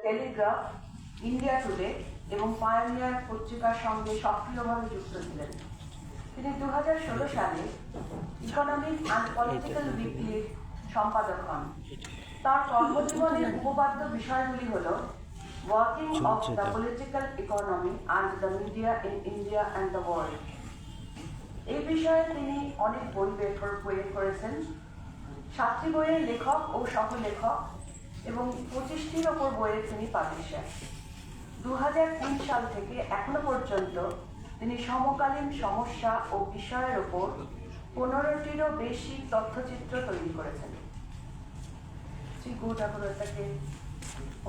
Telegraph, India today এবং pioneer পত্রিকার সঙ্গে সক্রিয়ভাবে যুক্ত ছিলেন। তিনি 2016 সালে ইকোনমিক অ্যান্ড পলিটিক্যাল উইকলির সম্পাদক হন। তার কর্মজীবনের উপপাদ্য বিষয়গুলি হল working of the political economy and the media in India and the world. এই বিষয়ে তিনি অনেক বই বের করেছেন। 7টি বইয়ের লেখক ও সহলেখক এবং 25টির ওপর বইয়ের তিনি পাবলিশার। 2003 সাল থেকে এখনো পর্যন্ত তিনি সমকালীন সমস্যা ও বিষয়ের ওপর 15টিরও বেশি তথ্যচিত্র তৈরি করেছেন। শ্রী গো ঠাকুরতাকে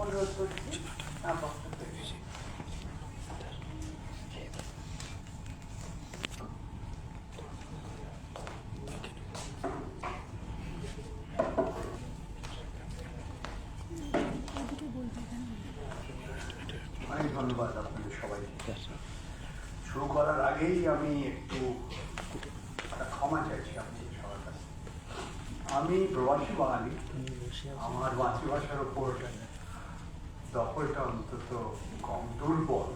অনুরোধ করছি তার বক্তব্য। অনেক ধন্যবাদ আপনাদের সবাইকে। শুরু করার আগেই আমি একটু একটা ক্ষমা চাইছি আপনাদের সবার কাছে। আমি প্রবাসী বাঙালি, আমার মাতৃভাষার ওপর দখলটা অন্তত কম দুর্বল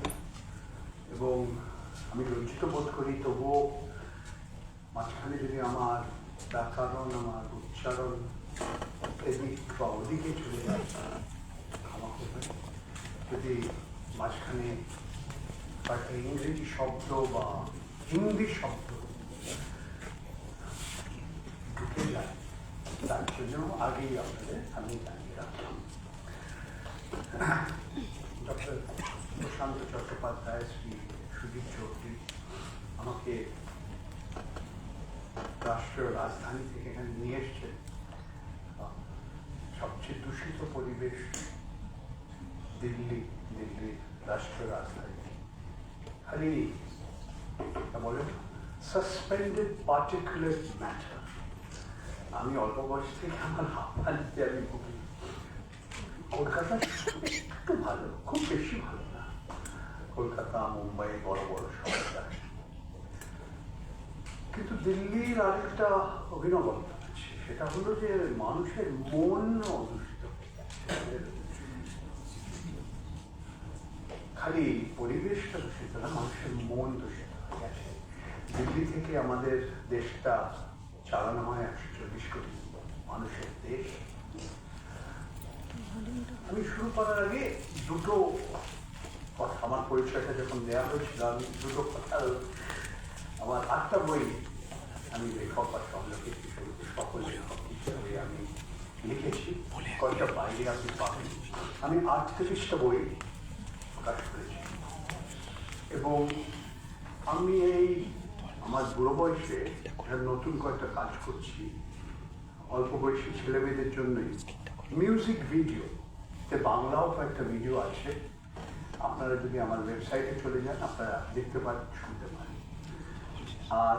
এবং আমি লজ্জিত বোধ করি। তবুও মাঝখানে যদি আমার ব্যাকরণ, আমার উচ্চারণ এদিক বা ওদিকে চলে যায়, ক্ষমা করবেন। যদি মাঝখানে কয়েকটা ইংরেজি শব্দ বা হিন্দি শব্দ ঢুকে যায়, তার জন্য আগেই আপনাদের আমি জানিয়ে রাখলাম। ডক্টর প্রশান্ত চট্টোপাধ্যায়, শ্রী সুদীপ চৌধুরী আমাকে রাষ্ট্রীয় রাজধানী থেকে এখানে নিয়ে এসছেন। সবচেয়ে দূষিত পরিবেশ দিল্লির রাষ্ট্রীয় রাজধানী। খালি বলে সাসপেন্ডেড পার্টিকুলার ম্যাটার। আমি অল্প বয়স থেকে আমার হাঁপানিতে আমি ভুগি। কলকাতা একটু ভালো, খুব বেশি ভালো না। কলকাতা, মুম্বাই বড় বড় শহরটা, কিন্তু দিল্লির আরেকটা অভিনবতা আছে। সেটা হলো যে মানুষের মন অদূষিত হয়ে গেছে। খালি পরিবেশটা দূষিত না, মানুষের মন দূষিত হয়ে গেছে। দিল্লি থেকে আমাদের দেশটা চালানো হয় 140 কোটি মানুষের দেশ। আমি শুরু করার আগে দুটো কথা, আমার পরিচয়টা যখন দেওয়া হয়েছিল আমি দুটো কথা, আমার 8টা বই আমি লেখক বা সহলেখক হিসেবে, সকল লেখক হিসেবে আমি লিখেছি। কয়েকটা বাইরে আপনি পাবেন। আমি 38টা বই প্রকাশ করেছি এবং আমি এই আমার বুড়ো বয়সে নতুন কয়েকটা কাজ করছি অল্প বয়সী ছেলেমেয়েদের জন্যই। মিউজিক ভিডিও, বাংলাও কয়েকটা ভিডিও আছে। আপনারা যদি আমার ওয়েবসাইটে চলে যান, আপনারা দেখতে পারেন, শুনতে পারেন। আর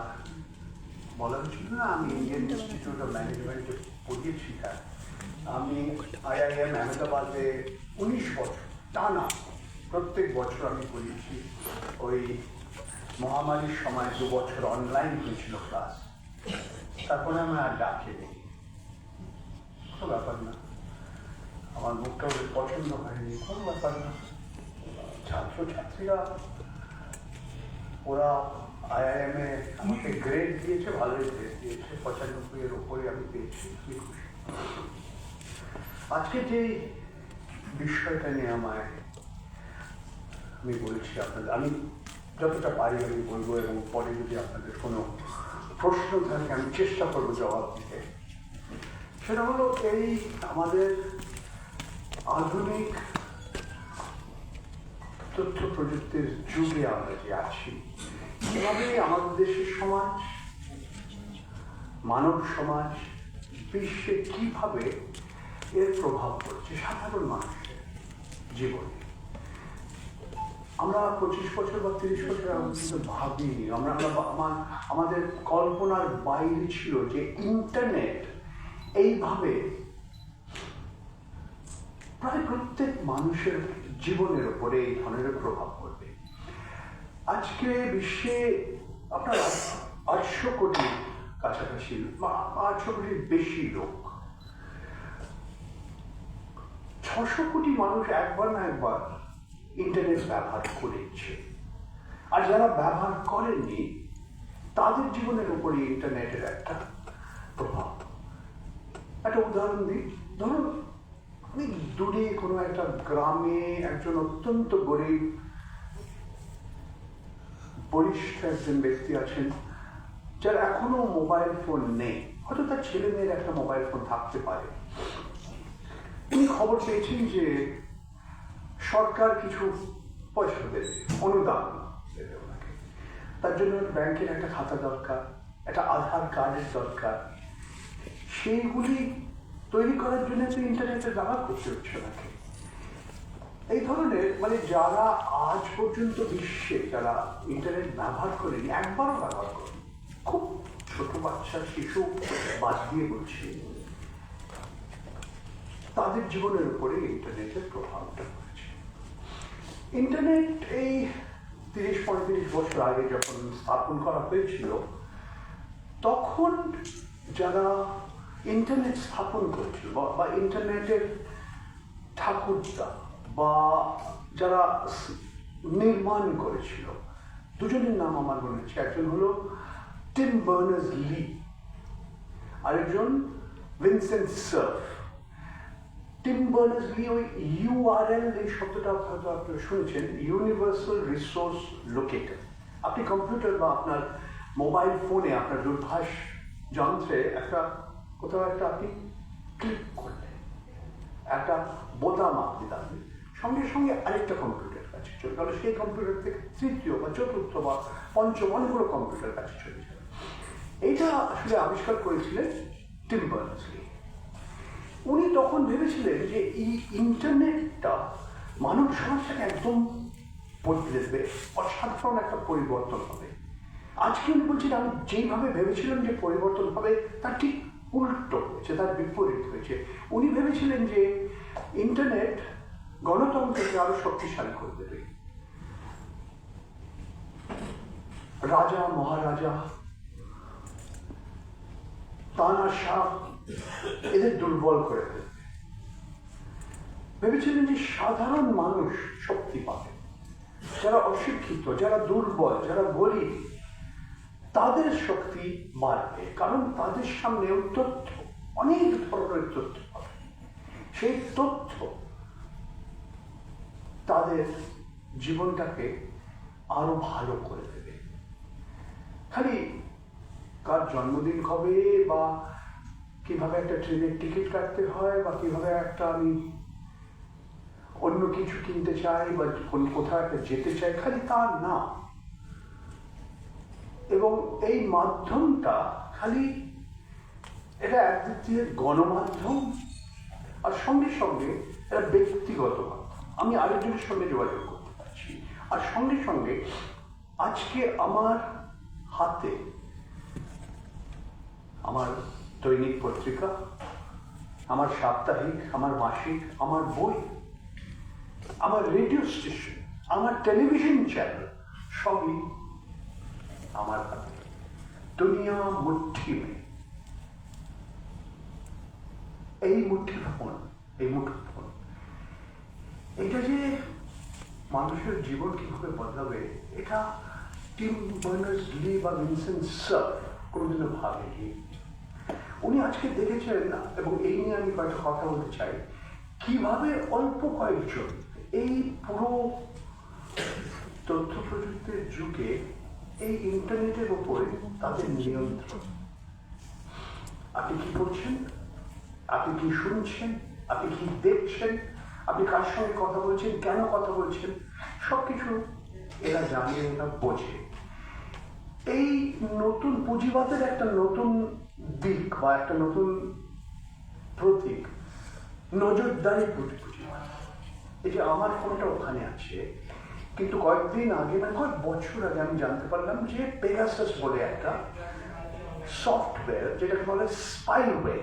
বলা হচ্ছিল না, আমি ইন্ডিয়ান ইনস্টিটিউট অফ ম্যানেজমেন্টে পড়িয়েছি। আমি IIM আহমেদাবাদে 19 বছর টানা প্রত্যেক বছর আমি পড়িয়েছি। ওই মহামারীর সময় 2 বছর অনলাইন হয়েছিল ক্লাস, তারপরে আমার আর ডাকেনি। কোনো ব্যাপার না, আমার মুখটা ওদের পছন্দ হয়নি, কোনো ব্যাপার না। ছাত্রছাত্রীরা ওরা IIM এ আমাকে গ্রেড দিয়েছে, ভালোই গ্রেড দিয়েছে, 95-এর ওপরে আমি পেয়েছি, আমি খুশি। আজকে যে বিষয়টা নিয়ে আমি বলছি আপনাদের, আমি যতটা পারি আমি বলবো এবং পরে যদি আপনাদের কোনো প্রশ্ন থাকে আমি চেষ্টা করবো জবাব দিতে। সেটা হলো এই আমাদের আধুনিক তথ্য প্রযুক্তির যুগে আমরা যে আছি, এভাবে আমাদের দেশের সমাজ, মানব সমাজ বিশ্বে কিভাবে এর প্রভাব পড়ছে সাধারণ মানুষের জীবনে। আমরা 25 বছর বা 30 বছর কিন্তু ভাবিনি, আমাদের কল্পনার বাইরে ছিল যে ইন্টারনেট এইভাবে প্রায় প্রত্যেক মানুষের জীবনের উপরে এই ধরনের প্রভাব পড়বে। আজকে বিশ্বে আপনার 800 কোটির কাছাকাছি বা 800 কোটির বেশি লোক, 6 600 কোটি মানুষ একবার না একবার ইন্টারনেট ব্যবহার করেছে, আর যারা ব্যবহার করেননি তাদের জীবনের উপরে ইন্টারনেটের একটা প্রভাব। একটা উদাহরণ দিই, ধরুন আমি দূরে কোনো একটা গ্রামে একজন অত্যন্ত গরিব বরিষ্ঠ একজন ব্যক্তি আছেন, যার এখনো মোবাইল ফোন নেই, হয়তো তার ছেলে মেয়ের একটা মোবাইল ফোন থাকতে পারে। উনি খবর পেয়েছেন যে সরকার কিছু পয়সা দেবে, অনুদান দেবে ওনাকে। তার জন্য ব্যাংকের একটা খাতা দরকার, একটা আধার কার্ডের দরকার। সেইগুলি তৈরি করার জন্য তো ইন্টারনেটের ব্যবহার করতে হচ্ছে ওনাকে। এই ধরনের মানে যারা আজ পর্যন্ত বিশ্বে যারা ইন্টারনেট ব্যবহার করেনি, একবারও ব্যবহার করেনি, খুব ছোট বাচ্চা শিশু বাদ দিয়ে বলছি, তাদের জীবনের উপরে ইন্টারনেটের প্রভাবটা পড়েছে। ইন্টারনেট এই 30-35 বছর আগে যখন স্থাপন করা হয়েছিল, তখন যারা ইন্টারনেট স্থাপন করেছিল বা ইন্টারনেটের ঠাকুরদা বা যারা নির্মাণ করেছিল, দুজনের নাম আমার মনে হচ্ছে। একজন হলো টিম বার্নার্স-লি, আরেকজন ভিনসেন্ট সার্ফ। টিম বার্নার্স-লি ওই ইউআরএল এই শব্দটা হয়তো আপনারা শুনেছেন, ইউনিভার্সাল রিসোর্স লোকেটর। আপনি কম্পিউটার বা আপনার মোবাইল ফোনে আপনার দূরভাষ যন্ত্রে একটা কোথাও একটা আপনি ক্লিক করলেন, একটা বোতাম আপনি দাবলেন, সঙ্গে সঙ্গে আরেকটা কম্পিউটার কাছে চলে গেল, সেই কম্পিউটার থেকে তৃতীয় বা চতুর্থ বা পঞ্চম অনেকগুলো কম্পিউটার কাছে চলে যাবে। এইটা আসলে আবিষ্কার করেছিলেন টিম বার্নার্স-লি। উনি তখন ভেবেছিলেন যে এই ইন্টারনেটটা মানব সমাজটাকে একদম বদলে দেবে, অসাধারণ একটা পরিবর্তন হবে। আজকে উনি বলছেন আমি যেইভাবে ভেবেছিলাম যে পরিবর্তন হবে তার ঠিক উল্টো হয়েছে, তার বিপরীত হয়েছে। উনি ভেবেছিলেন যে ইন্টারনেট গণতন্ত্রকে আরো শক্তিশালী করে দেবে, রাজা মহারাজা তানাশাহ এদের দুর্বল করে দেবে। ভেবেছিলেন যে সাধারণ মানুষ শক্তি পাবে, যারা অশিক্ষিত, যারা দুর্বল, যারা গরিব, তাদের শক্তি বাড়বে, কারণ তাদের সামনে তথ্য, অনেক ধরনের তথ্য পাবে। সেই তথ্য তাদের জীবনটাকে আরো ভালো করে দেবে। খালি কার জন্মদিন কবে বা কিভাবে একটা ট্রেনের টিকিট কাটতে হয় বা কিভাবে একটা আমি অন্য কিছু কিনতে চাই বা কোথাও একটা যেতে চাই, খালি তা না। এবং এই মাধ্যমটা খালি এটা একদিক দিয়ে গণমাধ্যম, আর সঙ্গে সঙ্গে এটা ব্যক্তিগত মাধ্যম, আমি আরেকজনের সঙ্গে যোগাযোগ করতে পারছি। আর সঙ্গে সঙ্গে আজকে আমার হাতে আমার দৈনিক পত্রিকা, আমার সাপ্তাহিক, আমার মাসিক, আমার বই, আমার রেডিও স্টেশন, আমার টেলিভিশন চ্যানেল, সবই আমার হাতে। দুনিয়া মুঠি মে। এই মুঠোফোন, এই মুঠোফোন, এটা যে মানুষের জীবন কিভাবে বদলাবে, এটা টিম বার্নার্স-লি বা ভিনসেন্ট সার্ফ কোনোদিনও ভাবেনি। উনি আজকে দেখেছেন, এবং এই নিয়ে আমি কয়েকটা কথা বলতে চাই, কিভাবে অল্প কয়েকজন এই পুরো তথ্য প্রযুক্তির যুগে এই ইন্টারনেটের উপরে তাদের নিয়ন্ত্রণ। আপনি কি করছেন, আপনি কি শুনছেন, আপনি কি দেখছেন, আপনি কার সঙ্গে কথা বলছেন, কেন কথা বলছেন, সবকিছু এরা জানে, এরা বোঝে। এই নতুন পুঁজিবাদের একটা নতুন দিক বা একটা নতুন প্রতীক নজরদারি পুঁজিবাদ। এই যে আমার ফোনটা ওখানে আছে, কিন্তু কয়েকদিন আগে না কয়েক বছর আগে আমি জানতে পারলাম যে পেগাসাস বলে একটা সফটওয়্যার, যেটাকে বলে স্পাইওয়্যার,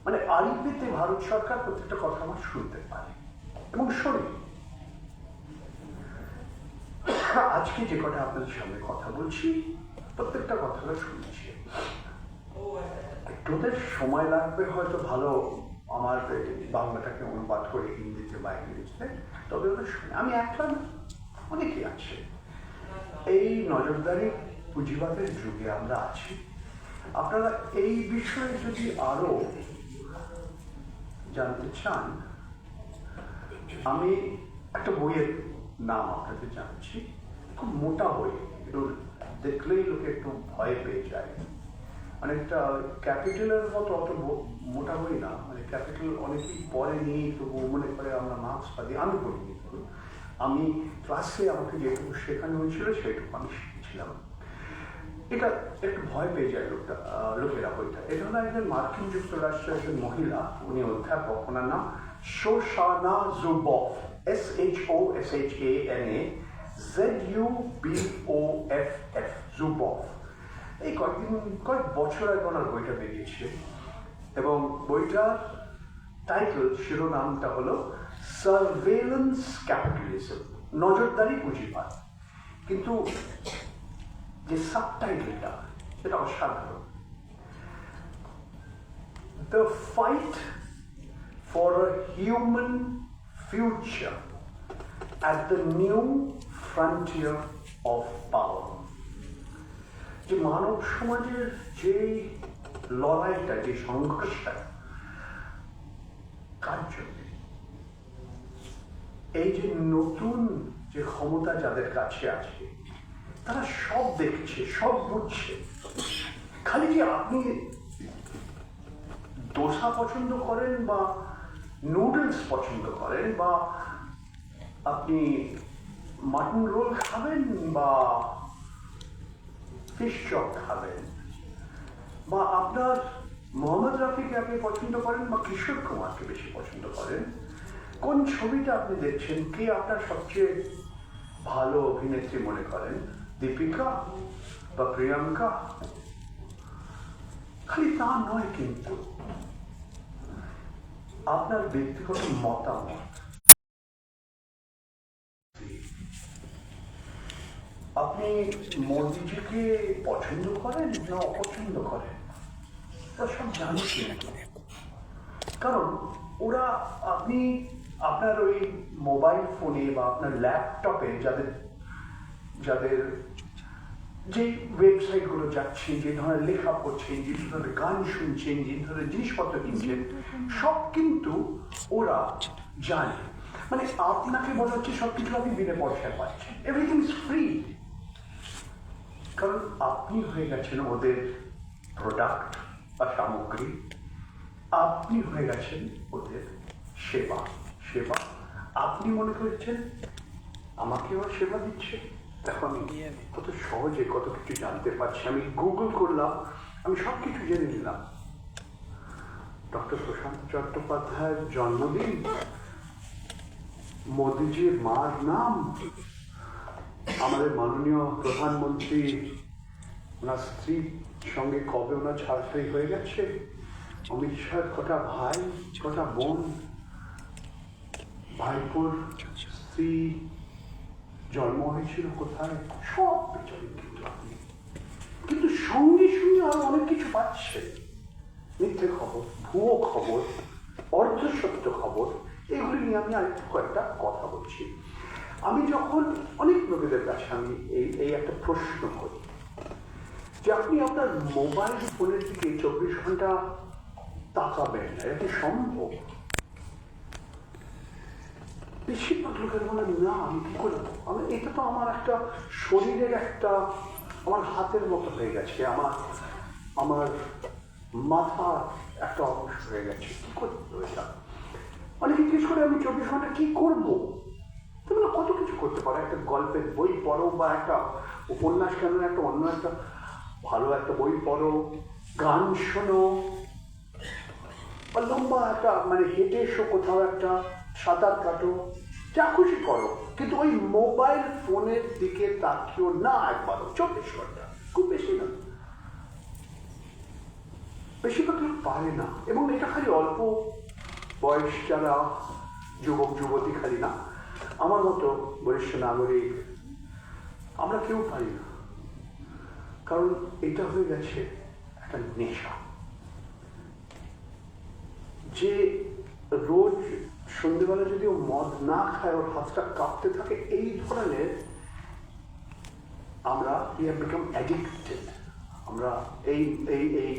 মানে আইপিতে ভারত সরকার প্রত্যেকটা কথা আমার শুনতে পারে এবং শোনে। আজকে যে কটা আপনাদের সামনে কথা বলছি, প্রত্যেকটা কথা শুনছি। একটু ওদের সময় লাগবে হয়তো ভালো আমার বাংলাটাকে অনুবাদ করে হিন্দিতে বা ইংরেজিতে, তবে ওরা শুনে। আমি একটা না, অনেকেই আছে। এই নজরদারি পুঁজিবাদের যুগে আমরা আছি। আপনারা এই বিষয়ে যদি আরো জানতে চান, আমি একটা বইয়ের নাম আপনাদের জানাচ্ছি। খুব মোটা বই, একটু দেখলেই লোকে একটু ভয় পেয়ে যায়। অনেকটা ক্যাপিটালের মতো অত মোটা বই না, মানে ক্যাপিটাল অনেকেই পরে নিয়ে তবু মনে করে আমরা মার্কস পাই, আমি পড়িনি। আমি ক্লাসে আমাকে যেটুকু শেখানো হয়েছিল সেটুকু আমি শিখেছিলাম। এটা একটু ভয় পেয়ে যায় লোকেরা বইটা। এটা হলো একজন মার্কিন যুক্তরাষ্ট্রের একজন মহিলা, উনি অধ্যাপক, ওনার নাম শোশানা জুবফ, SHOSHANA ZUBOFF, জুবফ। এই কয়েক বছর আগে ওনার বইটা বেরিয়েছে, এবং বইটার টাইটেল, শিরোনামটা হলো সার্ভেলেন্স ক্যাপিটালিজম, নজরদারি পুঁজিবাদ। কিন্তু যে সাবটাইটেলটা, সেটা অসাধারণ। The fight for a human future at the new frontier of power. যে মানব সমাজের যে লড়াইটা, যে সংঘর্ষটা, কার জন্য? এই যে নতুন যে ক্ষমতা যাদের কাছে আছে, তারা সব দেখছে, সব বুঝছে। খালি যে আপনি দোসা পছন্দ করেন বা নুডলস পছন্দ করেন, বা আপনি মাটন রোল খাবেন বা ফিশ চপ খাবেন, বা আপনার মোহাম্মদ রফিকে আপনি পছন্দ করেন বা কিশোর কুমারকে বেশি পছন্দ করেন, কোন ছবিটা আপনি দেখছেন, কে আপনার সবচেয়ে ভালো অভিনেত্রী মনে করেন, দীপিকা বা প্রিয়াঙ্কা? খালি তা নয়, কিন্তু আপনার ব্যক্তিগত মতামত, আপনি মোদিজিকে পছন্দ করেন না অপছন্দ করেন, তা সব জানছেন। কারণ ওরা, আপনি আপনার ওই মোবাইল ফোনে বা আপনার ল্যাপটপে যাদের যে ওয়েবসাইটগুলো যাচ্ছেন, যে ধরনের লেখা পড়ছেন, যে ধরনের গান শুনছেন, যে ধরনের জিনিসপত্র কিনছেন, সব কিন্তু ওরা জানে। মানে আপনাকে মনে হচ্ছে সবকিছু আপনি বিনা পয়সায় পাচ্ছেন, এভরিথিং ইজ ফ্রি। কারণ আপনি হয়ে গেছেন ওদের প্রোডাক্ট বা সামগ্রী, আপনি হয়ে গেছেন ওদের সেবা। আপনি মনে করছেন আমাকে ওরা সেবা দিচ্ছে। দেখো, আমি কত সহজে কত কিছু জানতে পারছি। আমি গুগল করলাম, আমি সব কিছু জেনে নিলাম। ডক্টর প্রশান্ত চট্টোপাধ্যায়ের জন্মদিন, মোদিজির মার নাম, আমাদের মাননীয় প্রধানমন্ত্রী ওনার স্ত্রীর সঙ্গে কবে ওনার ছাড়াছাড়ি হয়ে গেছে, অমিত শাহের কটা ভাই, কটা বোন, ভাইপোর স্ত্রী জন্ম হয়েছিল কোথায়, সব বিচারেন কিন্তু আপনি। কিন্তু সঙ্গে সঙ্গে আরো অনেক কিছু পাচ্ছে, মিথ্যে খবর, ভুয়ো খবর, অর্ধসত্য খবর। এগুলি নিয়ে আমি আরেকটু কয়েকটা কথা বলছি। আমি যখন অনেক লোকেদের কাছে আমি এই একটা প্রশ্ন করি যে আপনি আপনার মোবাইল ফোনের দিকে 24 ঘন্টা তাকাবেন না, এটা কি সম্ভব? বেশিরভাগ লোকের বলে না, আমি কি করবো, এটা তো আমার একটা শরীরের একটা, আমার হাতের মতো হয়ে গেছে, আমার মাথার একটা অংশ হয়ে গেছে, কি করবো এটা? অনেকে জিজ্ঞেস করে আমি 24 ঘন্টা কি করবো? তোমরা কত কিছু করতে পারো। একটা গল্পের বই পড়ো, বা একটা উপন্যাস, কেন একটা অন্য একটা ভালো একটা বই পড়ো, গান শোনো, বা লম্বা একটা মানে হেঁটে এসো কোথাও, একটা সাঁতার কাটো, যা খুশি করো, কিন্তু ওই মোবাইল ফোনের দিকে তাকিও না একবারও 24 ঘন্টা। খুব বেশি না, বেশিরভাগ লোক পারে না। এবং এটা খালি অল্প বয়স যারা যুবক যুবতী খালি না, আমার মতো বরিষ্ঠ নাগরিক, আমরা কেউ পারি না। কারণ এটা হয়ে গেছে একটা নেশা, যে রোজ সন্ধ্যেবেলা যদি ও মদ না খায় ওর হাতটা কাঁপতে থাকে, এই ধরনের আমরা we have become addicted. আমরা এই এই এই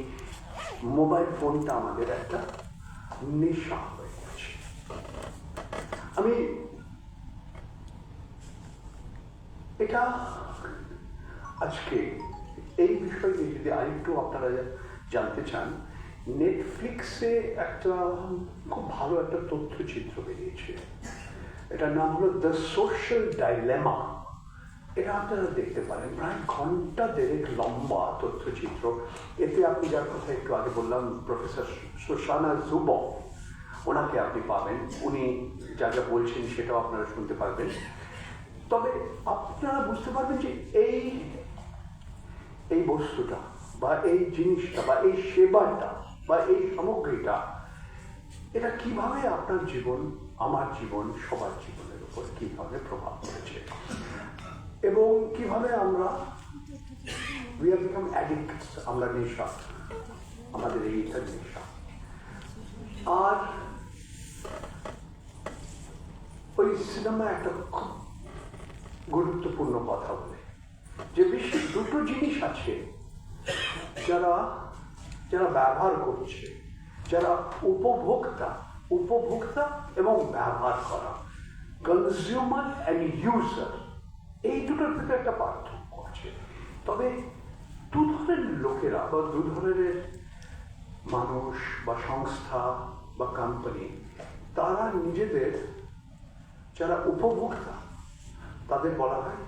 মোবাইল ফোনটা আমাদের একটা নেশা হয়ে গেছে। আমি এটা আজকে এই বিষয় নিয়ে যদি আরেকটু আপনারা জানতে চান, নেটফ্লিক্সে একটা খুব ভালো একটা তথ্যচিত্র বেরিয়েছে, এটার নাম হলো দ্য সোশ্যাল ডাইলেমা। এটা আপনারা দেখতে পারেন, প্রায় ঘন্টা দেড়েক লম্বা তথ্যচিত্র। এতে আপনি যার কথা একটু আগে বললাম, প্রফেসর শোসানা জুবফ, ওনাকে আপনি পাবেন, উনি যা যা বলছেন সেটাও আপনারা শুনতে পারবেন। তবে আপনারা বুঝতে পারবেন যে এই বস্তুটা বা এই জিনিসটা বা এই সেবাটা বা এই সামগ্রীটা, এটা কিভাবে আপনার জীবন, আমার জীবন, সবার জীবনের উপর কিভাবে প্রভাব পড়েছে এবং কিভাবে আমরা we have become addicts, আমরা নেশা, আমাদের এইটা নেশা। আর ওই সিনেমা একটা খুব গুরুত্বপূর্ণ কথা বলে যে বিশ্বের দুটো জিনিস আছে যারা ব্যবহার করছে, যারা উপভোক্তা এবং ব্যবহার করা, কনজিউমার অ্যান্ড ইউজার, এই দুটোর ভিতরে একটা পার্থক্য আছে। তবে দু ধরনের লোকেরা বা দু ধরনের মানুষ বা সংস্থা বা কোম্পানি, তারা নিজেদের যারা উপভোক্তা তাদের বলা হয়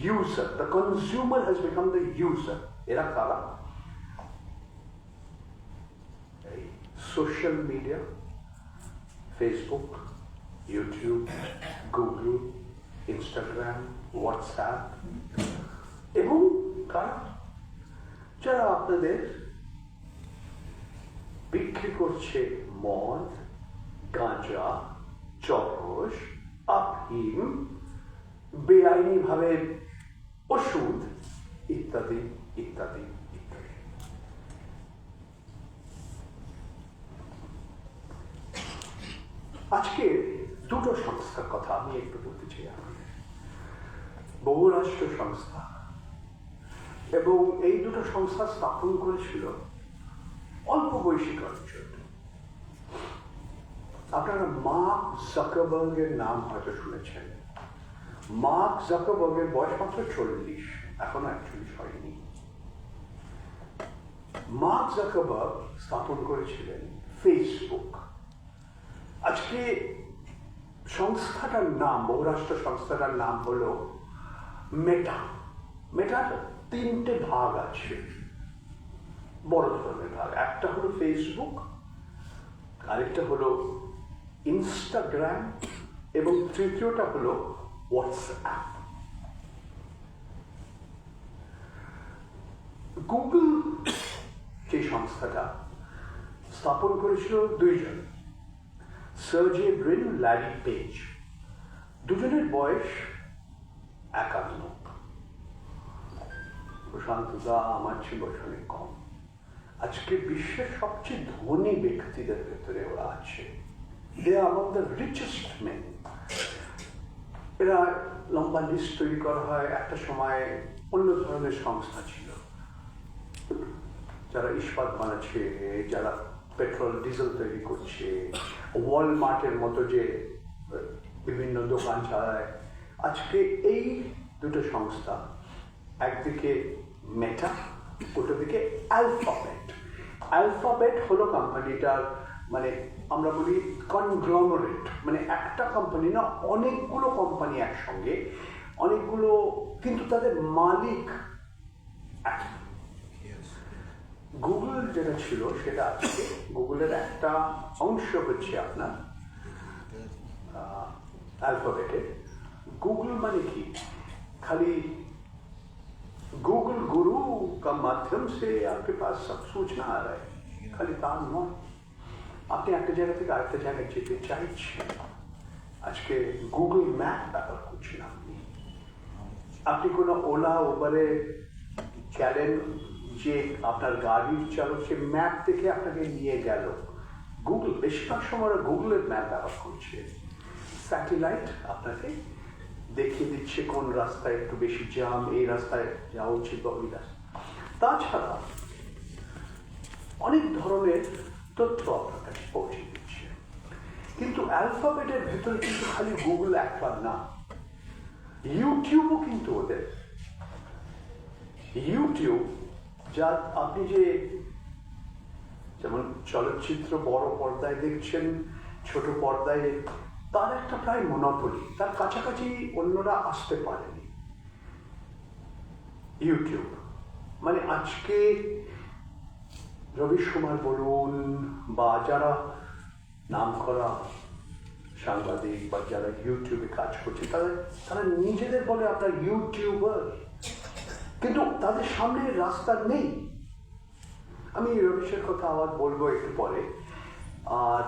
user. The consumer has become the user. এরা কারা? এই social media, Facebook, YouTube, Google, Instagram, WhatsApp, এবং কারা? যারা আপনাদের বিক্রি করছে মদ, গাঁজা, চরস, আফিম, বেআইনি ভাবে ওষুধ ইত্যাদি ইত্যাদি ইত্যাদি। আজকে দুটো সংস্থার কথা আমি একটু বলতে চাই। আমাদের বহুরাষ্ট্র সংস্থা, এবং এই দুটো সংস্থা স্থাপন করেছিল অল্প বয়সী কয়েকজন। আপনারা মার্ক জাকারবার্গের নাম হয়তো শুনেছেন। মার্ক জাকারবার্গের বয়স মাত্র 40, এখনো 41 হয়নি। মার্ক জাকারবার্গ স্থাপন করেছিলেন ফেসবুক। আজকে সংস্থাটার নাম, বহুরাষ্ট্র সংস্থাটার নাম হলো মেটা। মেটার 3টে ভাগ আছে, বড় ধরনের ভাগ। একটা হলো ফেসবুক, আরেকটা হলো ইনস্টাগ্রাম, এবং তৃতীয়টা হলো হোয়াটসঅ্যাপ। গুগল যে সংস্থাটা স্থাপন করেছিল দুইজন, সার্জে ব্রিন, ল্যারি পেজ। দুজনের বয়স 51। প্রশান্ত দা আমার চেয়ে বয়স অনেক কম। আজকে বিশ্বের সবচেয়ে ধনী ব্যক্তিদের ভেতরে ওরা আছে। They are among the richest men. এরা লম্বা লিস্ট তৈরি করা হয়। একটা সময় অন্য ধরনের সংস্থা ছিল, যারা ইস্পাত বানাচ্ছে, যারা পেট্রোল ডিজেল তৈরি করছে, ওয়ালমার্টের মতো যে বিভিন্ন দোকান চালায়। আজকে এই দুটো সংস্থা, একদিকে মেটা, ওটা দিকে অ্যালফাবেট। অ্যালফাবেট হলো কোম্পানিটার, মানে আমরা বলি কনগ্লমারেট, মানে একটা কোম্পানি না, অনেকগুলো কোম্পানি একসঙ্গে, অনেকগুলো, কিন্তু তাদের মালিক এক। গুগল যেটা ছিল সেটা আজকে গুগলের একটা অংশ হচ্ছে আপনার অ্যালফাবেটের। গুগল মানে কি? খালি गूगल गुरु का माध्यम से आपके पास सब सूचना आ रहा है, खाली তা নয়। আপনি একটা জায়গা থেকে আরেকটা জায়গায় যেতে চাইছেন, আজকে গুগল ম্যাপ ব্যবহার করছেন। আপনি কোনো ওলা উবারে গেলেন, যে আপনার গাড়ির চালক সে ম্যাপ থেকে আপনাকে নিয়ে গেল গুগল বেশিরভাগ সময় গুগলের ম্যাপ ব্যবহার করছে। স্যাটেলাইট আপনাকে দেখিয়ে দিচ্ছে কোন রাস্তায় একটু বেশি জ্যাম, এই রাস্তায় যাওয়া উচিত বা ওই রাস্তায়। তাছাড়া অনেক ধরনের তথ্য আপনার কাছে পৌঁছে দিচ্ছে। কিন্তু অ্যালফাবেটের ভেতরে কিন্তু খালি গুগল একবার না, ইউটিউবও কিন্তু ওদের। ইউটিউব যা আপনি যে যেমন চলচ্চিত্র বড় পর্দায় দেখছেন, ছোট পর্দায়, তার একটা প্রায় মনোপলি, তার কাছাকাছি অন্যরা আসতে পারেনি। ইউটিউব মানে আজকে রবিশ কুমার বলুন বা যারা নাম করা সাংবাদিক বা যারা ইউটিউবে কাজ করছে, তারা নিজেদের বলে আমরা ইউটিউবার, কিন্তু তাদের সামনে রাস্তা নেই। আমি রবিশের কথা আবার বলবো একটু পরে। আর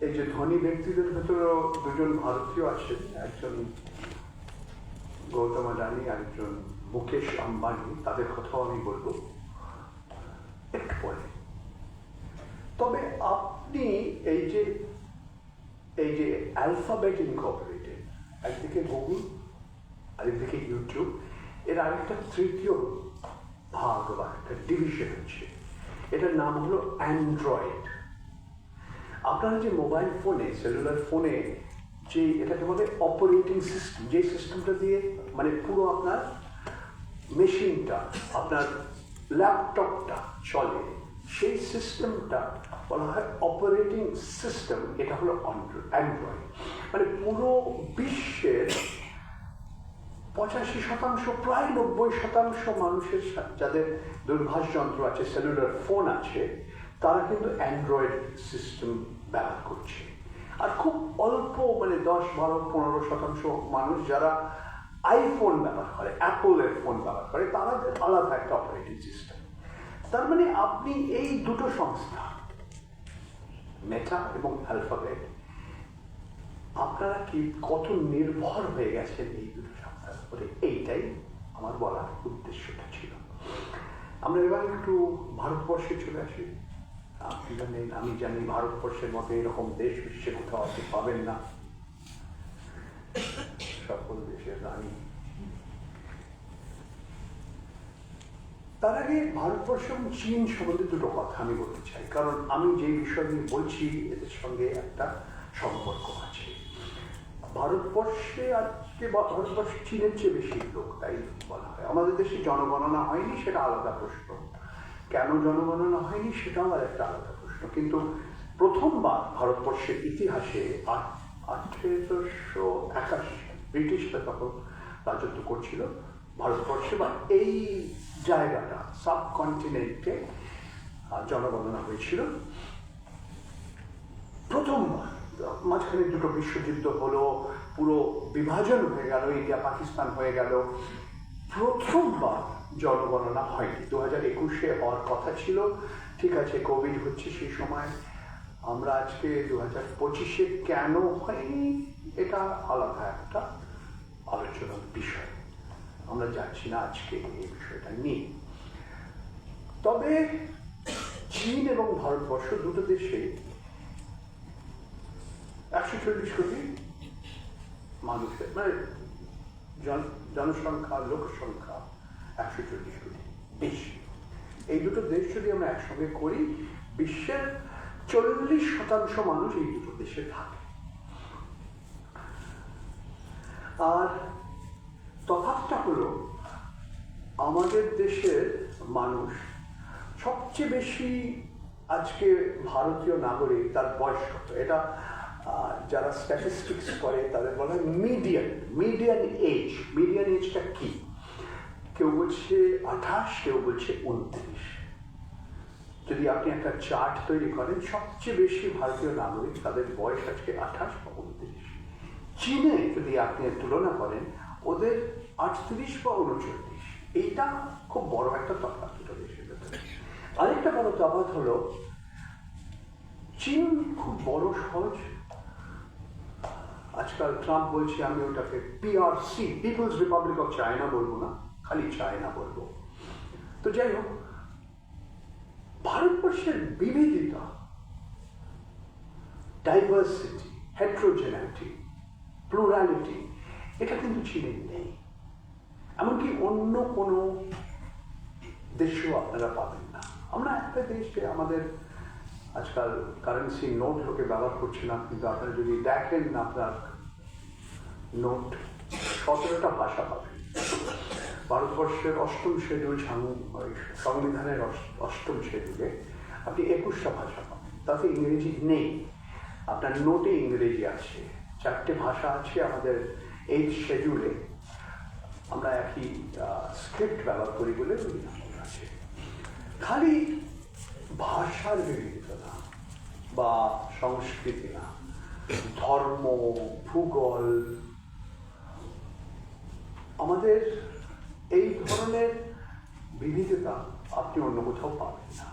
এই যে ধনী ব্যক্তিদের ভেতরেও দুজন ভারতীয় আছেন, একজন গৌতম আদানি আর একজন মুকেশ আম্বানি, তাদের কথাও আমি বলবো একটু পরে। তবে আপনি এই যে অ্যালফাবেট ইনকর্পোরেটেড, একদিকে গুগল আরেকদিকে ইউটিউব, এর আরেকটা তৃতীয় ভাগ বা একটা ডিভিশন হচ্ছে, এটার নাম হলো অ্যান্ড্রয়েড। আপনারা যে মোবাইল ফোনে, সেলুলার ফোনে যে এটাকে বলে অপারেটিং সিস্টেম, যে সিস্টেমটা দিয়ে মানে পুরো আপনার মেশিনটা, আপনার ল্যাপটপটা চলে, সেই সিস্টেমটা বলা হয় অপারেটিং সিস্টেম। এটা হলো অ্যান্ড্রয়েড। মানে পুরো বিশ্বের 85%, প্রায় 90% মানুষের যাদের দূরভাষ যন্ত্র আছে, সেলুলার ফোন আছে, তারা কিন্তু অ্যান্ড্রয়েড সিস্টেম ব্যবহার করছে। আর খুব অল্প মানে 10-12-15% মানুষ যারা আইফোন ব্যবহার করে, অ্যাপলের ফোন ব্যবহার করে, তাদের আলাদা একটা অপারেটিং সিস্টেম। তার মানে আপনি এই দুটো সংস্থা, মেটা এবং অ্যালফাবেট, আপনারা কি কত নির্ভর হয়ে গেছেন এই দুটো সংস্থার উপরে, এইটাই আমার বলার উদ্দেশ্যটা ছিল। আমরা এবার একটু ভারতবর্ষে চলে আসি। আপনি জানেন, আমি জানি ভারতবর্ষের মতো এরকম দেশ বিশ্বে কোথাও আপনি পাবেন না। সকল দেশের রানী। তার আগে ভারতবর্ষ এবং চীন সম্বন্ধে দুটো কথা আমি বলতে চাই, কারণ আমি যে বিষয় নিয়ে বলছি এদের সঙ্গে একটা সম্পর্ক আছে। ভারতবর্ষে আজকে ভারতবর্ষে চীনের চেয়ে বেশি লোক, তাই বলা হয়। আমাদের দেশে জনগণনা হয়নি, সেটা আলাদা প্রশ্ন। কেন জনগণনা হয়নি সেটাও আর একটা আলাদা প্রশ্ন। কিন্তু প্রথমবার ভারতবর্ষের ইতিহাসে 1881 ব্রিটিশরা তখন রাজত্ব করছিল ভারতবর্ষে, বা এই জায়গাটা সাবকন্টিনেন্টে জনগণনা হয়েছিল প্রথমবার। মাঝখানে দুটো বিশ্বযুদ্ধ হলো, পুরো বিভাজন হয়ে গেল, ইন্ডিয়া পাকিস্তান হয়ে গেল। প্রথমবার জনগণনা হয়নি। 2021-এ হওয়ার কথা ছিল, ঠিক আছে, কোভিড হচ্ছে সেই সময়। আমরা আজকে 2025-এ কেন হয়নি এটা আলাদা একটা আলোচনার বিষয়, আমরা যাচ্ছি না আজকে এই বিষয়টা নিয়ে। তবে চীন এবং ভারতবর্ষ দুটো দেশে 140 কোটি মানুষের মানে জনসংখ্যা, লোকসংখ্যা 140 কোটি বেশি। এই দুটো দেশ যদি আমরা একসঙ্গে করি, বিশ্বের 40% মানুষ এই দুটো দেশে থাকে। আর তফাৎটা হলো, আমাদের দেশের মানুষ সবচেয়ে বেশি আজকে ভারতীয় নাগরিক, তার বয়স কত, এটা যারা স্ট্যাটিস্টিক্স করে তাদের বলা হয় মিডিয়ান এজ। মিডিয়ান এজটা কি? কেউ বলছে 28, কেউ বলছে 29। যদি আপনি একটা চার্ট তৈরি করেন, সবচেয়ে বেশি ভারতীয় নাগরিক তাদের বয়স আজকে 28 বা 29। চীনে যদি আপনি তুলনা করেন, ওদের 38 বা 39। এইটা খুব বড় একটা তফাৎ দুটো দেশের ভেতরে। আরেকটা বড় তফাৎ হলো, চীন খুব বড় সহজ। আজকাল ট্রাম্প বলছে আমি ওটাকে PRC, people's republic of China বলবো না, খালি চায়না বলবো। তো যাই হোক, ভারতবর্ষের বিবিধতা ডাইভার্সিটি, হেট্রোজেনিটি, প্লুরালিটি, এটা কিন্তু চীনের নেই। এমনকি অন্য কোনো দেশেও আপনারা পাবেন না। আমরা একটা দেশে আমাদের আজকাল কারেন্সি নোট লোকে ব্যবহার করছে না, কিন্তু আপনারা যদি দেখেন আপনার নোট 17টা ভাষা পাবেন। ভারতবর্ষের 8ম শিডিউল সংবিধানের 8ম শিডিউলে আপনি 21টা ভাষা পাবেন, তাতে ইংরেজি নেই। আপনার নোটে ইংরেজি আছে, 4টে ভাষা আছে আমাদের 8th শিডিউলে। আমরা একই স্ক্রিপ্ট ব্যবহার করি বলে আছে। খালি ভাষার বিবিধতা না বা সংস্কৃতি না, ধর্ম, ভূগোল, আমাদের এই ধরনের বিবিধতা আপনি অন্য কোথাও পাবেন না।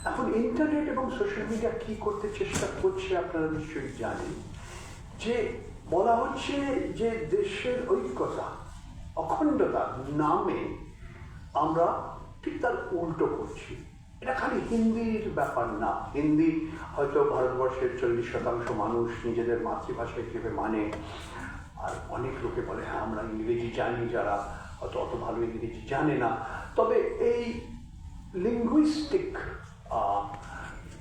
এখন ইন্টারনেট এবং সোশ্যাল মিডিয়া কি করতে চেষ্টা করছে আপনারা নিশ্চয়ই জানেন, যে বলা হচ্ছে যে দেশের ঐক্যতা, অখণ্ডতার নামে আমরা ঠিক তার উল্টো করছি। এটা খালি হিন্দির ব্যাপার না। হিন্দি হয়তো ভারতবর্ষের 40% মানুষ নিজেদের মাতৃভাষা হিসেবে মানে, আর অনেক লোকে বলে হ্যাঁ আমরা ইংরেজি জানি, যারা হয়তো অত ভালো ইংরেজি জানে না। তবে এই লিঙ্গুইস্টিক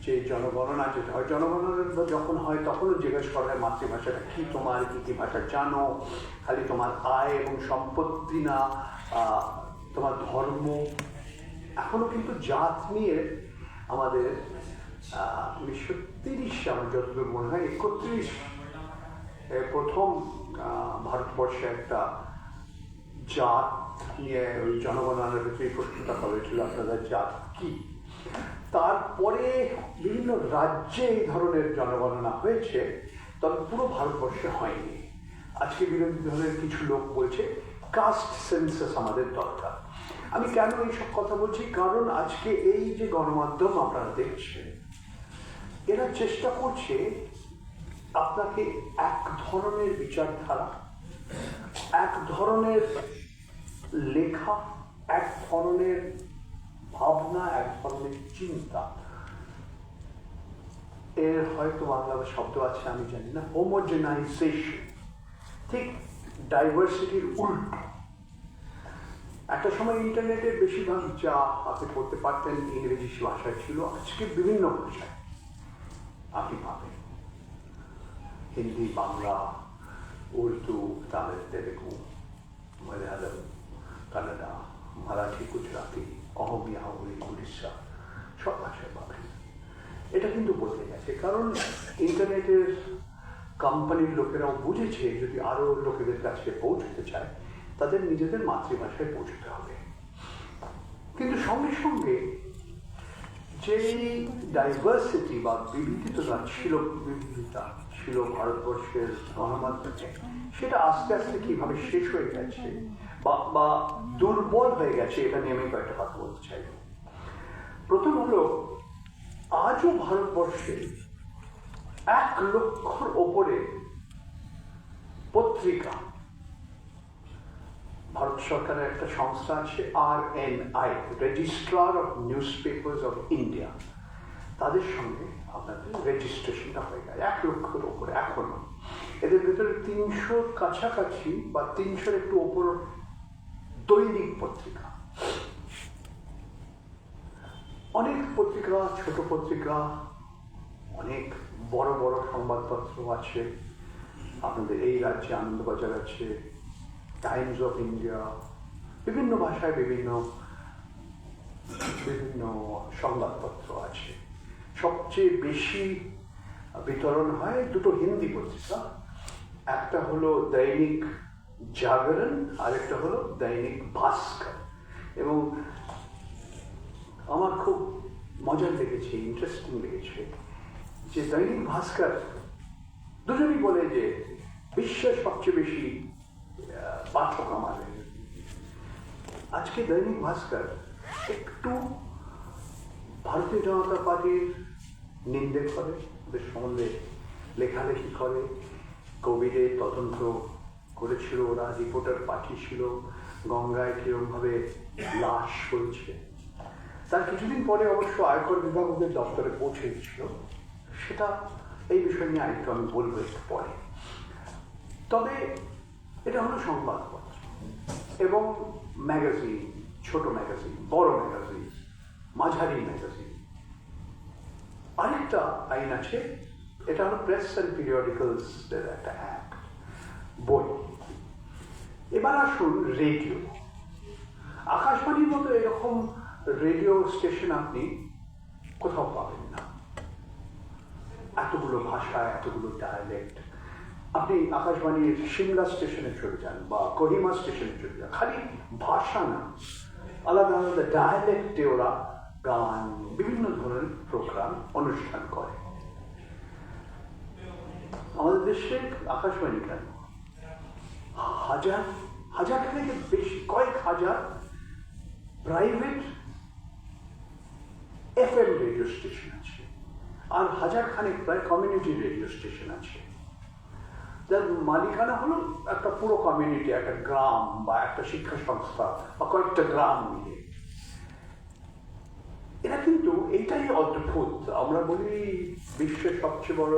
যে জনগণনা যেটা হয়, জনগণনা যখন হয় তখনও জিজ্ঞেস করা হয় মাতৃভাষাটা কি তোমার, কি কি ভাষা জানো, খালি তোমার আয় এবং সম্পত্তি না, তোমার ধর্ম। এখনো কিন্তু জাত নিয়ে আমাদের 1930 আমার যতদূর মনে হয় 31 প্রথম ভারতবর্ষে একটা জাত নিয়ে ওই জনগণনার ভিতরে প্রশ্নটা করেছিল আপনারা জাত কি। তারপরে বিভিন্ন রাজ্যে এই ধরনের জনগণনা হয়েছে, তবে পুরো ভারতবর্ষে হয়নি। আজকে বিরোধী দলের কিছু লোক বলছে কাস্ট সেন্সাস আমাদের দরকার। আমি কেন এইসব কথা বলছি, কারণ আজকে এই যে গণমাধ্যম আপনারা দেখছেন, এরা চেষ্টা করছে আপনাকে এক ধরনের বিচারধারা, এক ধরনের লেখা, এক ধরনের ভাবনা, এক ধরনের চিন্তা, এর হয়তো বাংলার শব্দ আছে আমি জানি না, হোমোজেনাইজেশন, ঠিক ডাইভার্সিটির উল্টো। একটা সময় ইন্টারনেটের বেশিরভাগ যা আপনি করতে পারতেন ইংরেজি ভাষায় ছিল, আজকে বিভিন্ন ভাষায় আপনি পাবেন। হিন্দি, বাংলা, উর্দু, তামিল, তেলেগু, মালায়ালম, কান্নাডা, মারাঠি, গুজরাটি, অহমিয়া, উড়িষ্যা, সব ভাষায় পাবেন। এটা কিন্তু বদলে গেছে, কারণ ইন্টারনেটের কোম্পানির লোকেরাও বুঝেছে যদি আরো লোকেদের কাছে পৌঁছতে চায় তাদের নিজেদের মাতৃভাষায় পৌঁছতে হবে। কিন্তু সঙ্গে সঙ্গে যে ডাইভার্সিটি বা বিবিধতা ছিল ভারতবর্ষের গণমাধ্যমে, সেটা আস্তে আস্তে কিভাবে শেষ হয়ে গেছে বা দুর্বল হয়ে গেছে, এটা নিয়ে আমি কয়েকটা কথা বলতে চাই। প্রথম হলো, আজও ভারতবর্ষে 1 লক্ষর ওপরে পত্রিকা, ভারত সরকারের একটা সংস্থা আছে RNI, registrar of news papers of India, তাদের সঙ্গে আপনাদের রেজিস্ট্রেশনটা হয়ে গেছে 1 লক্ষের ওপরে। এখনো এদের ভেতরে 300 কাছাকাছি বা 300 একটু ওপর দৈনিক পত্রিকা। অনেক পত্রিকা, ছোট পত্রিকা, অনেক বড় বড় সংবাদপত্র আছে। আপনাদের এই রাজ্যে আনন্দবাজার আছে, টাইমস অফ ইন্ডিয়া, বিভিন্ন ভাষায় বিভিন্ন সংবাদপত্র আছে। সবচেয়ে বেশি বিতরণ হয় 2টো হিন্দি পত্রিকা, একটা হলো দৈনিক জাগরণ আর একটা হলো দৈনিক ভাস্কর। এবং আমার খুব মজা লেগেছে, ইন্টারেস্টিং লেগেছে যে দৈনিক ভাস্কর দুজনই বলে যে বিশ্বের সবচেয়ে বেশি পাঠক আমাদের। আজকে দৈনিক ভাস্কর একটু ভারতীয় জনতা পার্টির নিন্দে করে, ওদের সম্বন্ধে লেখালেখি করে, কোভিডে তদন্ত করেছিল ওরা, রিপোর্টার পাঠিয়েছিল, গঙ্গায় কিরমভাবে লাশ হয়েছে। তার কিছুদিন পরে অবশ্য আয়কর বিভাগ ওদের দপ্তরে পৌঁছে দিয়েছিল, সেটা এই বিষয় নিয়ে আরেকটু আমি বলবো একটু পরে। তবে এটা হলো সংবাদপত্র এবং ম্যাগাজিন, ছোট ম্যাগাজিন, বড় ম্যাগাজিন, মাঝারি ম্যাগাজিন। আরেকটা আইন আছে, এটা হলো প্রেস অ্যান্ড পিরিয়ডিক্যালস এর একটা অ্যাক্ট, বই। এবার আসুন রেডিও। আকাশবাণীর মতো এরকম রেডিও স্টেশন আপনি কোথাও পাবেন না, এতগুলো ভাষা, এতগুলো ডায়ালেক্ট। আপনি আকাশবাণীর সিমলা স্টেশনে চলে যান বা কোহিমা স্টেশনে চলে যান, খালি ভাষা না, আলাদা আলাদা ডায়ালেক্টে ওরা গান, বিভিন্ন ধরনের প্রোগ্রাম, অনুষ্ঠান করে। আমাদের দেশে আকাশবাণী কেন হাজার হাজার থেকে বেশি, কয়েক হাজার প্রাইভেট FM রেডিও স্টেশন আছে, আর হাজার খানেক প্রায় কমিউনিটি রেডিও স্টেশন আছে, যার মালিকানা হলো একটা পুরো কমিউনিটি, একটা গ্রাম বা একটা শিক্ষা সংস্থা বা কয়েকটা গ্রাম মিলে। এরা কিন্তু এইটাই অদ্ভুত। আমরা বলি বিশ্বের সবচেয়ে বড়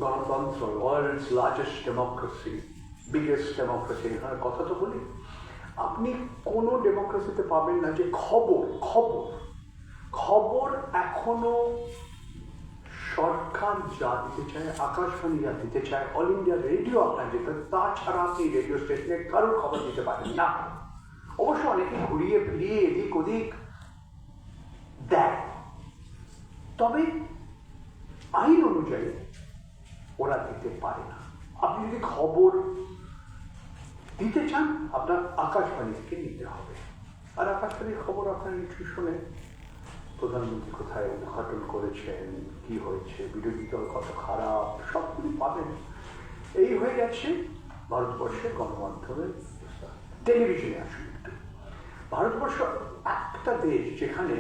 গণতন্ত্র, world's largest democracy, biggest democracy, এখানে কথা তো বলি। আপনি কোনো ডেমোক্রেসিতে পাবেন না যে খবর খবর খবর এখনো সরকার যা দিতে চায়, আকাশবাণী যা দিতে চায়, অল ইন্ডিয়া রেডিও আপনার যেতে, তাছাড়া আপনি রেডিও স্টেশনে কারোর খবর দিতে পারেন না। অবশ্য অনেকে ঘুরিয়ে ফিরিয়ে এদিক ওদিক দেয়, তবে আইন অনুযায়ী ওরা দিতে পারে না। আপনি যদি খবর দিতে চান, আপনার আকাশবাণী থেকে নিতে হবে। আর আকাশবাণীর খবর আপনার একটু শুনে, প্রধানমন্ত্রী কোথায় উদ্ঘাটন করেছেন, কি হয়েছে, বিরোধী দল কত খারাপ, সবগুলি পাবেন। এই হয়ে গেছে ভারতবর্ষের গণমাধ্যমের ব্যবস্থা। টেলিভিশনে আসুন একটু। ভারতবর্ষ একটা দেশ যেখানে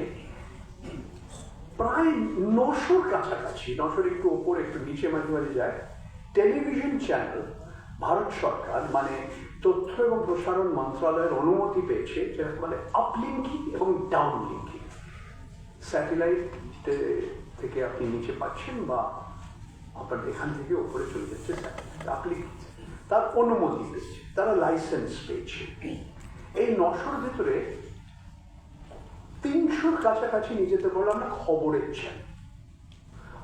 প্রায় 900-র কাছাকাছি, 900-র একটু ওপর একটু নিচে মাঝে মাঝে যায়, টেলিভিশন চ্যানেল ভারত সরকার মানে তথ্য এবং প্রসারণ মন্ত্রণালয়ের অনুমতি পেয়েছে, যেটাকে বলে আপলিঙ্কিং এবং ডাউনলিঙ্কিং। স্যাটেলাইট থেকে আপনি নিচে পাচ্ছেন বা আপনার এখান থেকে উপরে চলে যাচ্ছে স্যাটেলাইট, আপলিঙ্কিং, তার অনুমতি পেয়েছে, তারা লাইসেন্স পেয়েছে। এই 900-র ভেতরে 300-র কাছাকাছি নিয়ে যেতে পারলো আমরা খবরের চ্যানেল।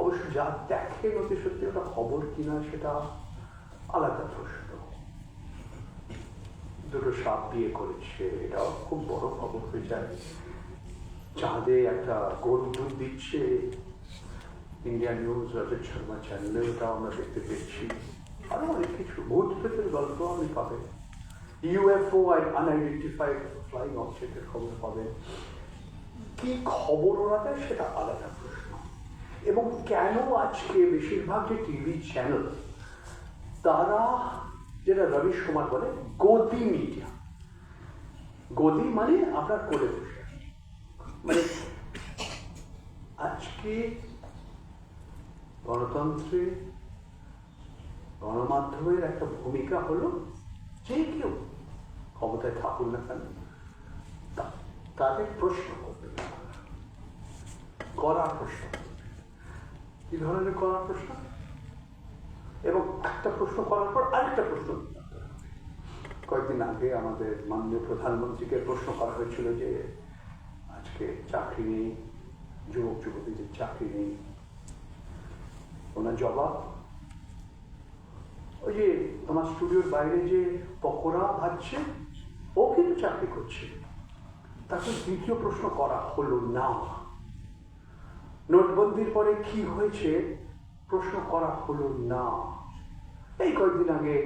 অবশ্য যা দেখে নথি সত্যি ওটা খবর কিনা সেটা আলাদা প্রশ্ন। দুটো সাপ বিয়ে করেছে, এটাও খুব বড় খবর হয়ে যায়। চাঁদে একটা গরু দুধ দিচ্ছে, ইন্ডিয়া নিউজ, রজত শর্মা চ্যানেলে ওটাও আমরা দেখতে পেয়েছি। আরো অনেক কিছু ভূত প্রেতের গল্প আপনি পাবেন, ইউএফও আর আনআইডেন্টিফাইড ফ্লাইং অবজেক্টের খবর পাবেন। কি খবর ওরা দেয় সেটা আলাদা প্রশ্ন। এবং কেন আজকে বেশিরভাগ যে টিভি চ্যানেল, তারা যেটা রবিশ কুমার বলে গদি মিডিয়া, গদি মানে আপনার কোলে বসে, মানে আজকে গণতন্ত্রে গণমাধ্যমের একটা ভূমিকা হলো যে কেউ ক্ষমতায় থাকুন না কেন তাদের প্রশ্ন করবে, করার প্রশ্ন করবে। কি ধরনের করার প্রশ্ন? এবং একটা প্রশ্ন করার পর আরেকটা প্রশ্ন। কয়েকদিন আগে আমাদের মাননীয় প্রধানমন্ত্রীকে প্রশ্ন করা হয়েছিল যে আজকে চাকরি নেই, যুবক যুবতীদের চাকরি নেই। ওনার জবাব, ওই যে তোমার স্টুডিওর বাইরে যে পকোড়া ভাজছে ও কিন্তু চাকরি করছে। তাকে দ্বিতীয় প্রশ্ন করা হলো না। নোটবন্দির পরে কি হয়েছে প্রশ্ন করা হলো না। এই কয়েকদিন আগে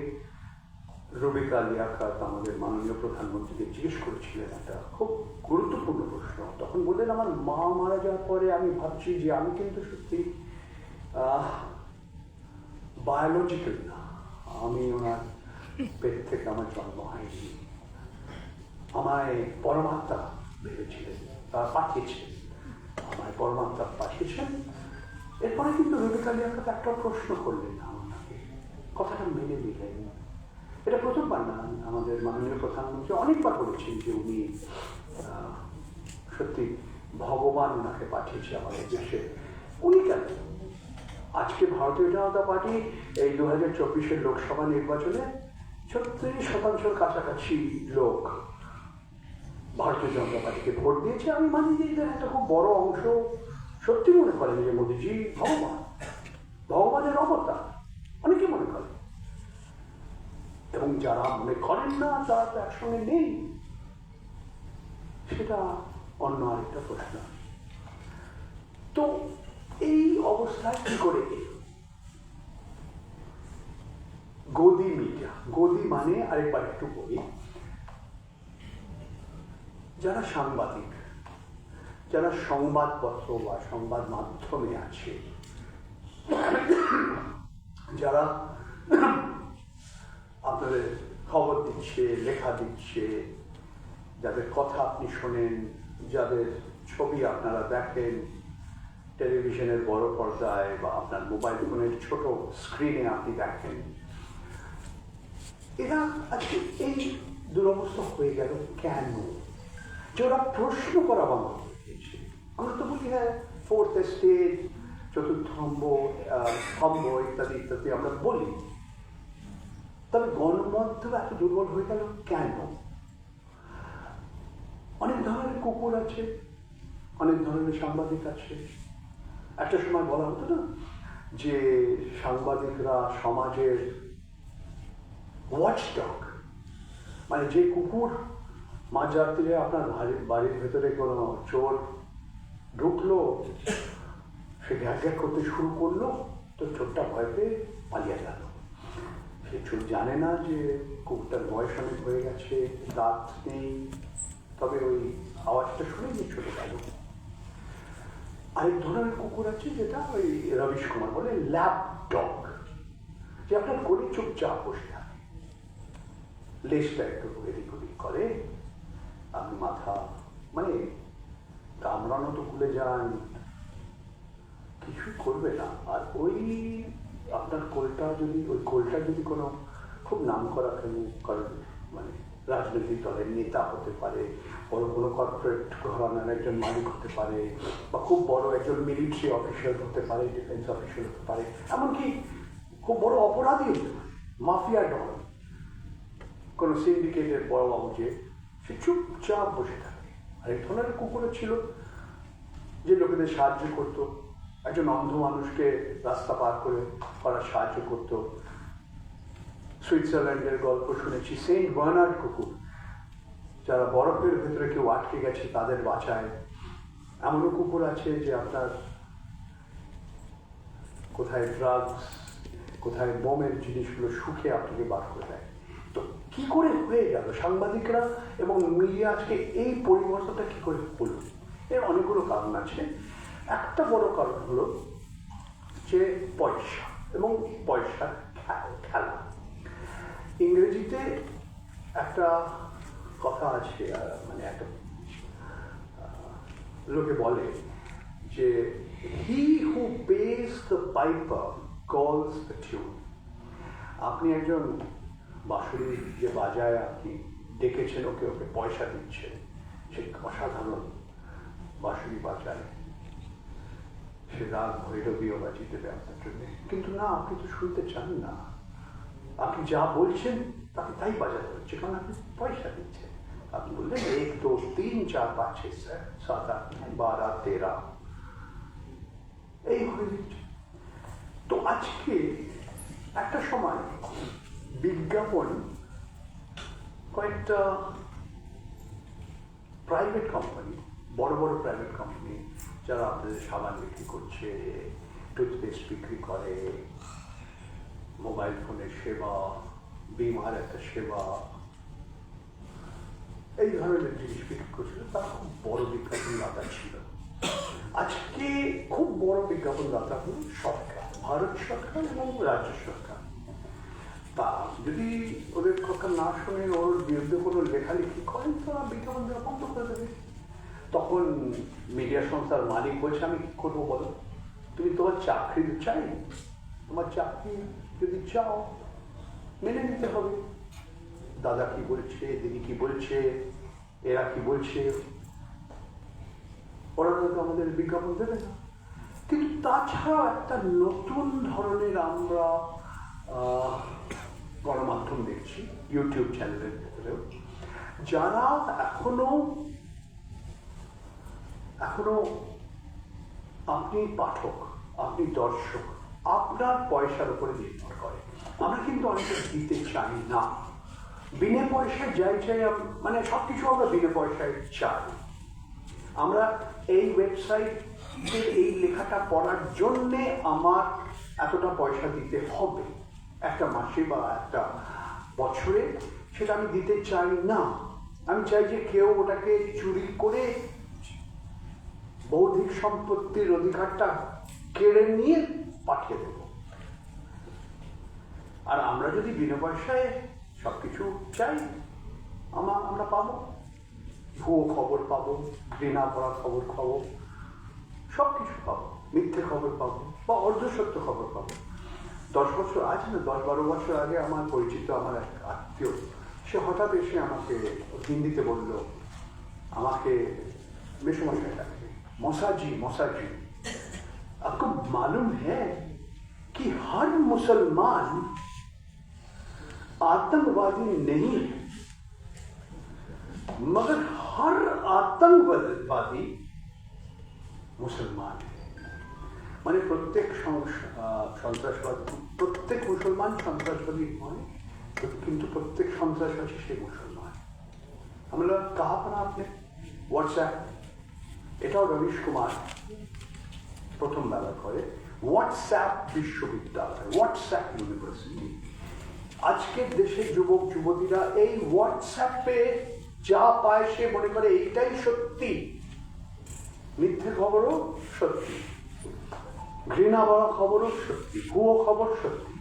রবিকা লিয়াকত আমাদের মাননীয় প্রধানমন্ত্রীকে জিজ্ঞেস করেছিলেন একটা খুব গুরুত্বপূর্ণ প্রশ্ন। তখন বললেন, আমার মা মারা যাওয়ার পরে আমি ভাবছি যে আমি কিন্তু সত্যি বায়োলজিক্যাল না, আমি ওনার পেট থেকে আমার জন্ম হয়নি, আমায় পরমাত্মা ভেবেছিলেন, পাঠিয়েছিলেন, আমায় পরমাত্মা পাঠিয়েছেন। এরপরে কিন্তু রবিকা লিয়াকত একটা প্রশ্ন করলেন না ওনাকে, কথাটা মেনে নিলেন। এটা প্রথমবার না, আমাদের মাননীয় প্রধানমন্ত্রী অনেকবার বলেছেন যে উনি সত্যি ভগবান ওনাকে পাঠিয়েছে আমাদের দেশে। উনি কেন আজকে ভারতীয় জনতা পার্টি এই 2024 লোকসভা নির্বাচনে 36% কাছাকাছি লোক ভারতীয় জনতা পার্টিকে ভোট দিয়েছে। আমি মানি যে এদের একটা খুব বড় অংশ সত্যি মনে করেন যে মোদীজি ভগবানের অবতার, অনেকে মনে করেন, এবং যারা মনে করেন না তারা তো একসঙ্গে নেই, সেটা অন্য আরেকটা প্রশ্ন। তো এই অবস্থায় কি করে গদি মিডিয়া, গদি মানে আরেকবার একটু বলি, যারা সাংবাদিক, যারা সংবাদপত্র বা সংবাদ মাধ্যমে আছে, যারা আপনাদের খবর দিচ্ছে, লেখা দিচ্ছে, যাদের কথা আপনি শোনেন, যাদের ছবি আপনারা দেখেন টেলিভিশনের বড় পর্দায় বা আপনার মোবাইল ফোনের ছোট স্ক্রিনে আপনি দেখেন, এরা আজকে এই দুরবস্থা হয়ে গেল কেন? যে ওরা প্রশ্ন করা বন্ধ করে দিয়েছে। আমরা তো বলি হ্যাঁ ফোর্থ স্টেজ, চতুর্থ স্তম্ভ ইত্যাদি ইত্যাদি আমরা বলি, তবে গণমাধ্যম এত দুর্বল হয়ে গেল কেন? অনেক ধরনের কুকুর আছে, অনেক ধরনের সাংবাদিক আছে। একটা সময় বলা হতো না যে সাংবাদিকরা সমাজের ওয়াচডগ, মানে যে কুকুর মাঝরাত্রিরে আপনার বাড়ির ভেতরে কোনো চোর ঢুকলো, সে ঘ্যাক ঘ্যাক করতে শুরু করলো, তো চোরটা ভয় পেয়ে পালিয়ে গেল। সে চোর জানে না যে কুকুরটার বয়স অনেক হয়ে গেছে, দাঁত নেই, তবে ওই আওয়াজটা শুনে যে ছুটে গেল। আরেক ধরনের কুকুর আছে যেটা ওই রবিশ কুমার বলে ল্যাপ ডগ, যে আপনার কোলে চুপচাপ বসে থাকে, লেজটা একটু এদিক ওদিক করে, আপনি মাথা মানে কামড়ানো তো ভুলে যান, কিছুই করবে না। আর ওই আপনার কোলটা যদি কোনো খুব নাম করা কারণ মানে রাজনৈতিক দলের নেতা হতে পারে, বড় কোনো কর্পোরেট ঘরানার একজন মালিক হতে পারে, বা খুব বড় একজন মিলিটারি অফিসার হতে পারে, ডিফেন্স অফিসার হতে পারে, এমনকি খুব বড় অপরাধী হতে পারে, মাফিয়া ডন, কোনো সিন্ডিকেটের বড় অংশে, সে চুপচাপ বসে থাকে। আরেক ধরনের কুকুরও ছিল যে লোকেদের সাহায্য করতো, একজন অন্ধ মানুষকে রাস্তা পার করার সাহায্য করতো। সুইজারল্যান্ডের গল্প শুনেছি, সেন্ট বার্নার্ড কুকুর, যারা বরফের ভেতরে কেউ আটকে গেছে তাদের বাঁচায়। এমনও কুকুর আছে যে আপনার কোথায় ড্রাগস, কোথায় বোমের জিনিসগুলো শুকে আপনাকে বার করে দেয়। তো কি করে হয়ে গেল সাংবাদিকরা এবং মিডিয়া আজকে এই পরিবর্তনটা কি করে হলো? এর অনেকগুলো কারণ আছে। একটা বড় কারণ হলো যে পয়সা এবং পয়সার খেলা। ইংরেজিতে একটা কথা আছে, মানে একটা লোকে বলে যে হি হু পেজ দ্য পাইপার কলস দ্য টিউন। আপনি একজন বাঁশুরি যে বাজায় আপনি ডেকেছেন, ওকে পয়সা দিচ্ছেন, সে অসাধারণ বাঁশুরি বাজায়, সে রাগ ভৈরবীয় বাজিয়ে দেবে আপনার জন্য, কিন্তু না, আপনি তো শুনতে চান না, আপনি যা বলছেন তাকে তাই বাজাতে হচ্ছে, কারণ আপনি পয়সা দিচ্ছেন। আপনি বললেন 1 2 3 4 5 6 7 8 12 13, এই হয়ে দিচ্ছে। তো আজকে একটা সময় বিজ্ঞাপন কয়েকটা প্রাইভেট কোম্পানি, বড় বড় প্রাইভেট কোম্পানি, যারা আপনাদের সাবান বিক্রি করছে, টুথপেস্ট বিক্রি করে, মোবাইল ফোনের সেবা, বিমার একটা সেবা, এই ধরনের জিনিস বিক্রি করছিল, তারা খুব বড় বিজ্ঞাপন দাতা ছিল। আজকে খুব বড় বিজ্ঞাপন দাতা হল সরকার, ভারত সরকার এবং রাজ্য সরকার। তা যদি ওদের কথা না শুনে ওর বিরুদ্ধে কোনো লেখালেখি করেন, তারা বিজ্ঞাপন দেওয়া বন্ধ করে দেবে। তখন মিডিয়া সংস্থার মালিক বলছে, আমি কি করবো বলো, তুমি তোমার চাকরি চাই, তোমার চাকরি যদি চাও মেনে নিতে হবে। দাদা কি বলছে, দিদি কি বলছে, এরা কি বলছে, ওরা তো আমাদের বিজ্ঞাপন দেবে না। কিন্তু তাছাড়াও একটা নতুন ধরনের আমরা গণমাধ্যম দেখছি ইউটিউব চ্যানেলের ভেতরেও, যারা এখনো আপনি পাঠক, আপনি দর্শক, আপনার পয়সার উপরে নির্ভর করে। আমরা কিন্তু অনেকে দিতে চাই না, বিনা পয়সায় যাই চাই, মানে সবকিছু আমরা বিনা পয়সায় চাই। আমরা এই ওয়েবসাইটের এই লেখাটা পড়ার জন্যে আমার এতটা পয়সা দিতে হবে একটা মাসে বা একটা বছরে, সেটা আমি দিতে চাই না। আমি চাই যে কেউ ওটাকে চুরি করে বৌদ্ধিক সম্পত্তির অধিকারটা কেড়ে নিয়ে পাঠিয়ে দেব। আর আমরা যদি বিনা পয়সায় সবকিছু চাই, আমরা পাবো, ভুয়ো খবর পাবো, ঘৃণা করা খবর পাবো, সবকিছু পাবো, মিথ্যে খবর পাবো বা অর্ধসত্য খবর পাবো। 10 বছর আজ না, 10-12 বছর আগে আমার পরিচিত আমার এক আত্মীয়, সে হঠাৎ এসে আমাকে হিন্দিতে বলল, আমাকে মেসোমশাই ডাকে, मौसाजी मौसाजी, आपको मालूम है कि हर मुसलमान आतंकवादी नहीं है, मगर हर आतंकवादी मुसलमान है। মানে প্রত্যেক সন্ত্রাসবাদী, প্রত্যেক মুসলমান সন্ত্রাসবাদী নয়, কিন্তু প্রত্যেক সন্ত্রাসবাদী সে মুসলমান। আমরা কাহা পানা আপনি হোয়াটসঅ্যাপ, এটাও রবীশ কুমার প্রথম ব্যবহার করে। হোয়াটসঅ্যাপ বিশ্ববিদ্যালয়, হোয়াটসঅ্যাপ ইউনিভার্সিটি। আজকের দেশের যুবক যুবতীরা এই হোয়াটসঅ্যাপে যা পায় সে মনে করে এইটাই সত্যি, মিথ্যে খবরও সত্যি, ঘৃণা বড় খবরও সত্যি, ভুয়ো খবর সত্যি।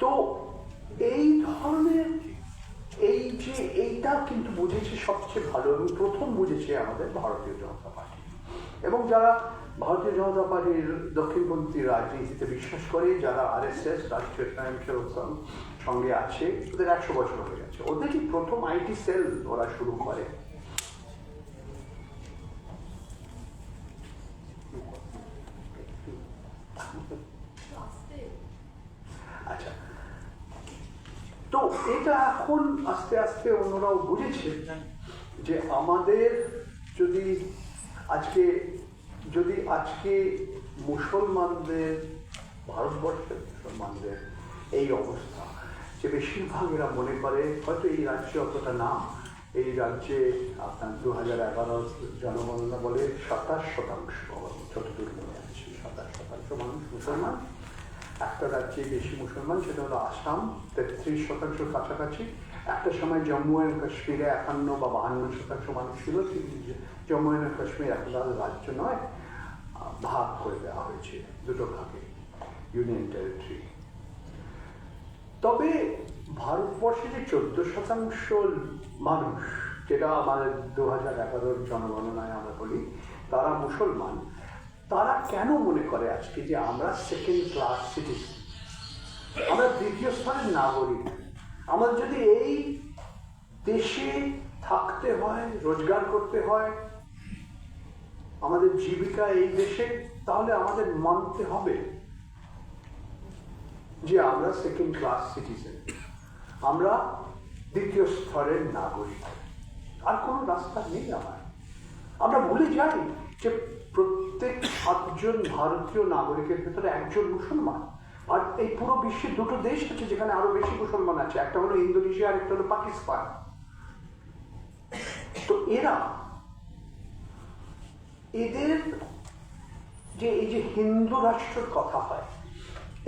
তো এই ধরনের এইটা কিন্তু বুঝেছে সবচেয়ে ভালো, এবং প্রথম বুঝেছে আমাদের ভারতীয় জনতা পার্টি। এবং যারা ভারতীয় জনতা পার্টির দক্ষিণপন্থী রাজনীতিতে বিশ্বাস করে, যারা RSS রাষ্ট্রীয় স্বয়ংসেবক সঙ্গে আছে, ওদের 100 বছর হয়ে গেছে। ওদেরই প্রথম IT সেল ওরা শুরু করে। আচ্ছা, তো এটা এখন আস্তে আস্তে অন্যরাও বুঝেছে যে আমাদের যদি আজকে মুসলমানদের, ভারতবর্ষের মুসলমানদের এই অবস্থা, যে বেশিরভাগ এরা মনে করে হয়তো এই রাজ্যে অতটা না, এই রাজ্যে আপনার 2011 জনগণনা বলে 27%, যতদূর মনে আছে 27% মানুষ মুসলমান। একটা রাজ্যে বেশি মুসলমান, সেটা হলো আসাম, 33% কাছাকাছি। একটা সময় জম্মু অ্যান্ড কাশ্মীরে 51 বা 52% মানুষ ছিল। জম্মু অ্যান্ড কাশ্মীর এখন রাজ্য নয়, ভাগ করে দেওয়া হয়েছে দুটো ভাগে, ইউনিয়ন টেরিটরি। তবে ভারতবর্ষে যে 14% মানুষ, যেটা আমাদের 2011 জনগণনায় আমরা বলি, তারা মুসলমান। তারা কেন মনে করে আজকে যে আমরা সেকেন্ড ক্লাস সিটিজেন, আমরা দ্বিতীয় স্তরের নাগরিক? আমাদের যদি এই দেশে থাকতে হয়, রোজগার করতে হয়, আমাদের জীবিকা এই দেশে, তাহলে আমাদের মানতে হবে যে আমরা সেকেন্ড ক্লাস সিটিজেন, আমরা দ্বিতীয় স্তরের নাগরিক। আর কোনো রাস্তা নেই আমার। আমরা ভুলে যাই যে প্রত্যেক 7 জন ভারতীয় নাগরিকের ভেতরে একজন মুসলমান। আর এই পুরো বিশ্বে দুটো দেশ আছে যেখানে আরো বেশি মুসলমান আছে, একটা হলো ইন্দোনেশিয়া আর একটা হলো পাকিস্তান। তো এদের যে এই যে হিন্দু রাষ্ট্রের কথা হয়,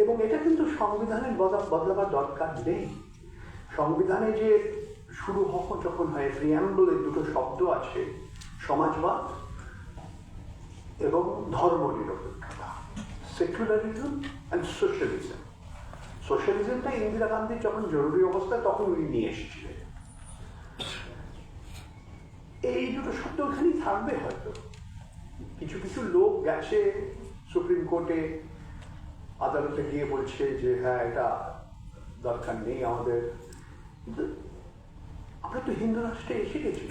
এবং এটা কিন্তু সংবিধানের বদলাবার দরকার নেই। সংবিধানে যে শুরু যখন হয়, প্রিয়াম্বলে দুটো শব্দ আছে, সমাজবাদ এবং ধর্মনিরপেক্ষতা, সেকুলারিজম অ্যান্ড সোশ্যালিজম। সোশ্যালিজমটা ইন্দিরা গান্ধী যখন জরুরি অবস্থায় তখন উনি নিয়ে এসেছিলেন। এই দুটো শব্দ ওখানেই থাকবে হয়তো। কিছু কিছু লোক গেছে সুপ্রিম কোর্টে, আদালতে গিয়ে বলছে যে হ্যাঁ এটা দরকার নেই আমাদের। আমরা তো হিন্দু রাষ্ট্রে এসে গেছি,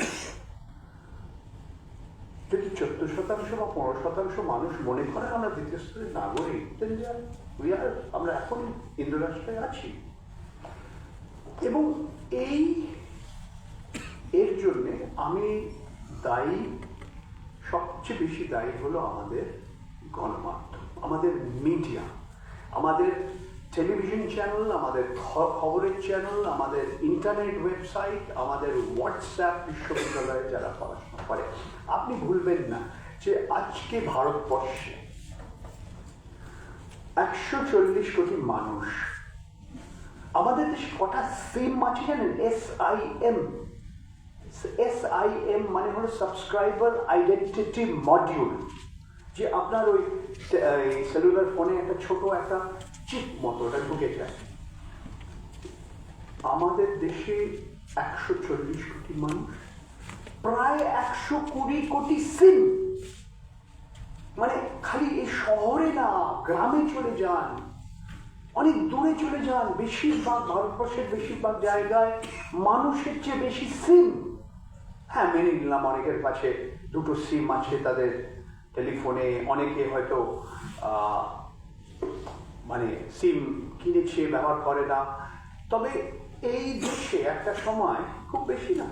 যদি 14% বা 15% মানুষ মনে করে আমরা দ্বিতীয় স্তরের নাগরিক, আমরা এখন হিন্দু রাষ্ট্রে আছি। এবং এর জন্যে আমি দায়ী, সবচেয়ে বেশি দায়ী হলো আমাদের গণমাধ্যম, আমাদের মিডিয়া, আমাদের টেলিভিশন চ্যানেল, আমাদের খবরের চ্যানেল, আমাদের ইন্টারনেট ওয়েবসাইট, আমাদের হোয়াটসঅ্যাপ, বিশ্ববিদ্যালয়ে যারা পড়াশোনা করে। আপনি ভুলবেন না যে আজকে ভারতবর্ষে 140 কোটি মানুষ। আমাদের দেশে কটা সিম আছে জানেন? SIM মানে হলো সাবস্ক্রাইবার আইডেন্টিটি মডিউল, যে আপনার ওই সেলুলার ফোনে একটা ছোট একটা চিপ মতো ওটা ঢুকে যায়। আমাদের দেশে 140 কোটি মানুষ, প্রায় 120 কোটি সিম। মানে খালি এই শহরে না, গ্রামে চলে যান, অনেক দূরে চলে যান, বেশিরভাগ ভারতবর্ষের বেশিরভাগ জায়গায় মানুষের চেয়ে বেশি সিম। হ্যাঁ, মেনে নিলাম অনেকের কাছে দুটো সিম আছে তাদের টেলিফোনে, অনেকে হয়তো মানে সিম কিনেছে, ব্যবহার করে না। তবে এই দেশে একটা সময়, খুব বেশি না,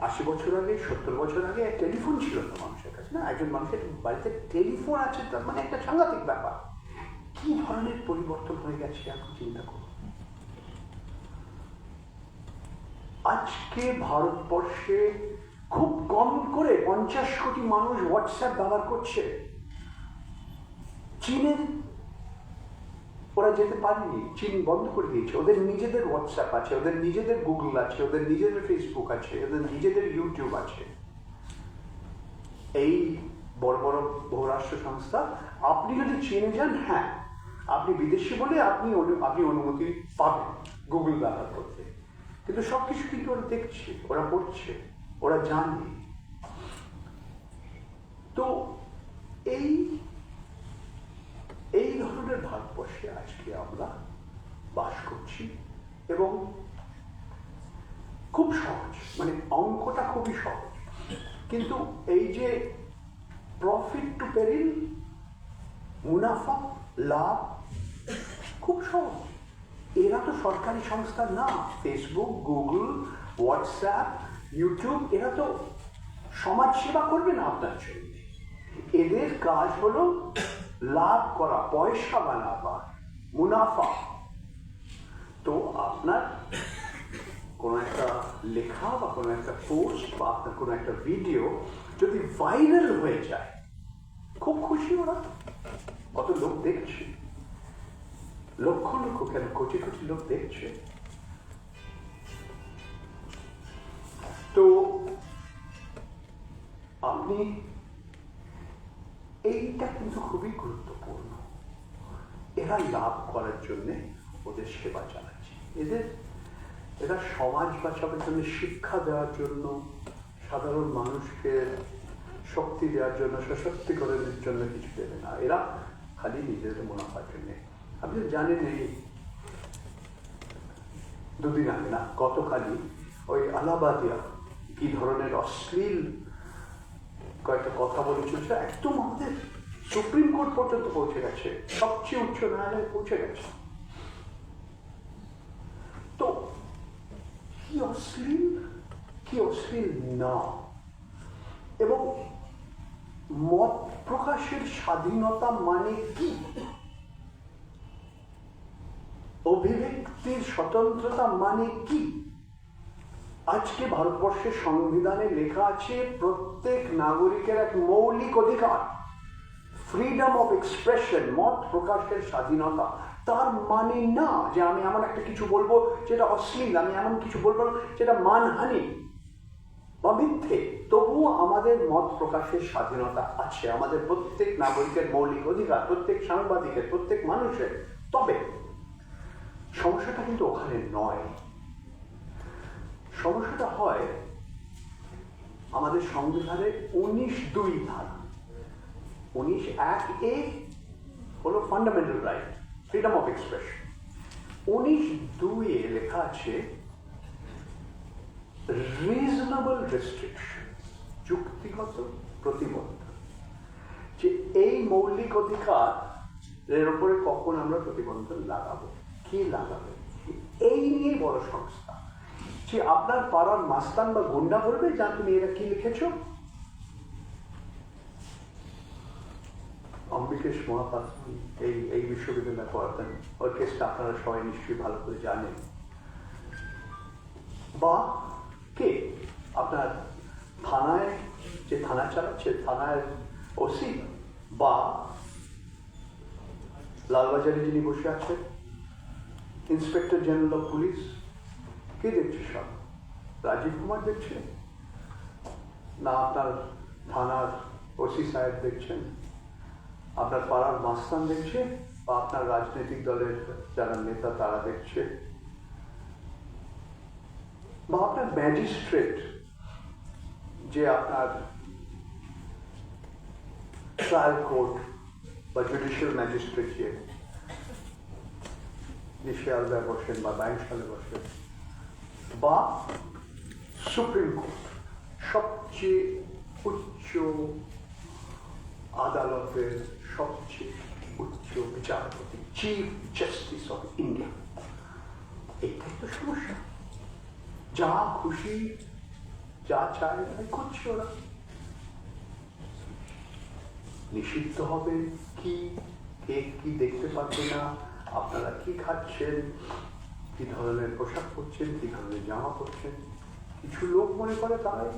80 বছর আগে, 70 বছর আগে টেলিফোন ছিল না মানুষের কাছে। না, একজন মানুষের বাড়িতে টেলিফোন আছে, তার মানে একটা সাংঘাতিক ব্যাপার। কি ধরনের পরিবর্তন হয়ে গেছে এখন চিন্তা করুন। আজকে ভারতবর্ষে খুব কম করে 50 কোটি মানুষ হোয়াটসঅ্যাপ ব্যবহার করছে। চীনের ওরা যেতে পারেনি, চীন বন্ধ করে দিয়েছে। ওদের নিজেদের হোয়াটসঅ্যাপ আছে, ওদের নিজেদের গুগল আছে, ওদের নিজেদের ফেসবুক আছে, ওদের নিজেদের ইউটিউব আছে। এই বড় বড় বহুরাষ্ট্র সংস্থা, আপনি যদি চীনে যান, হ্যাঁ, আপনি বিদেশি বলে আপনি অনুমতি পাবেন গুগল ব্যবহার করতে, কিন্তু সবকিছু কিন্তু ওরা দেখছে, ওরা পড়ছে, ওরা জানে। তো এই ধরনের ভারতবর্ষে আজকে আমরা বাস করছি। এবং খুব সহজ, মানে অঙ্কটা খুবই সহজ, কিন্তু এই যে প্রফিট টু পেরিল, মুনাফা লাভ, খুব সহজ। এরা তো সরকারি সংস্থা না, ফেসবুক, গুগল, হোয়াটসঅ্যাপ, ইউটিউব, এরা তো সমাজ সেবা করবে না আপনার জন্য। এদের কাজ হলো লাভ করা, পয়সা বানাবার, মুনাফা। তো আপনার কোনো একটা লেখা বা কোনো একটা পোস্ট বা আপনার কোনো একটা ভিডিও যদি ভাইরাল হয়ে যায়, খুব খুশি ওরা। কত লোক দেখছে, লক্ষ লক্ষ কেন কোটি কোটি লোক দেখছে। তো আপনি, এইটা কিন্তু খুবই গুরুত্বপূর্ণ। এরা লাভ করার জন্য ওদের সেবা চালাচ্ছে, এরা সমাজ বাঁচানোর জন্য, শিক্ষা দেওয়ার জন্য, সাধারণ মানুষকে শক্তি দেওয়ার জন্য, সশক্তিকরণের জন্য কিছু দেবে না। এরা খালি নিজেদের মুনাফার জন্য। আপনি জানেন, এই দুদিন আগে না, গতকালই ওই আলাহাবাদিয়া কি ধরনের অশ্লীল কয়েকটা কথা বলে চলছে, একদম আমাদের সুপ্রিম কোর্ট পর্যন্ত পৌঁছে গেছে, সবচেয়ে উচ্চ ন্যায়ালয়ে পৌঁছে গেছে। তো কি অশ্লীল না। এবং মত প্রকাশের স্বাধীনতা মানে কি, অভিব্যক্তির স্বতন্ত্রতা মানে কি? আজকে ভারতবর্ষের সংবিধানে লেখা আছে প্রত্যেক নাগরিকের এক মৌলিক অধিকার, ফ্রিডম অফ এক্সপ্রেশন, মত প্রকাশের স্বাধীনতা। তার মানে না যে আমি এমন একটা কিছু বলবো যেটা অশ্লীল, আমি এমন কিছু বলবো যেটা মানহানি বা মিথ্যে। তবুও আমাদের মত প্রকাশের স্বাধীনতা আছে, আমাদের প্রত্যেক নাগরিকের মৌলিক অধিকার, প্রত্যেক সাংবাদিকের, প্রত্যেক মানুষের। তবে সমস্যাটা কিন্তু ওখানে নয়। সমস্যাটা হয় আমাদের সংবিধানের 19(2) ধারা। 19(1)(a) হলো fundamental right, freedom of expression. 19(2)(a) লেখা আছে রিজনেবল রেস্ট্রিকশন, যুক্তিগত প্রতিবদ্ধ যে এই মৌলিক অধিকার এর উপরে কখন আমরা প্রতিবন্ধক লাগাবো, কি লাগাবো, এই নিয়ে বড় সংস্থা। যে আপনার পাড়ার মাস্তান বা গুন্ডা বলবে যা তুমি এটা কি লিখেছো? অম্বিকেশ মহাপাত্র এই বিশ্ববিদ্যালয়ে পড়াতেন, ওর কেসটা আপনারা সবাই নিশ্চয়ই ভালো করে জানেন। বা কে আপনার থানায় যে থানা চালাচ্ছে, থানার ওসি, বা লালবাজারে যিনি বসে আছেন ইন্সপেক্টর জেনারেল অফ পুলিশ, কে দেখছে সব? রাজীব কুমার দেখছে না আপনার থানার ওসি সাহেব দেখছেন, আপনার পাড়ার মাস্তান দেখছে, বা আপনার রাজনৈতিক দলের যারা নেতা তারা দেখছে, বা আপনার ম্যাজিস্ট্রেট যে আপনার ট্রায়াল কোর্ট বা জুডিশিয়াল ম্যাজিস্ট্রেট যে শিয়ালদায় বসেন বা ব্যাংশালে বসেন, বা সুপ্রিম কোর্ট সবচেয়ে উচ্চ আদালতের সবচেয়ে উচ্চ বিচারপতি, চিফ জাস্টিস অফ ইন্ডিয়া। এটাই তো সমস্যা। যা খুশি যা চায় তাই করছে ওরা। নিষিদ্ধ হবে কি, কে কি দেখতে পাচ্ছে না, আপনারা কি খাচ্ছেন, কি ধরনের পোশাক পরছেন, কি ধরনের জামা পরছেন, কিছু লোক মনে করে তারাই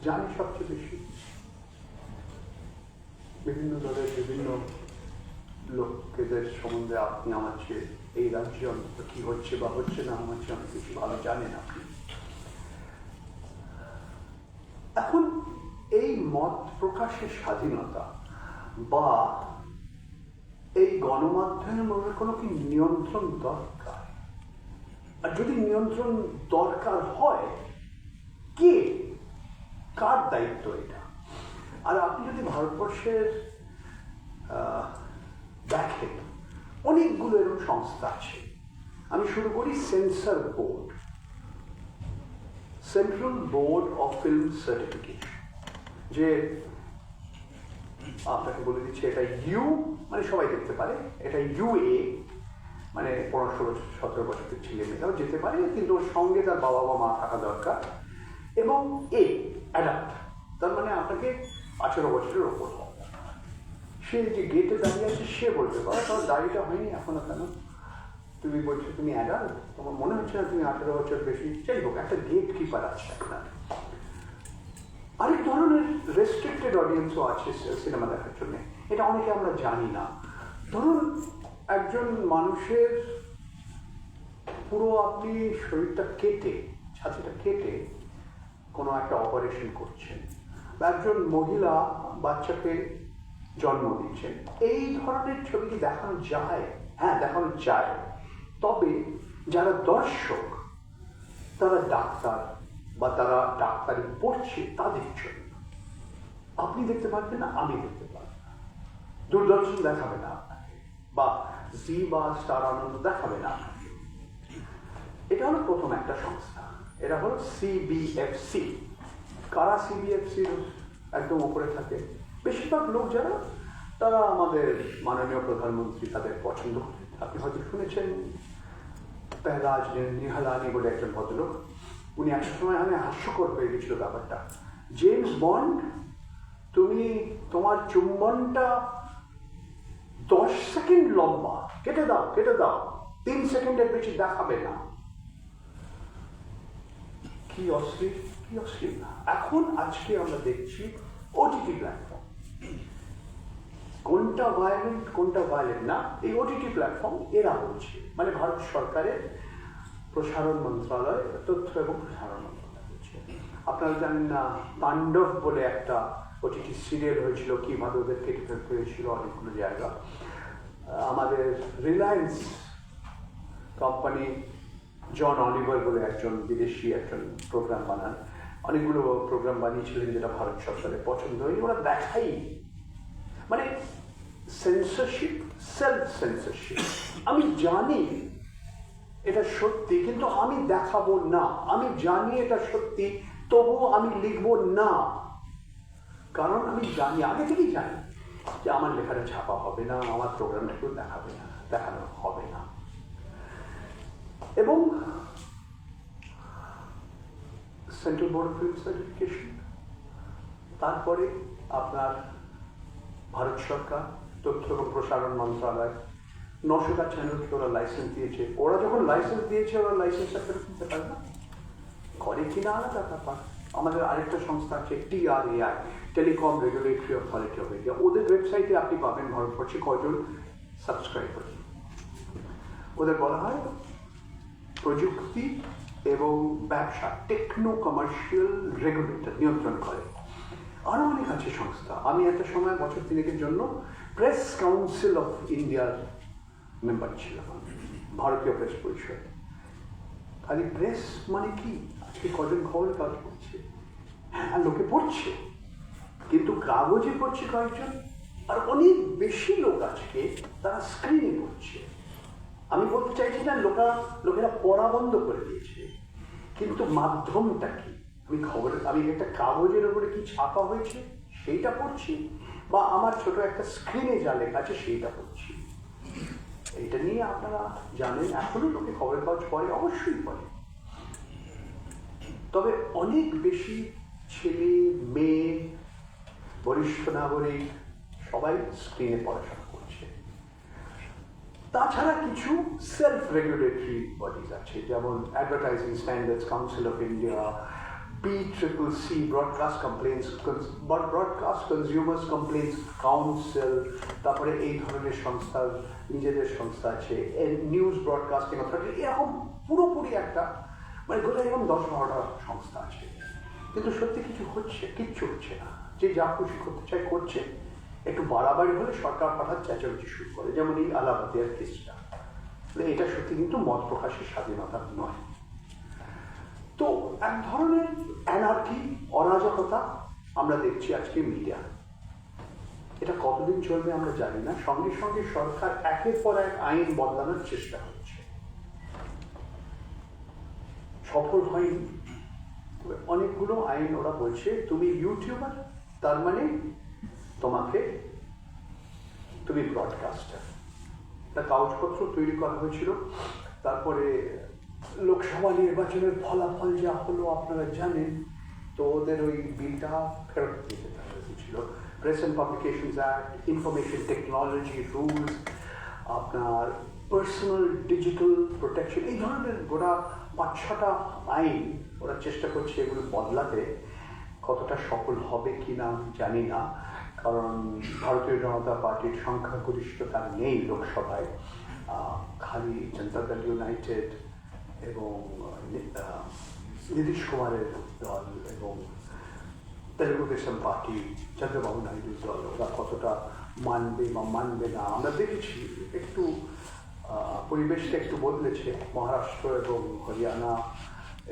জানে সবচেয়ে বেশি। বিভিন্ন দলের বিভিন্ন লোকেদের সম্বন্ধে আপনি আমার চেয়ে এই রাজ্যে অন্তত কি হচ্ছে বা হচ্ছে না আমার চেয়ে অনেক কিছু ভালো জানেন আপনি। এখন এই মত প্রকাশের স্বাধীনতা বা এই গণমাধ্যমের মধ্যে কোনো কি নিয়ন্ত্রণ দরকার? আর যদি নিয়ন্ত্রণ দরকার হয়, কে, কার দায়িত্ব এটা? আর আপনি যদি ভারতবর্ষের দেখেন অনেকগুলো এরকম সংস্থা আছে। আমি শুরু করি censor board, central board of film certification, যে আপনাকে বলে দিচ্ছে এটা ইউ মানে সবাই দেখতে পারে, এটা ইউএ মানে 15-17 বছরের ছেলে মেয়েরাও যেতে পারে, কিন্তু ওর সঙ্গে তার বাবা বা মা থাকা দরকার, এবং এ অ্যাডাল্ট, তার মানে আপনাকে 18 বছরের ওপর হবে। সে যে গেটে দাঁড়িয়ে আছে সে বলতে পারে তোমার দাড়িটা হয়নি এখনো কেন, তুমি বলছো তুমি অ্যাডাল্ট, তোমার মনে হচ্ছে না তুমি 18 বছর বেশি, যাই হোক একটা গেট কিপার আছে আপনার। আরেক ধরনের রেস্ট্রিক্টেড অডিয়েন্সও আছে সিনেমা দেখার জন্য, এটা অনেকে আমরা জানি না। ধরুন একজন মানুষের পুরো আপনি শরীরটা কেটে, ছাতিটা কেটে কোনো একটা অপারেশন করছেন, বা একজন মহিলা বাচ্চাকে জন্ম দিচ্ছেন, এই ধরনের ছবি কি দেখানো যায়? হ্যাঁ, দেখানো যায়, তবে যারা দর্শক তারা ডাক্তার বা তারা ডাক্তারি পড়ছে তাদের জন্য। আপনি দেখতে পারবেন না, আমি দেখতে পারবো না, দূরদর্শন দেখাবে না আপনাকে, বা জি বা স্টার আনন্দ দেখাবে না আপনাকে। এটা হলো প্রথম একটা সংস্থা, এটা হলো সিবিএফসি। কারা সিবিএফসির একদম উপরে থাকে? বেশিরভাগ লোক যারা, তারা আমাদের মাননীয় প্রধানমন্ত্রী, তাদের পছন্দ করে। আপনি হয়তো শুনেছেন পেহরাজ নিহালানি বলে একজন ভদ্রলোক, উনি একটা সময় আমি হাস্যকর হয়ে গেছিল ব্যাপারটা। জেমস বন্ড, তুমি তোমার চুম্বনটা 10 সেকেন্ড লম্বা, কেটে দাও, কেটে দাও, 3 সেকেন্ডের বেশি দেখাবে না। কি অশ্লীল, কি অশ্লীল না। এখন আজকে আমরা দেখছি ওটিটি প্ল্যাটফর্ম, কোনটা ভায়োলেন্ট কোনটা ভায়োলেন্ট না, এই ওটিটি প্ল্যাটফর্ম এরা বলছে, মানে ভারত সরকারের প্রসারণ মন্ত্রণালয়, তথ্য এবং প্রসারণ মন্ত্রণালয় বলছে। আপনারা জানেন না তাণ্ডব বলে একটা ওটিটি সিরিয়াল হয়েছিল, কিভাবে ওদের কেটে ফেলতে হয়েছিল অনেকগুলো জায়গা। আমাদের রিলায়েন্স কোম্পানি, জন অলিভার বলে একজন বিদেশি একজন প্রোগ্রাম বানান, অনেকগুলো প্রোগ্রাম বানিয়েছিলেন যেটা ভারত সরকারের পছন্দ হয়ে ওরা দেখাই, মানে সেন্সরশিপ, সেলফ সেন্সরশিপ। আমি জানি এটা সত্যি, কিন্তু আমি দেখাবো না। আমি জানি এটা সত্যি, তবুও আমি লিখবো না, কারণ আমি জানি, আগে থেকেই জানি যে আমার লেখাটা ছাপা হবে না, আমার প্রোগ্রামটা কেউ দেখাবে না, দেখানো হবে না। এবং central board of film certification, তারপরে আপনার ভারত সরকার তথ্য এবং প্রসারণ মন্ত্রণালয় 900টা চ্যানেলকে ওরা লাইসেন্স দিয়েছে। ওরা যখন লাইসেন্স দিয়েছে, ওরা লাইসেন্সটা ফেরত দিতে পারে না, করে কিনা আলাদা ব্যাপার। আমাদের আরেকটা সংস্থা আছে TRAI, telecom regulatory authority of India. ওদের ওয়েবসাইটে আপনি পাবেন ভারতবর্ষে কজন সাবস্ক্রাইবার। ওদের বলা হয় প্রযুক্তি এবং ব্যবসা, টেকনো কমার্শিয়াল রেগুলেটর, নিয়ন্ত্রণ করে। আরও অনেক আছে সংস্থা। আমি একটা সময় বছর 3 জন্য প্রেস কাউন্সিল অফ ইন্ডিয়ার মেম্বার ছিলাম, ভারতীয় প্রেস পরিষদ। খালি প্রেস মানে কি, আজকে কজন খবরের কাগজ পড়ছে? হ্যাঁ, লোকে পড়ছে, কিন্তু কাগজে পড়ছে কয়েকজন, আর অনেক বেশি লোক আজকে তারা স্ক্রিনে পড়ছে। আমি বলতে চাইছি না লোকেরা পড়া বন্ধ করে দিয়েছে, কিন্তু মাধ্যমটা কি? আমি একটা কাগজের উপরে কি ছাপা হয়েছে সেইটা পড়ছি, বা আমার ছোট একটা স্ক্রিনে যা লেখা আছে সেইটা পড়ছি। এইটা নিয়ে আপনারা জানেন, এখনো লোকে খবরের কাগজ পড়ে, অবশ্যই পড়ে। তবে অনেক বেশি ছেলে মেয়ে, বরিষ্ঠ নাগরিক সবাই স্ক্রিনে পড়াশোনা করছে। তাছাড়া কিছু সেলফ রেগুলেটরি বডিজ আছে, যেমন advertising standards council of India, BCCC, broadcast consumers complaints council, তারপরে এই ধরনের সংস্থার নিজেদের সংস্থা আছে, নিউজ ব্রডকাস্টিং অথরিটি, এরকম পুরোপুরি একটা মানে গোটা এরকম 10-12টা সংস্থা আছে। কিন্তু সত্যি কিচ্ছু হচ্ছে না। যে যা খুশি করতে চায় করছে, একটু বাড়াবাড়ি হলে সরকার পাঠার চেঁচামেচি শুরু করে, যেমন এই আলাহাবাদের কেসটা। এটা সত্যি কিন্তু মত প্রকাশের স্বাধীনতা নয়। তো এক ধরনের অ্যানার্কি, অরাজকতা আমরা দেখছি আজকে মিডিয়া। এটা কতদিন চলবে আমরা জানি না। সঙ্গে সঙ্গে সরকার একের পর এক আইন বদলানোর চেষ্টা করছে, সফল হয়নি। অনেকগুলো আইন ওরা বলছে তুমি ইউটিউবার, তার মানে তুমি ব্রডকাস্টার। একটা কাগজপত্র তৈরি করা হয়েছিল। তারপরে লোকসভা নির্বাচনের ফলাফল যা হলো আপনারা জানেন, তো ওদের ওই বিলটা ফেরত দিতে হয়েছিল। Press and publications act, information technology rules, আপনার পার্সোনাল ডিজিটাল প্রোটেকশন, এই ধরনের গোটা 5-6টা আইন ওরা চেষ্টা করছে এগুলো বদলাতে। কতটা সফল হবে কি না জানি না, কারণ ভারতীয় জনতা পার্টির সংখ্যাগরিষ্ঠতা নেই লোকসভায়। খালি জনতা দল ইউনাইটেড এবং নীতিশ কুমারের দল এবং তেলুগু দেশম পার্টি, চন্দ্রবাবু নাইডুর দল, ওরা কতটা মানবে বা মানবে না আমরা দেখেছি। একটু পরিবেশটা একটু বদলেছে। মহারাষ্ট্র এবং হরিয়ানা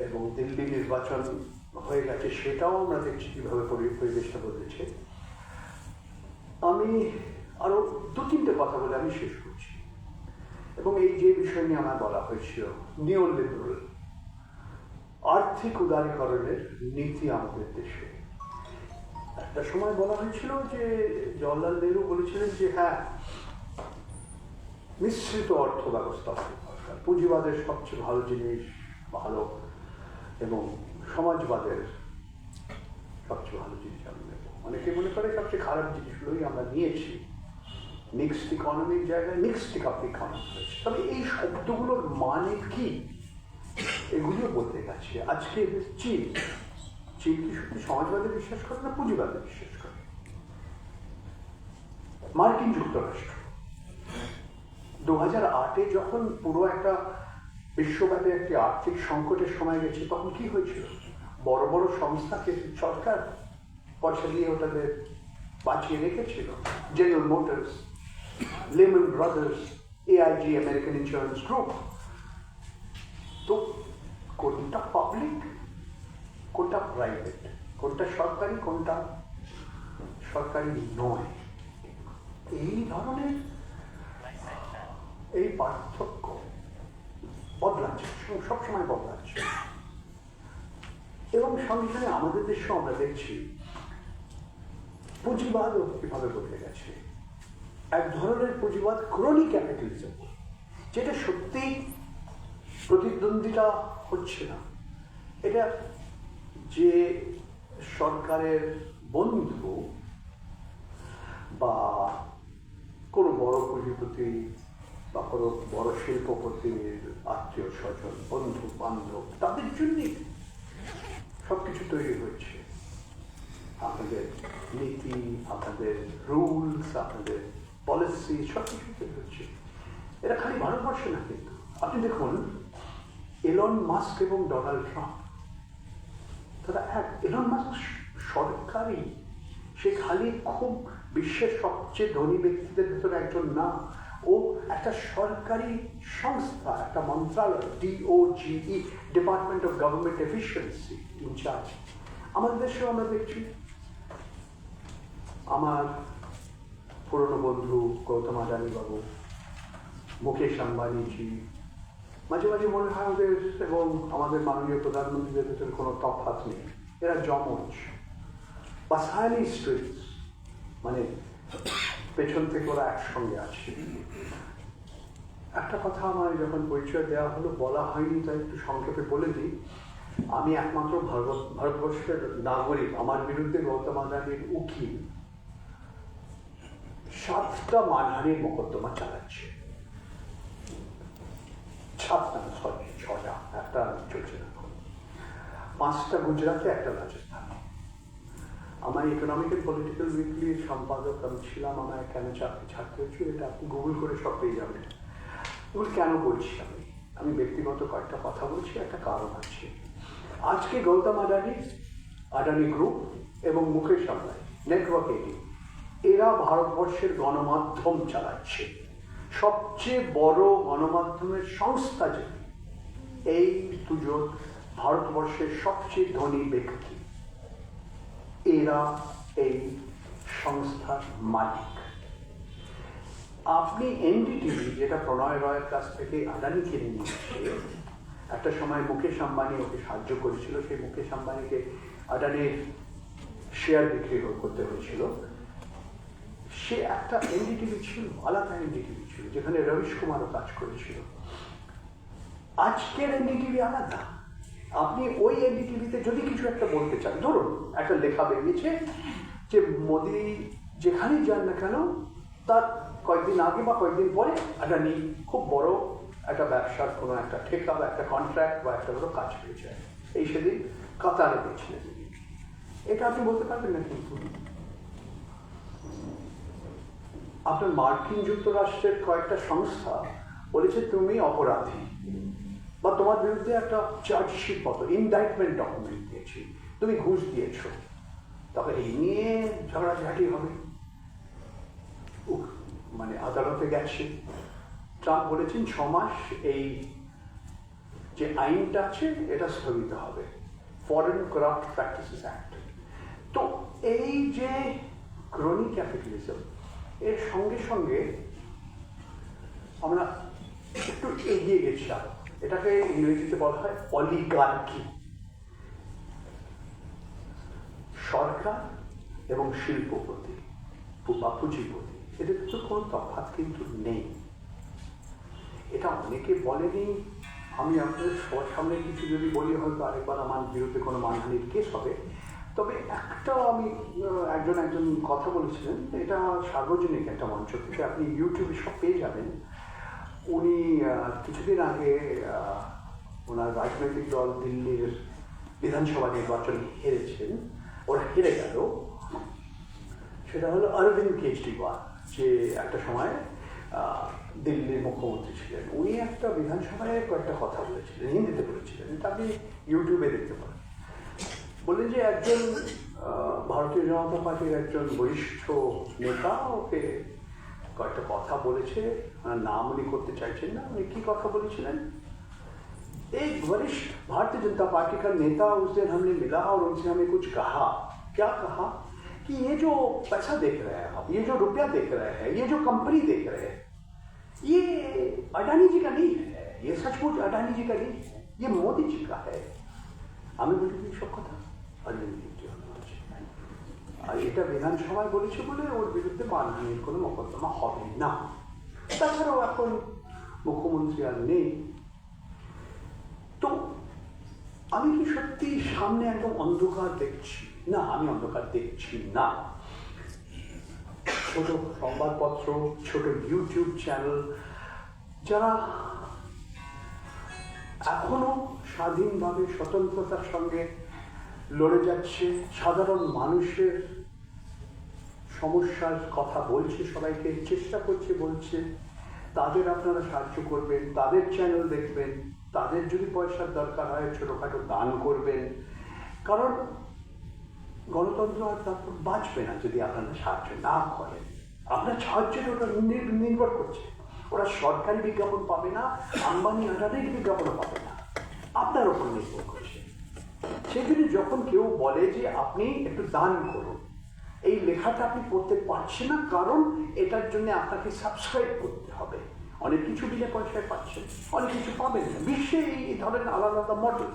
এবং দিল্লি নির্বাচন হয়ে গেছে, সেটাও আমরা দেখছি কীভাবে পরিবেশটা বদলেছে। আমি আরও 2-3টে কথা বলে আমি শেষ করছি। এবং এই যে বিষয় নিয়ে আমার বলা হয়েছিল, নিও লিবারেল আর্থিক উদারীকরণের নীতি আমাদের দেশে। একটা সময় বলা হয়েছিল যে জওহরলাল নেহরু বলেছিলেন যে হ্যাঁ, মিশ্রিত অর্থ ব্যবস্থা দরকার, পুঁজিবাদের সবচেয়ে ভালো জিনিস ভালো এবং সমাজবাদের সবচেয়ে ভালো জিনিস আমি নেব। অনেকে মনে করে সবচেয়ে খারাপ জিনিসগুলোই আমরা নিয়েছি। মিক্সড ইকোনমির জায়গায় মিক্সড ইকোনমি হয়েছে। তবে এই শব্দগুলোর মানে কি এগুলিও বলতে গেছে। আজকে চীন কি সত্যি সমাজবাদে বিশ্বাস করে না পুঁজিবাদে বিশ্বাস করে? মার্কিন যুক্তরাষ্ট্র 2008-এ যখন পুরো একটা বিশ্বব্যাপী একটি আর্থিক সংকটের সময় গেছে, তখন কি হয়েছিল? বড় বড় সংস্থাকে সরকার পয়সা দিয়ে ওটাদের বাঁচিয়ে রেখেছিল। General motors, lemon brothers, AIG, American insurance group. তো কোনটা পাবলিক, কোনটা প্রাইভেট, কোনটা সরকারি, কোনটা সরকারি নয়, এই ধরনের এই পার্থক্য বদলাচ্ছে, সবসময় বদলাচ্ছে। এবং সঙ্গে সঙ্গে আমাদের দেশেও আমরা দেখছি পুঁজিবাদও কিভাবে বদলে গেছে, এক ধরনের পুঁজিবাদ ক্রনিক ক্যাপিটালিজম, যেটা সত্যি প্রতিদ্বন্দ্বিতা হচ্ছে না। এটা যে সরকারের বন্ধু বা কোনো বড় পুঁজিপতি বা কোনো বড় শিল্পপতির আত্মীয় স্বজন, বন্ধু বান্ধব, তাদের জন্যই সবকিছু তৈরি হয়েছে। আপনাদের নীতি, আপনাদের রুলস, আপনাদের পলিসি সবকিছু তৈরি হচ্ছে। এটা খালি ভারতবর্ষে না, কিন্তু আপনি দেখুন এলন মাস্ক এবং ডোনাল্ড ট্রাম্প, তারা এলন মাস্ক সরকারি, সে খালি খুব বিশ্বের সবচেয়ে ধনী ব্যক্তিদের ভেতরে একজন না, ও একটা সরকারি সংস্থা, একটা মন্ত্রণালয়, DOGE, department of government efficiency in charge. আমাদের দেশেও আমরা দেখছি, আমার পুরনো বন্ধু গৌতম আদানি বাবু, মুকেশ আম্বানিজি, মাঝে মাঝে মনে হয় ওদের এবং আমাদের মাননীয় প্রধানমন্ত্রীদের ভেতরে কোনো তফাৎ নেই, এরা যমজ বা সায়ানিস্ট্রিটস, মানে পেছন থেকে ওরা একসঙ্গে আছে। একটা কথা আমার যখন পরিচয় দেওয়া হলো, বলা হয়নি, তাই একটু সংক্ষেপে বলে দিই। আমি একমাত্র ভারতবর্ষের নাগরিক, আমার বিরুদ্ধে গৌতম আদানির উকিল 7টা মানহানির মোকদ্দমা চালাচ্ছে। 6টা, একটা চলছে না, 5টা গুজরাটে, একটা রাজস্থানে। আমার ইকোনমিক এন্ড পলিটিক্যাল উইকলির সম্পাদক আমি ছিলাম। আমার কেন চাকরি ছাড়তে হয়েছে এটা আপনি গুগল করে সব পেয়ে যাবেন। এগুলো কেন বলছি আমি ব্যক্তিগত কয়েকটা কথা বলছি, একটা কারণ আছে। আজকে গৌতম আদানি গ্রুপ এবং মুকেশ আম্বানি নেটওয়ার্ক এরা ভারতবর্ষের গণমাধ্যম চালাচ্ছে। সবচেয়ে বড় গণমাধ্যমের সংস্থা যেটি, এই দুজন ভারতবর্ষের সবচেয়ে ধনী ব্যক্তি, এরা এই সংস্থার মালিক। আপনি এনডিটিভি, যেটা প্রণয় রয়ের কাছ থেকে আদানি কিনে নিয়েছে, একটা সময় মুকেশ আম্বানি ওকে সাহায্য করেছিল, সেই মুকেশ আম্বানিকে আদানির শেয়ার বিক্রি করতে হয়েছিল। সে একটা এনডিটিভি ছিল, আলাদা এনডিটিভি ছিল, যেখানে রবিশ কুমারও কাজ করেছিল। আজকের এনডিটিভি আলাদা। আপনি ওই এনডিটিভিতে যদি কিছু একটা বলতে চান, ধরুন একটা লেখা বেরিয়েছে যে মোদি যেখানেই যান না কেন, তার কয়েকদিন আগে বা কয়েকদিন পরে আদানি খুব বড় একটা ব্যবসার কোনো একটা ঠেকা বা একটা কন্ট্রাক্ট বা একটা বড় কাজ পেয়ে যায়। এই সেদিন কাতারে পেয়েছিলেন। এটা আপনি বলতে পারবেন না, কিন্তু আপনার মার্কিন যুক্তরাষ্ট্রের কয়েকটা সংস্থা বলেছে তুমি অপরাধী, বা তোমার বিরুদ্ধে একটা চার্জশিট মতো ইনডাইটমেন্ট ডকুমেন্ট দিয়েছি, তুমি ঘুষ দিয়েছ, তবে এই নিয়ে ঝগড়াঝাটি হবে। মানে আদালতে গেছে, ট্রাম্প বলেছেন 6 মাস এই যে আইনটা আছে এটা স্থগিত হবে, ফরেন করাপ্ট প্র্যাকটিসেস অ্যাক্ট। তো এই যে ক্রনি ক্যাপিটালিজম, এর সঙ্গে সঙ্গে আমরা একটু এগিয়ে গেছি। এটাকে ইংরেজিতে বলা হয় অলিগার্কি। সরকার এবং শিল্পপতি বা পুঁজিপতি, এদের তো কোনো তফাৎ কিন্তু নেই। এটা অনেকে বলেনি। আমি আপনাদের সবার সামনে কিছু যদি বলি, হয়তো আরেকবার আমার বিরুদ্ধে কোনো মানহানির কেস হবে। তবে একটা আমি একজন কথা বলেছিলেন, এটা সার্বজনিক একটা মঞ্চ থেকে, আপনি ইউটিউবে সব পেয়ে যাবেন। উনি কিছুদিন আগে ওনার রাজনৈতিক দল দিল্লির বিধানসভা নির্বাচন হেরেছেন, ওরা হেরে গেল। সেটা হলো অরবিন্দ কেজরিওয়াল, যে একটা সময় দিল্লির মুখ্যমন্ত্রী ছিলেন। উনি একটা বিধানসভায় কয়েকটা কথা বলেছিলেন, হিন্দিতে বলেছিলেন, এটা আপনি ইউটিউবে দেখতে পারেন। বললেন যে একজন ভারতীয় জনতা পার্টির একজন বরিষ্ঠ নেতা ওকে কয়েকটা কথা বলেছে, নাম উনি করতে চাইছেন না। উনি কি কথা বলেছিলেন? एक वरिष्ठ भारतीय जनता पार्टी का नेता उस दिन हमने मिला और उनसे हमें कुछ कहा। क्या कहा? कि ये जो पैसा देख रहे हैं आप, ये जो रुपया देख रहे हैं, ये जो कंपनी देख रहे हैं, ये अडानी जी का नहीं है, ये सचमुच अडानी जी का नहीं है, ये मोदी जी का है। हमें बोली सब कथा अरविंद केजरीवाल। আর এটা বিধানসভায় বলেছে বলে ওর বিরুদ্ধে মানহানির কোনো মোকদ্দমা হবে না। তাছাড়াও এখন মুখ্যমন্ত্রী আর নেই। তো আমি কি সত্যি সামনে একদম অন্ধকার দেখছি? না, আমি অন্ধকার দেখছি না। ছোট সংবাদপত্র, ছোট ইউটিউব চ্যানেল, যারা এখনো স্বাধীনভাবে স্বতন্ত্রতার সঙ্গে লড়ে যাচ্ছে, সাধারণ মানুষের সমস্যার কথা বলছে, সবাইকে চেষ্টা করছে, বলছে, তাদের আপনারা সাহায্য করবেন, তাদের চ্যানেল দেখবেন, তাদের যদি পয়সার দরকার হয় ছোটোখাটো দান করবেন। কারণ গণতন্ত্র আর তারপর বাঁচবে না যদি আপনারা সাহায্য না করেন। আপনার সাহায্যের ওটা নির্ভর করছে। ওরা সরকারি বিজ্ঞাপন পাবে না, আম্বানি আদানির বিজ্ঞাপনও পাবে না, আপনার ওপর নির্ভর করছে। সেখানে যখন কেউ বলে যে আপনি একটু দান করুন, এই লেখাটা আপনি পড়তে পারছেন না কারণ এটার জন্য আপনাকে সাবস্ক্রাইব করতে হবে। অনেক কিছু বিনা পয়সায় পাচ্ছেন, অনেক কিছু পাবেন না। বিশ্বে এই ধরনের আলাদা আলাদা মডেল।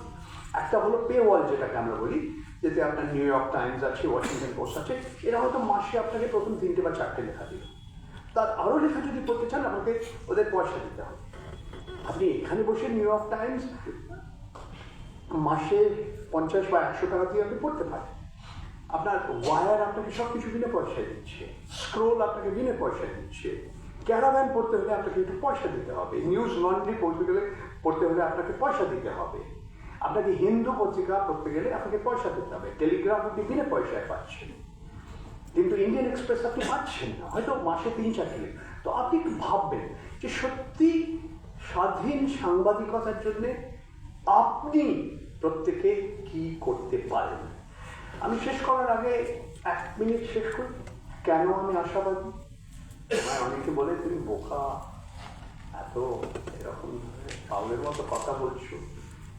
একটা হলো পে ওয়াল, যেটাকে আমরা বলি, যেতে আপনার নিউ ইয়র্ক টাইমস আছে, ওয়াশিংটন পোস্ট আছে, এরা হয়তো মাসে আপনাকে প্রথম 3টে বা 4টে লেখা দিল। তার আরও লেখা যদি পড়তে চান আপনাকে ওদের পয়সা দিতে হবে। আপনি এখানে বসে নিউ ইয়র্ক টাইমস মাসে 50 বা 100 টাকা দিয়ে আপনি পড়তে পারেন। আপনার ওয়ার আপনাকে সব কিছু বিনা পয়সায় দিচ্ছে, স্ক্রোল আপনাকে বিনা পয়সায় দিচ্ছে, ক্যারাভ্যান পড়তে হলে আপনাকে একটু পয়সা দিতে হবে, নিউজ লন্ড্রি পড়তে হলে আপনাকে পয়সা দিতে হবে, আপনাকে হিন্দু পত্রিকা পড়তে গেলে আপনাকে পয়সা দিতে হবে, টেলিগ্রাফ আপনি বিনা পয়সায় পাচ্ছেন, কিন্তু ইন্ডিয়ান এক্সপ্রেস আপনি পাচ্ছেন না, হয়তো মাসে 3-4 লেখা। তো আপনি একটু ভাববেন যে সত্যি স্বাধীন সাংবাদিকতার জন্য আপনি প্রত্যেকে কি করতে পারেন। আমি শেষ করার আগে 1 মিনিট শেষ করি। কেন আমি আশাবাদী? অনেকে বলে তুমি বোকা, এত এরকম পাগলের মতো কথা বলছো,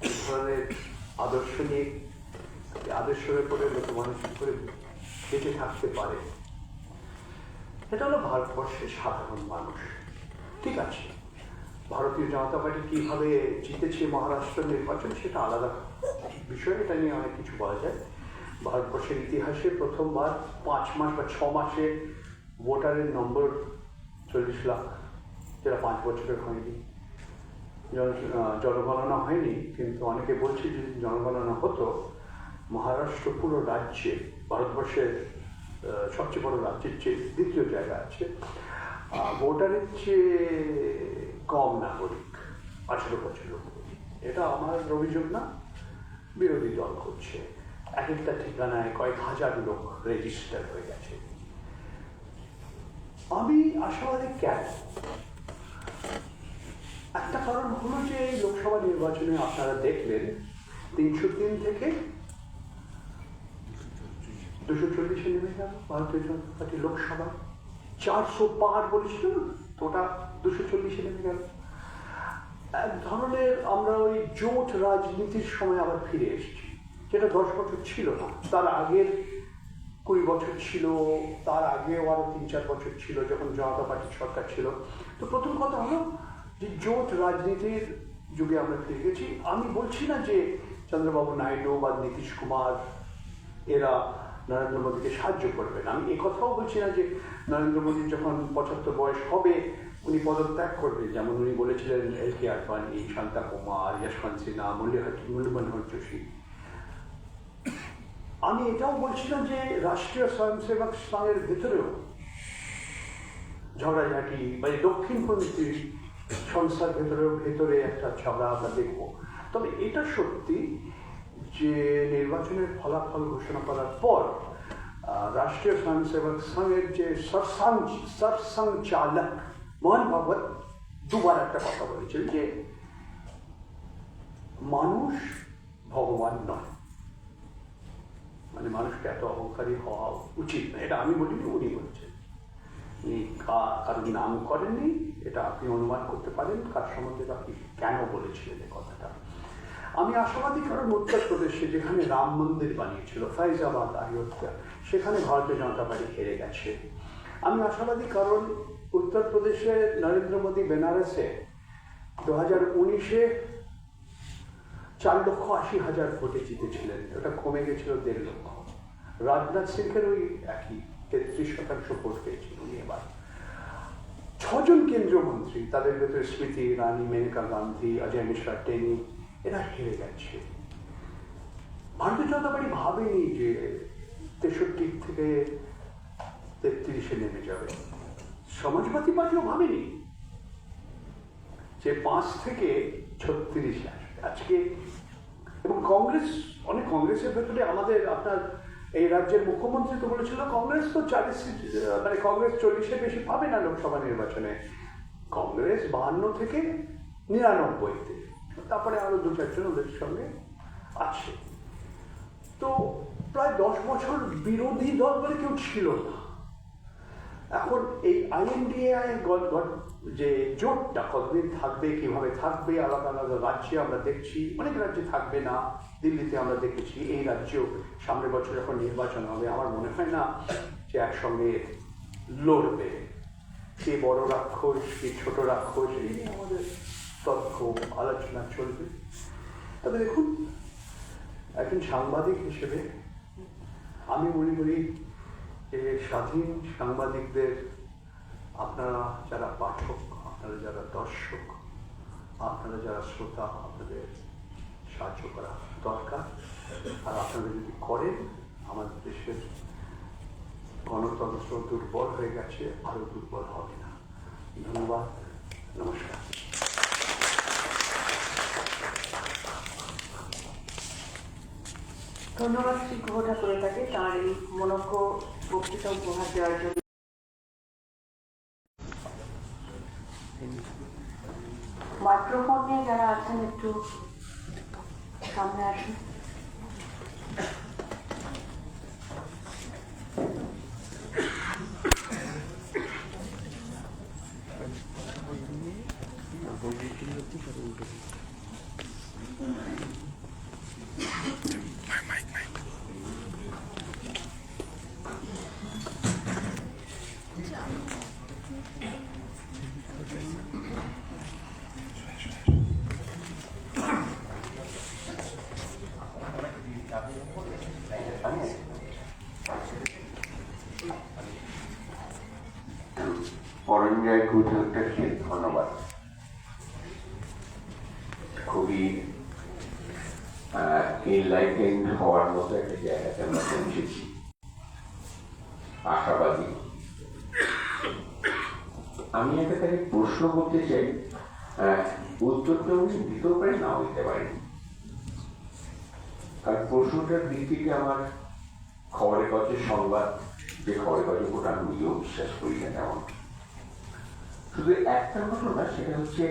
এই ধরনের আদর্শ নিয়ে, আদর্শের উপরে লোক মানুষ করে বেঁচে থাকতে পারে। এটা হলো ভারতবর্ষের সাধারণ মানুষ। ঠিক আছে, ভারতীয় জনতা পার্টি কীভাবে জিতেছে মহারাষ্ট্র নির্বাচন সেটা আলাদা বিষয়, এটা নিয়ে অনেক কিছু বলা যায়। ভারতবর্ষের ইতিহাসে প্রথমবার 5 মাস বা 6 মাসে ভোটারের নম্বর 40 লাখ, যেটা 5 বছরের হয়নি। জনগণনা হয়নি, কিন্তু অনেকে বলছে যদি জনগণনা হতো, মহারাষ্ট্র পুরো রাজ্যে, ভারতবর্ষের সবচেয়ে বড় রাজ্যের চেয়ে 2য় জায়গা আছে, ভোটারের চেয়ে কম নাগরিক, 18 বছরের উপরে। এটা আমার অভিযোগ না, বিরোধী দল করছে। এক একটা ঠিকানায় কয়েক হাজার লোক রেজিস্টার হয়ে গেছে। আমি আশাবাদী কেন? একটা কারণ হলো যে এই লোকসভা নির্বাচনে আপনারা দেখলেন 303 থেকে 240-এ নেমে গেল ভারতীয় জনতা পার্টি লোকসভা। 400 পার বলেছিল, তো ওটা 240-এ নেমে গেল। এক ধরনের আমরা ওই জোট রাজনীতির সময় আবার ফিরে এসেছি, যেটা 10 বছর ছিল না। তার আগের 20 বছর ছিল, তার আগেও আরো 3-4 বছর ছিল যখন জনতা পার্টির সরকার ছিল। তো প্রথম কথা হলো যে জোট রাজনীতির যুগে আমরা ফিরে গেছি। আমি বলছি না যে চন্দ্রবাবু নাইডু বা নীতিশ কুমার এরা নরেন্দ্র মোদীকে সাহায্য করবেন। আমি একথাও বলছি না যে নরেন্দ্র মোদীর যখন 75 বয়স হবে উনি পদত্যাগ করবেন, যেমন উনি বলেছিলেন এল.কে. আডবাণী, শান্তা কুমার, যশবন্ত সিনহা, মুরলী মনোহর যোশী। আমি এটাও বলছিলাম যে রাষ্ট্রীয় স্বয়ংসেবক সংঘের ভেতরেও ঝগড়াঝাটি, বা দক্ষিণপন্থী সংস্থার ভেতরে একটা ঝগড়া আমরা দেখব। তবে এটা সত্যি যে নির্বাচনের ফলাফল ঘোষণা করার পর রাষ্ট্রীয় স্বয়ংসেবক সংঘের যে সরসংচালক মোহন ভাগবত দুবার একটা কথা বলেছেন যে মানুষ ভগবান নয়, মানে মানুষকে এত অহংকারী হওয়া উচিত না। এটা আমি বলিনি, উনি বলছেন। উনি কারোর নাম করেননি, এটা আপনি অনুমান করতে পারেন কার সম্বন্ধে আপনি কেন বলেছিলেন এই কথাটা। আমি আশাবাদী কারণ উত্তরপ্রদেশে যেখানে রাম মন্দির বানিয়েছিল, ফাইজাবাদ, অযোধ্যা, সেখানে ভারতীয় জনতা পার্টি হেরে গেছে। আমি আশাবাদী কারণ উত্তরপ্রদেশে নরেন্দ্র মোদী বেনারসে 2019-এ 4,80,000 ভোটে জিতেছিলেন, ওটা কমে গেছিল 1.5 লক্ষ। রাজনাথ সিংহের ওই একই 33% ভোট পেয়েছিল উনি এবার। 6 জন কেন্দ্রীয় মন্ত্রী, তাদের ভেতরে স্মৃতি ইরানি, মেনকা গান্ধী, অজয় মিশ্রা টেনি, এরা হেরে গেছে। ভারতীয় জনতা পার্টি ভাবেনি যে 63 থেকে 33-এ নেমে যাবে। সমাজবাদী পার্টিও ভাবেনি যে 5 থেকে 36 আসবে আজকে। এবং কংগ্রেস, অনেক কংগ্রেসের ভেতরে আমাদের আপনার এই রাজ্যের মুখ্যমন্ত্রী তো বলেছিল কংগ্রেস তো 40 মানে কংগ্রেস 40-এর বেশি পাবে না লোকসভা নির্বাচনে। কংগ্রেস 52 থেকে 99-তে, তারপরে আরো 2-4 জন ওদের সঙ্গে আছে। তো প্রায় 10 বছর বিরোধী দল বলে কেউ ছিল না। এখন এই INDA যে জোটটা কতদিন থাকবে, কিভাবে থাকবে, আলাদা আলাদা রাজ্যে আমরা দেখছি, অনেক রাজ্যে থাকবে না। দিল্লিতে আমরা দেখেছি, এই রাজ্যেও সামনের বছর যখন নির্বাচন হবে আমার মনে হয় না যে একসঙ্গে লড়বে। কে বড় রাক্ষস, কে ছোট রাক্ষস, এই নিয়ে আমাদের তর্ক আলোচনা চলবে। তবে দেখুন, একজন সাংবাদিক হিসেবে আমি মনে করি যে স্বাধীন সাংবাদিকদের, আপনারা যারা পাঠক, আপনারা যারা দর্শক, আপনারা যারা শ্রোতা, আপনাদের সাহায্য করা দরকার। আর আপনারা যদি করেন, আমাদের দেশের গণতন্ত্র দুর্বল হয়ে গেছে, আরো দুর্বল হবে না। ধন্যবাদ, নমস্কার। ধন্যবাদ শ্রী গুহ ঠাকুরের কাছে তাঁর এই মনোজ্ঞ বক্তৃতা উপহার দেওয়ার জন্য। মাইক্রোফোন নিয়ে যারা আছেন একটু সামনে আসুন। পরঞ্জয় কুঠুরটাকে ধন্যবাদ। খুবই এনলাইটেন্ড হওয়ার মতো একটা জায়গাতে আমরা পৌঁছেছি, আশাবাদী। আমি একটা তাকে প্রশ্ন করতে চাই, উত্তরটা উনি দিতেও পারেন, নাও দিতে পারেন। কারণ প্রশ্নটার দিক থেকে আমার খবরের কাগজের সংবাদ, যে খবরের কাগজের উপর আমি নিজেও বিশ্বাস করি না তেমন। শুধু একটা ঘটনা, সেটা হচ্ছে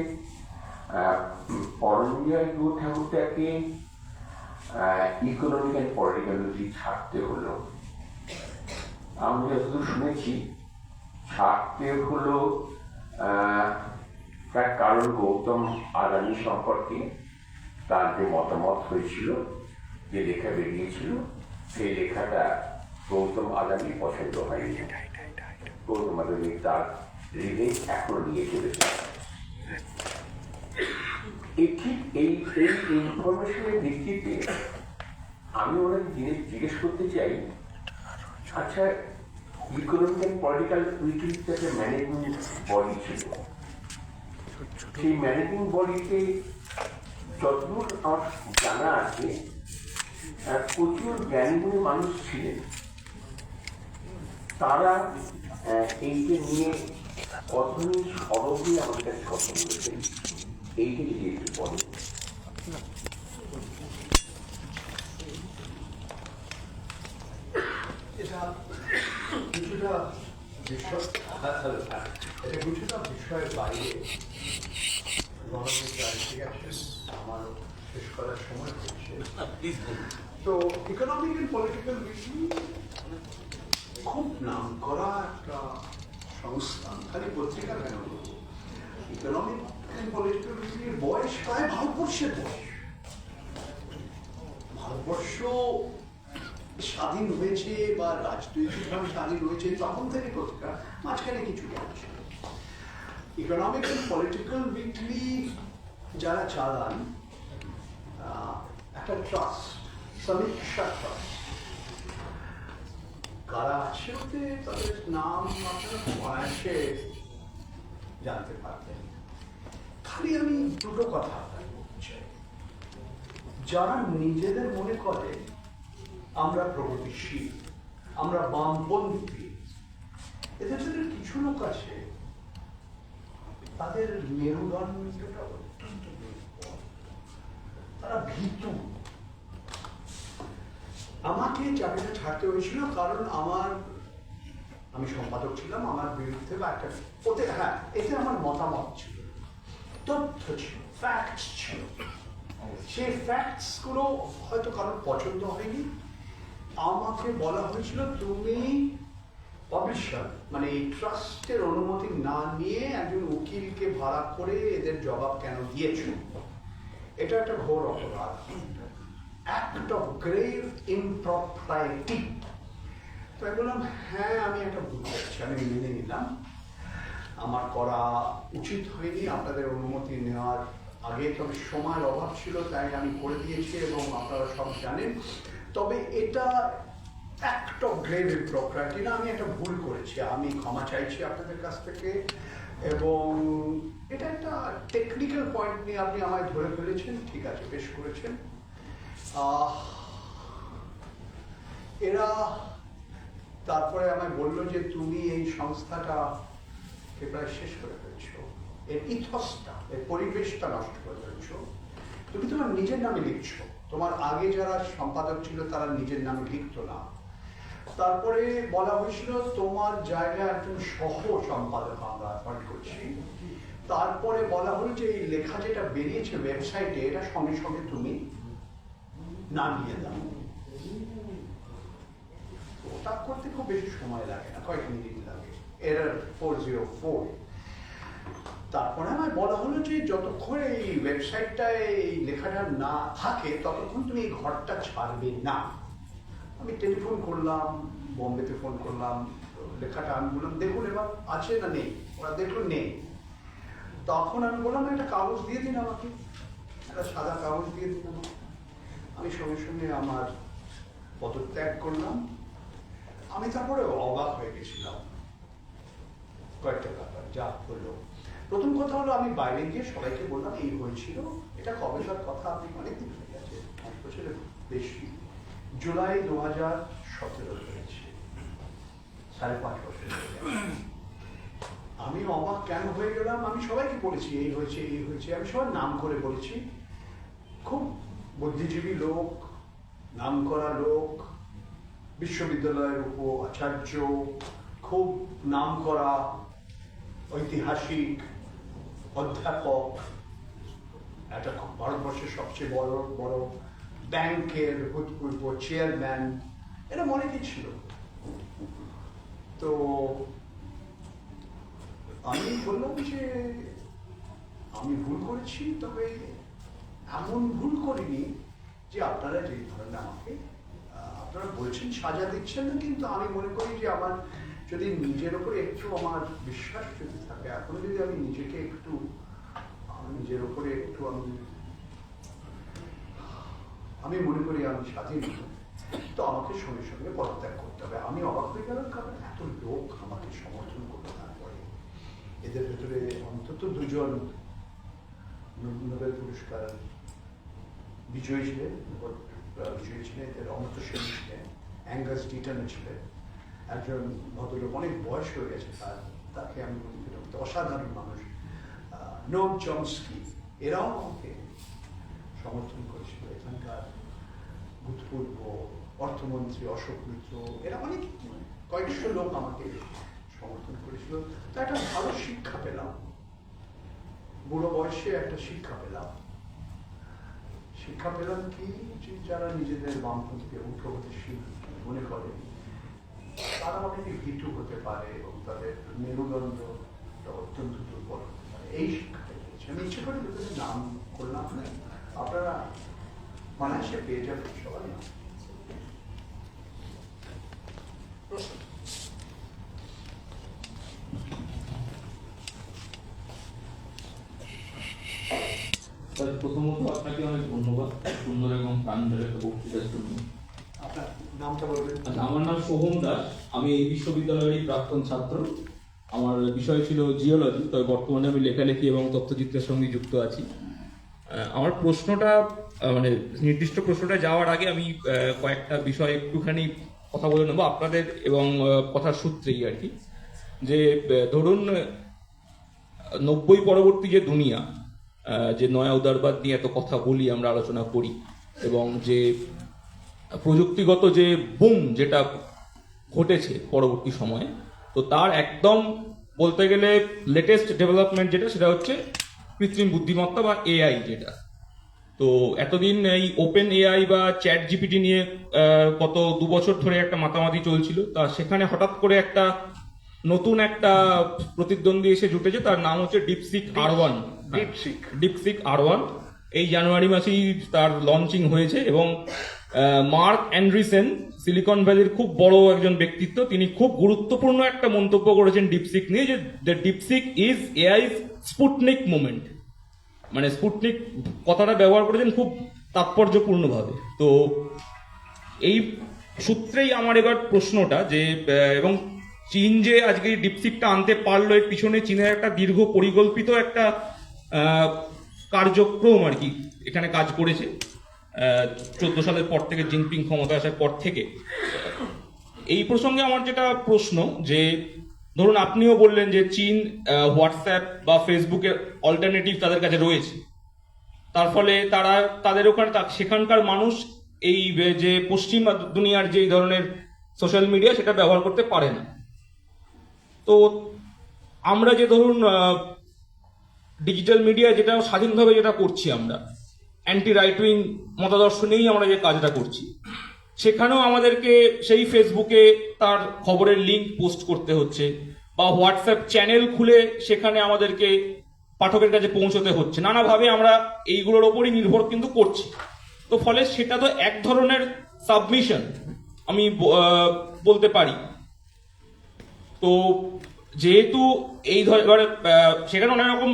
পরঞ্জয় গুহ ঠাকুরটাকে ইকোনমিক অ্যান্ড পলিটিক্যালি ছাড়তে হলো। আমি যতদূর শুনেছি, ছাড়তে হলো তার কারণ গৌতম আদানি সম্পর্কে তার যে মতামত হয়েছিল, যে লেখা বেরিয়েছিল, সেই লেখাটা গৌতম আদানি পছন্দ হয়নি। গৌতম আদানি তার রিলিজ এখনো নিয়ে চলেছে। এই ইনফরমেশনের ভিত্তিতে আমি ওনাকে জিজ্ঞেস করতে চাই, আচ্ছা, ইকোনমিক অ্যান্ড পলিটিক্যাল উইকের একটা ম্যানেজিং বডি ছিল, সেই ম্যানেজিং বডিতে যতদূর আমার জানা আছে প্রচুর জ্ঞানীগুণী মানুষ ছিলেন। তারা এইকে নিয়ে কতদিন সরবই আমাদের কাছে কথা বলেছেন, এইটা যদি একটু বলেন। এটা কিছুটা বিষয়ের বাইরে আমার শেষ করার সময় হচ্ছে। তো ইকোনমিক অ্যান্ড পলিটিক্যাল উইকলি খুব নাম করা একটা সংস্থা, খালি পত্রিকা কেন, ইকোনমিক অ্যান্ড পলিটিক্যাল উইকলির বয়স প্রায় ভারতবর্ষের বয়স। ভারতবর্ষ স্বাধীন হয়েছে বা রাজনৈতিকভাবে স্বাধীন হয়েছে তখন থেকে পত্রিকা, মাঝখানে কিছু আছে। ইকোনমিক অ্যান্ড পলিটিক্যাল উইকলি যারা চালান একটা ট্রাস্ট, সমীক্ষা ট্রাস্ট। কারা আছে ওতে তাদের নাম আপনারা খুব অনায়াসে জানতে পারবেন। খালি আমি দুটো কথা আপনাকে বলতে চাই। যারা নিজেদের মনে করে আমরা প্রগতিশীল, আমরা বামপন্থী, এদের ভিতরে কিছু লোক আছে তাদের মেরুদণ্ডটা অত্যন্ত দুর্বল, তারা ভীতু। আমাকে চাকরিটা ছাড়তে হয়েছিল কারণ আমি সম্পাদক ছিলাম, আমার বিরুদ্ধে বা একটা এতে আমার মতামত ছিল, তথ্য ছিল, ফ্যাক্টস ছিল। সেই ফ্যাক্টস গুলো হয়তো কারোর পছন্দ হয়নি। আমাকে বলা হয়েছিল তুমি পাবলিশার মানে এই ট্রাস্টের অনুমতি না নিয়ে একজন উকিলকে ভাড়া করে এদের জবাব কেন দিয়েছ, এটা একটা ঘোর অপরাধ, অ্যাক্ট অফ গ্রেভ ইমপ্রপারিটি। তো আমি বললাম হ্যাঁ আমি একটা ভুল করছি, আমি মেনে নিলাম, আমার করা উচিত হয়নি আপনাদের অনুমতি নেওয়ার আগে, তবে সময়ের অভাব ছিল তাই আমি করে দিয়েছি এবং আপনারা সব জানেন। তবে এটা অ্যাক্ট অফ গ্রেভ ইমপ্রপারিটি না, আমি একটা ভুল করেছি, আমি ক্ষমা চাইছি আপনাদের কাছ থেকে। এবং এটা একটা টেকনিক্যাল পয়েন্ট নিয়ে আপনি আমায় ধরে ফেলেছেন, ঠিক আছে, বেশ করেছেন। এরা তারপরে আমায় বললো যে তুমি এই সংস্থাটাকে প্রায় শেষ করে ফেলছো, এর ইথসটা, এর পরিবেশটা নষ্ট করে ফেলছো, তুমি তোমার নিজের নামে লিখছো, তোমার আগে যারা সম্পাদক ছিল তারা নিজের নামে লিখতো না। তারপরে বলা হয়েছিল তোমার জায়গায় একজন সহ সম্পাদক আমরা অ্যাপয়েন্ট করছি। তারপরে বলা হলো যে এই লেখা যেটা বেরিয়েছে ওয়েবসাইটে এটা সঙ্গে সঙ্গে তুমি নামিয়ে দাও। ওটা করতে খুব বেশি সময় লাগে না, কয়েক মিনিট লাগে। এরর 404। তারপরে আমায় বলা হলো যে যতক্ষণ এই ওয়েবসাইটটায় এই লেখাটা না থাকে ততক্ষণ তুমি এই ঘরটা ছাড়বে না। আমি টেলিফোন করলাম, বোম্বেতে ফোন করলাম, লেখাটা আমি বললাম দেখুন এবার আছে না নেই, ওরা দেখলো নেই। তখন আমি বললাম একটা কাগজ দিয়ে দিন আমাকে, একটা সাদা কাগজ দিয়ে দিন আমাকে। আমি সঙ্গে সঙ্গে আমার পদত্যাগ করলাম। আমি তারপরে অবাক হয়ে গেছিলাম কয়েকটা ব্যাপার যা হলো। প্রথম কথা হলো আমি বাইরে গিয়ে সবাইকে বললাম এই হয়েছিল, এটা কবেকার কথা, আপনি অনেকদিন হয়ে গেছে, 5 বছরের বেশি, জুলাই 2017 হয়েছে, 5.5 বছর হয়ে গেছে। আমি অবাক কেন হয়ে গেলাম, আমি সবাইকে বলেছি এই হয়েছে এই হয়েছে, আমি সবার নাম করে বলেছি। খুব বুদ্ধিজীবী লোক, নাম করা লোক, বিশ্ববিদ্যালয়ের উপাচার্য, খুব নাম করা ঐতিহাসিক অধ্যাপক, একটা ভারতবর্ষের সবচেয়ে বড় বড় ব্যাংকের ভূতপূর্ব চেয়ারম্যান, এরা অনেকেই ছিল। তো আমি বললাম যে আমি ভুল করেছি, তবে এমন ভুল করিনি যে আপনারা যে ধরনের আমাকে আপনারা বলছেন সাজা দিচ্ছেন না, কিন্তু আমি মনে করি যে আমার যদি নিজের উপরে একটু আমার বিশ্বাস যদি থাকে, এখনো যদি আমি নিজেকে একটু নিজের উপরে একটু আমি মনে করি আমি স্বাধীন, তো আমাকে সঙ্গে সঙ্গে পদত্যাগ করতে হবে। আমি অবাক হয়ে গেলাম কারণ এত লোক আমাকে সমর্থন করতে তারপরে, এদের ভেতরে অন্তত 2 জন নোবেল পুরস্কার বিজয়ী ছিলেন, এদের অমৃত সেন ছিলেন, অ্যাঙ্গাস ডিটন ছিলেন, একজন ভদ্রলোক অনেক বয়স হয়ে গেছে তাকে আমি অসাধারণ মানুষ, নোম চমস্কি, এরাও আমাকে সমর্থন করেছিল। এখানকার ভূতপূর্ব অর্থমন্ত্রী অশোক মিত্র, এরা অনেক কয়েকশো লোক আমাকে সমর্থন করেছিল। তা একটা ভালো শিক্ষা পেলাম, বুড়ো বয়সে একটা শিক্ষা পেলাম। শিক্ষা পেলাম কি, যারা নিজেদের বামপন্থীকে উগ্রগতিশীল মনে করে তারা অনেকে ভীতু হতে পারে এবং তাদের মেরুদণ্ড অত্যন্ত দুর্বল হতে পারে। এই শিক্ষাটা পেয়েছি আমি, ইচ্ছে করে লোকেদের নাম করলাম না, আপনারা অনায়াসে পেয়ে যাবেন সবাই। প্রথমত আপনাকে অনেক ধন্যবাদ সুন্দর এবং প্রাণের একটা বক্তৃতার জন্য। আপনার নামটা বলবেন? আচ্ছা, আমার নাম সোহম দাস। আমি এই বিশ্ববিদ্যালয়েরই প্রাক্তন ছাত্র। আমার বিষয় ছিল জিওলজি, তবে বর্তমানে আমি লেখালেখি এবং তথ্যচিত্রের সঙ্গে যুক্ত আছি। আমার প্রশ্নটা মানে নির্দিষ্ট প্রশ্নটা যাওয়ার আগে আমি কয়েকটা বিষয় একটুখানি কথা বলে নেবো আপনাদের এবং কথার সূত্রেই আর কি। যে ধরুন 90 পরবর্তী যে দুনিয়া, যে নয়া উদারবাদ নিয়ে এত কথা বলি, আমরা আলোচনা করি, এবং যে প্রযুক্তিগত যে বুম যেটা ঘটেছে পরবর্তী সময়ে, তো তার একদম বলতে গেলে লেটেস্ট ডেভেলপমেন্ট যেটা, সেটা হচ্ছে কৃত্রিম বুদ্ধিমত্তা বা এআই যেটা। তো এতদিন এই ওপেন এআই বা চ্যাট জিপিটি নিয়ে গত 2 বছর ধরে একটা মাতামাতি চলছিল। তা সেখানে হঠাৎ করে একটা নতুন একটা প্রতিদ্বন্দ্বী এসে জুটেছে, তার নাম হচ্ছে ডিপসিক R1। ডিপসিক R1 এই জানুয়ারি মাসেই তার লঞ্চিং হয়েছে, এবং মার্ক অ্যান্ড্রিসেন, সিলিকন ভ্যালির খুব বড় একজন ব্যক্তিত্ব, তিনি খুব গুরুত্বপূর্ণ একটা মন্তব্য করেছেন ডিপসিক নিয়ে, যে DeepSeek is AI Sputnik movement. মানে স্পুটনিক কথাটা ব্যবহার করেছেন খুব তাৎপর্যপূর্ণভাবে। তো এই সূত্রেই আমার এবার প্রশ্নটা যে, এবং চীন যে আজকে ডিপসিকটা আনতে পারলো, এর পিছনে চীনের একটা দীর্ঘ পরিকল্পিত একটা কার্যক্রম আর কি এখানে কাজ করেছে 14 সালের পর থেকে, জিনপিং ক্ষমতা আসার পর থেকে। এই প্রসঙ্গে আমার যেটা প্রশ্ন, যে ধরুন আপনিও বললেন যে চীন হোয়াটসঅ্যাপ বা ফেসবুকের অল্টারনেটিভ তাদের কাছে রয়েছে, তার ফলে তারা তাদের ওখানে সেখানকার মানুষ এই যে পশ্চিম দুনিয়ার যে ধরনের সোশ্যাল মিডিয়া সেটা ব্যবহার করতে পারে না। তো আমরা যে ধরুন ডিজিটাল মিডিয়া যেটা স্বাধীনভাবে যেটা করছি, আমরা অ্যান্টি রাইট উইং মতাদর্শ নিয়েই আমরা যে কাজটা করছি, সেখানেও আমাদেরকে সেই ফেসবুকে তার খবরের লিঙ্ক পোস্ট করতে হচ্ছে, বা হোয়াটসঅ্যাপ চ্যানেল খুলে সেখানে আমাদেরকে পাঠকের কাছে পৌঁছতে হচ্ছে। নানাভাবে আমরা এইগুলোর ওপরই নির্ভর কিন্তু করছি। তো ফলে সেটা তো এক ধরনের সাবমিশন আমি বলতে পারি। তো যেহেতু এই ধরনের সেখানে অনেক রকম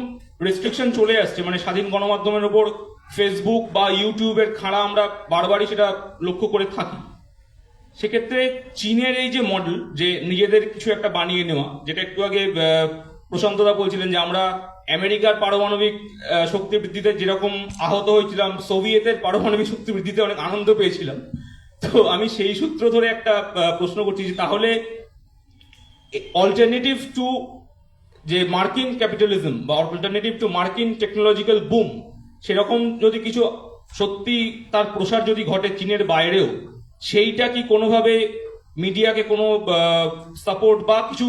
রেস্ট্রিকশন চলে আসছে, মানে স্বাধীন গণমাধ্যমের ওপর ফেসবুক বা ইউটিউবের খাড়া আমরা বারবারই সেটা লক্ষ্য করে থাকি। সেক্ষেত্রে চীনের এই যে মডেল, যে নিজেদের কিছু একটা বানিয়ে নেওয়া, যেটা একটু আগে প্রশান্তদা বলছিলেন যে আমরা আমেরিকার পারমাণবিক শক্তি বৃদ্ধিতে যেরকম আহত হয়েছিলাম, সোভিয়েতের পারমাণবিক শক্তি বৃদ্ধিতে অনেক আনন্দ পেয়েছিলাম। তো আমি সেই সূত্র ধরে একটা প্রশ্ন করছি, যে তাহলে অল্টারনেটিভ টু যে মার্কিন ক্যাপিটালিজম বা অল্টারনেটিভ টু মার্কিন টেকনোলজিক্যাল বুম, সেরকম যদি কিছু সত্যি তার প্রসার যদি ঘটে চীনের বাইরেও, সেইটা কি কোনোভাবে মিডিয়াকে কোনো সাপোর্ট বা কিছু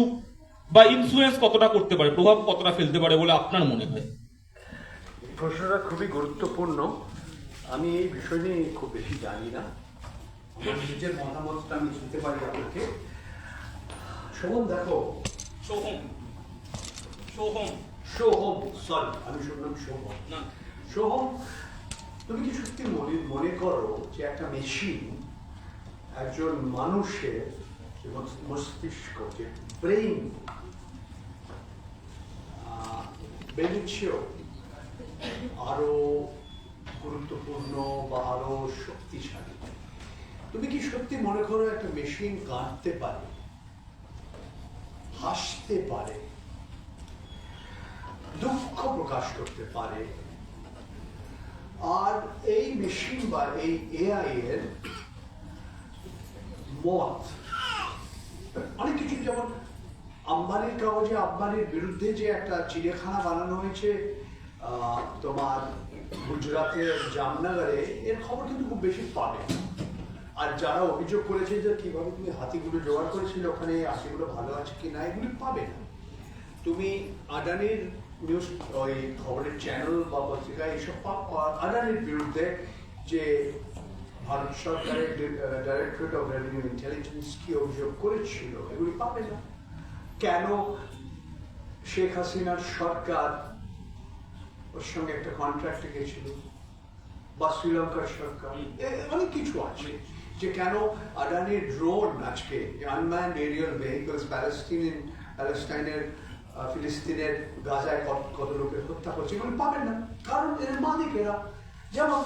বা ইনফ্লুয়েন্স কতটা করতে পারে, প্রভাব কতটা ফেলতে পারে বলে আপনার মনে হয়? প্রশ্নটা খুবই গুরুত্বপূর্ণ। আমি এই বিষয় নিয়ে খুব বেশি জানি না, নিজের মতামতটা আমি শুনতে পারি আপনাকে। সোহম, দেখো, সোহম সরি, আমি শুনলাম সোহম। সোহম, তুমি কি সত্যি মনে করো যে একটা মেশিন একজন মানুষের মস্তিষ্ক, যে ব্রেইন, ব্রেনের চেয়েও আরো গুরুত্বপূর্ণ বা আরো শক্তিশালী? তুমি কি সত্যি মনে করো একটা মেশিন কাঁদতে পারে, হাসতে পারে, দুঃখ প্রকাশ করতে পারে? আর এই মেশিন বা এই এআই এর মত অনেক কিছু, যেমন আম্বানির কাগজে আম্বানির বিরুদ্ধে যে একটা চিড়িয়াখানা বানানো হয়েছে তোমার গুজরাটের জামনগরে, এর খবর কিন্তু খুব বেশি পাবে। আর যারা অভিযোগ করেছে যে কিভাবে তুমি হাতিগুলো জোগাড় করেছিলে ওখানে, হাতিগুলো ভালো আছে কি না, এগুলি পাবে না। তুমি আদানির নিউজ, ওই খবরের চ্যানেল বা পত্রিকায় এইসব আদানির বিরুদ্ধে যে ভারত সরকারের ডাইরেক্টরেট অফ রেভিনিউ ইন্টেলিজেন্স কি অভিযোগ করেছিল, এগুলি পাবে না। কেন শেখ হাসিনার সরকার ওর সঙ্গে একটা কন্ট্রাক্টে গেছিল, বা শ্রীলঙ্কার সরকার, অনেক কিছু আছে। যে কেন আদানির ড্রোন আজকে আনম্যান্ড এরিয়াল ভেহিকলস প্যালেস্টাইনের ফিলিস্তিনের গাজায় কত লোকের হত্যা করছে, এগুলো পাবেন না, কারণ এর মালিকেরা। যেমন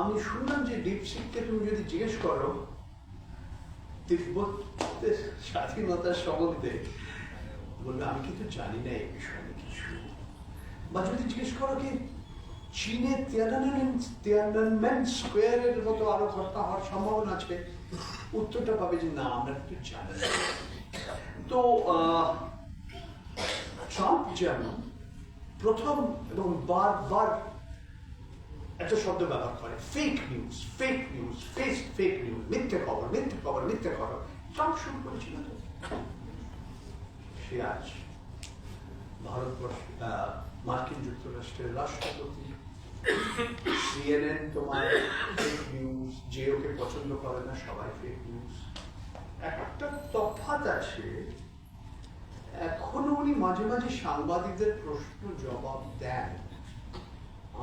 আমি শুনলাম যে ডিপসিককে তুমি যদি জিজ্ঞেস করো তিব্বতের স্বাধীনতার সম্বন্ধে বলবে আমি কিন্তু জানি না এই বিষয়ে কিছু, বা যদি জিজ্ঞেস করো কি চীনে তিয়ানমেন স্কোয়ারের মতো আরো ঘটনা হওয়ার সম্ভাবনা আছে, উত্তরটা পাবে যে না আমরা কিন্তু জানি না। তো ট্রাম্প যেমন প্রথম এবং বারবার একটা শব্দ ব্যবহার করে fake news, fake news, fake news, মিথ্যে খবর, মিথ্যে খবর, মিথ্যে খবর। ট্রাম্প শুরু করেছিল তো, সে আজ ভারতবর্ষ মার্কিন যুক্তরাষ্ট্রের রাষ্ট্রপতি, CNN তোমার ফেক নিউজ, যে ওকে পছন্দ করে না সবাই ফেক নিউজ। একটা তফাৎ আছে, এখনো উনি মাঝে মাঝে সাংবাদিকদের প্রশ্ন জবাব দেন।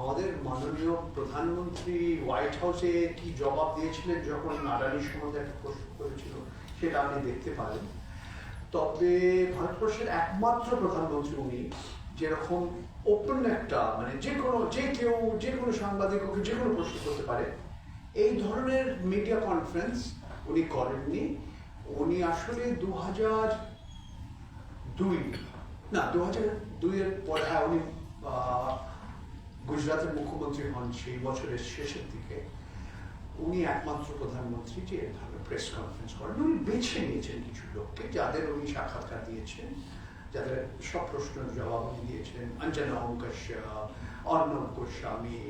আমাদের মাননীয় প্রধানমন্ত্রী হোয়াইট হাউসে কি জবাব দিয়েছিলেন যখন আদানির সম্বন্ধে একটা প্রশ্ন করেছিল, সেটা আপনি দেখতে পারেন। তবে ভারতবর্ষের একমাত্র প্রধানমন্ত্রী উনি যেরকম ওপেন একটা মানে যে কোনো সাংবাদিক ওকে যে কোনো প্রশ্ন করতে পারে, এই ধরনের মিডিয়া কনফারেন্স উনি করেননি। উনি আসলে 2002-এর পরে উনি গুজরাটের মুখ্যমন্ত্রী হন সেই বছরের শেষের দিকে। উনি একমাত্র প্রধানমন্ত্রী যে এ ধরনের প্রেস কনফারেন্স করেন। উনি বেছে নিয়েছেন কিছু লোককে যাদের উনি সাক্ষাৎকার দিয়েছেন, যাদের সব প্রশ্নের জবাব উনি দিয়েছেন। অঞ্জনা ওম কাশ্যপ, অর্ণব গোস্বামী,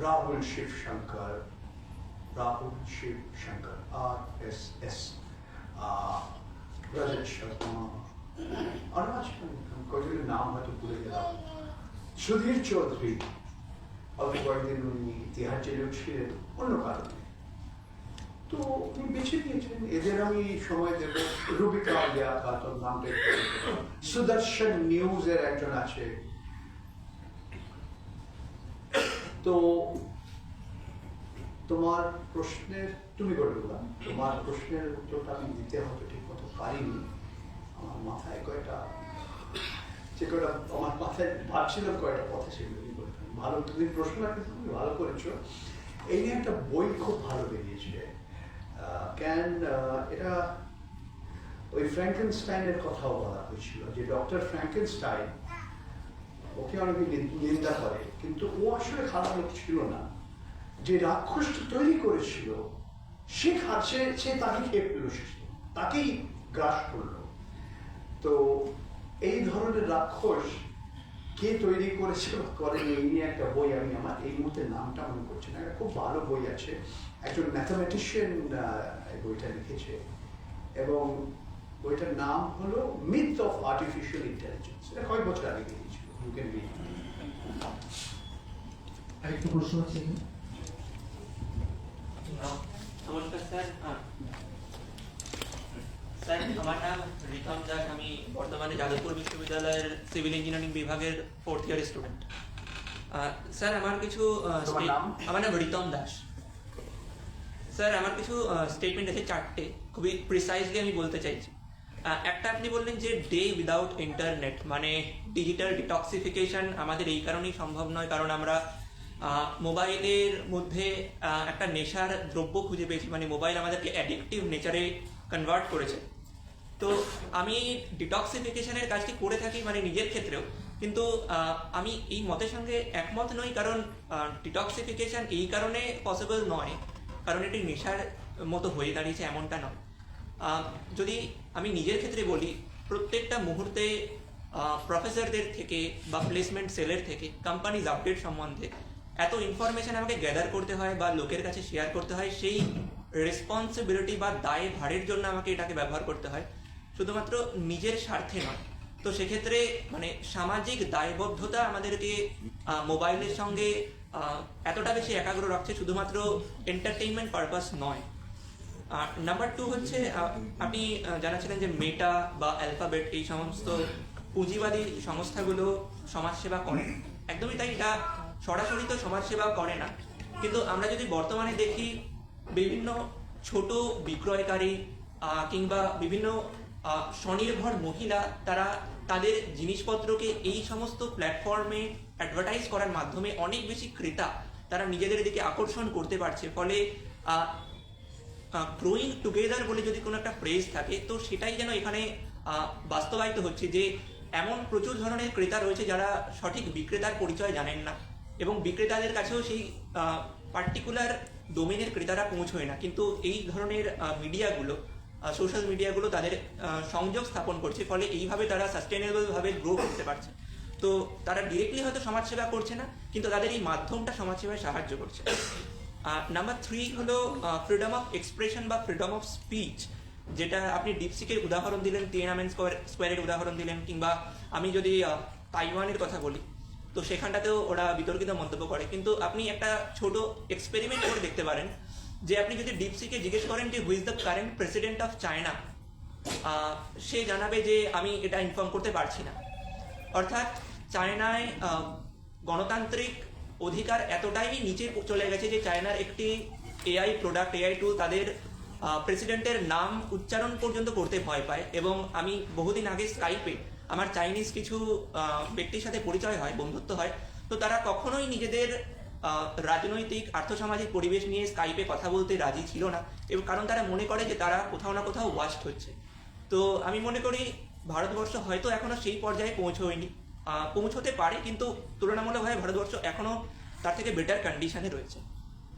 রাহুল শিবশঙ্কর, RSS, রজত শর্মা, আর কয়েকজনের নাম হয়তো ভুলে গেলাম, সুধীর চৌধুরী, অল্প কয়েকদিন উনি ইতিহাস জেলেও ছিলেন অন্য কারণে। তো উনি বেছে নিয়েছেন এদের আমি সময় দেব। রুবিকা আলিয়া খাতুন নামটা, সুদর্শন নিউজের একজন আছে। তো তোমার প্রশ্নের তুমি করে বললাম, তোমার প্রশ্নের উত্তরটা আমি দিতে হয়তো ঠিক মতো পারিনি। আমার মাথায় কয়টা আমার মাথায় ভাবছিলাম কয়টা কথা, সেগুলো ভালো। তুমি প্রশ্নটা কিন্তু তুমি ভালো করেছো। এই নিয়ে একটা বই খুব ভালো বেরিয়েছে। এটা ওই ফ্র্যাঙ্কেনস্টাইনের কথাও বলা হয়েছিল, যে ডক্টর ফ্র্যাঙ্কেনস্টাইন, ওকে অনেকে নিন্দা করে, কিন্তু ও আসলে খারাপ লোক ছিল না। যে রাক্ষসটা তৈরি করেছিল সে তাকে খেয়ে ফেলল, তাকেই গ্রাস করলো। তো এই ধরনের রাক্ষস কে তৈরি করেছে করেনি, এই নিয়ে একটা বই আমি আমার এই মুহূর্তে নামটা মনে করছি না, খুব ভালো বই আছে। একজন ম্যাথামেটিশিয়ান বইটা লিখেছে এবং বইটার নাম হলো মিথ অফ আর্টিফিশিয়াল ইন্টেলিজেন্স। এটা কয়েক বছর আগে লিখেছিল। You can read. আরেকটা প্রশ্ন আছে। নমস্কার স্যার। স্যার আমার নাম রিতম দাস, আমি বর্তমানে যাদবপুর বিশ্ববিদ্যালয়ের সিভিল ইঞ্জিনিয়ারিং বিভাগের 4th ইয়ার স্টুডেন্ট। স্যার আমার কিছু আমার নাম রিতম দাস। স্যার আমার কিছু স্টেটমেন্ট আছে, 4টে, খুবই প্রিসাইজলি আমি বলতে চাইছি। একটা আপনি বললেন যে ডে উইদাউট ইন্টারনেট মানে ডিজিটাল ডিটক্সিফিকেশন আমাদের এই কারণেই সম্ভব নয় কারণ আমরা মোবাইলের মধ্যে একটা নেশার দ্রব্য খুঁজে পেয়েছি, মানে মোবাইল আমাদেরকে অ্যাডিকটিভ নেচারে কনভার্ট করেছে। তো আমি ডিটক্সিফিকেশনের কাজটি করে থাকি মানে নিজের ক্ষেত্রেও, কিন্তু আমি এই মতের সঙ্গে একমত নই, কারণ ডিটক্সিফিকেশন এই কারণে পসিবল নয় কারণ এটি নেশার মতো হয়ে দাঁড়িয়েছে এমনটা নয়। যদি আমি নিজের ক্ষেত্রে বলি, প্রত্যেকটা মুহূর্তে প্রফেসরদের থেকে বা প্লেসমেন্ট সেলের থেকে কোম্পানিজ আপডেট সম্বন্ধে এত ইনফরমেশন আমাকে গ্যাদার করতে হয় বা লোকের কাছে শেয়ার করতে হয়, সেই রেসপন্সিবিলিটি বা দায় ভারের জন্য আমাকে এটাকে ব্যবহার করতে হয়, শুধুমাত্র নিজের স্বার্থে নয়। তো সেক্ষেত্রে মানে সামাজিক দায়বদ্ধতা আমাদেরকে মোবাইলের সঙ্গে এতটা বেশি একাগ্র রাখছে, শুধুমাত্র এন্টারটেইনমেন্ট পারপাস নয়। নাম্বার 2 হচ্ছে আপনি জানাচ্ছিলেন যে মেটা বা অ্যালফাবেট এই সমস্ত পুঁজিবাদী সংস্থাগুলো সমাজসেবা করে, একদমই তাই। এটা সরাসরি তো সমাজসেবা করে না, কিন্তু আমরা যদি বর্তমানে দেখি বিভিন্ন ছোট বিক্রয়কারী কিংবা বিভিন্ন স্বনির্ভর মহিলা তারা তাদের জিনিসপত্রকে এই সমস্ত প্ল্যাটফর্মে অ্যাডভার্টাইজ করার মাধ্যমে অনেক বেশি ক্রেতা তারা নিজেদের দিকে আকর্ষণ করতে পারছে, ফলে গ্রোয়িং টুগেদার বলে যদি কোনো একটা ফ্রেজ থাকে, তো সেটাই যেন এখানে বাস্তবায়িত হচ্ছে যে এমন প্রচুর ধরনের ক্রেতা রয়েছে যারা সঠিক বিক্রেতার পরিচয় জানেন না, এবং বিক্রেতাদের কাছেও সেই পার্টিকুলার ডোমেনের ক্রেতারা পৌঁছয় না, কিন্তু এই ধরনের মিডিয়াগুলো, সোশ্যাল মিডিয়াগুলো তাদের সংযোগ স্থাপন করছে, ফলে এইভাবে তারা সাস্টেনেবলভাবে গ্রো করতে পারছে। তো তারা ডিরেক্টলি হয়তো সমাজসেবা করছে না, কিন্তু তাদের এই মাধ্যমটা সমাজসেবায় সাহায্য করছে। নাম্বার 3 হলো ফ্রিডম অফ এক্সপ্রেশন বা ফ্রিডম অফ স্পিচ, যেটা আপনি ডিপসিকের উদাহরণ দিলেন, টিয়ানামেন স্কোয়ারের উদাহরণ দিলেন, কিংবা আমি যদি তাইওয়ানের কথা বলি, তো সেখানটাতেও ওরা বিতর্কিত মন্তব্য করে। কিন্তু আপনি একটা ছোট এক্সপেরিমেন্ট করে দেখতে পারেন, যে আপনি যদি ডিপসিকে জিজ্ঞেস করেন যে who is the current president of China, সে জানাবে যে আমি এটা ইনফর্ম করতে পারছি না। অর্থাৎ চায়নায় গণতান্ত্রিক অধিকার এতটাই নিচে চলে গেছে যে চায়নার একটি এআই প্রোডাক্ট, এআই টুল তাদের প্রেসিডেন্টের নাম উচ্চারণ পর্যন্ত করতে ভয় পায়। এবং আমি বহুদিন আগে স্কাইপে আমার চাইনিজ কিছু ব্যক্তির সাথে পরিচয় হয়, বন্ধুত্ব হয়, তো তারা কখনোই নিজেদের রাজনৈতিক আর্থসামাজিক পরিবেশ নিয়ে স্কাইপে কথা বলতে রাজি ছিল না, এবং কারণ তারা মনে করে যে তারা কোথাও না কোথাও ওয়াস্ট হচ্ছে। তো আমি মনে করি ভারতবর্ষ হয়তো এখনো সেই পর্যায়ে পৌঁছয়নি, পৌঁছতে পারে, কিন্তু তুলনামূলকভাবে ভারতবর্ষ এখনো তার থেকে বেটার কন্ডিশনে রয়েছে।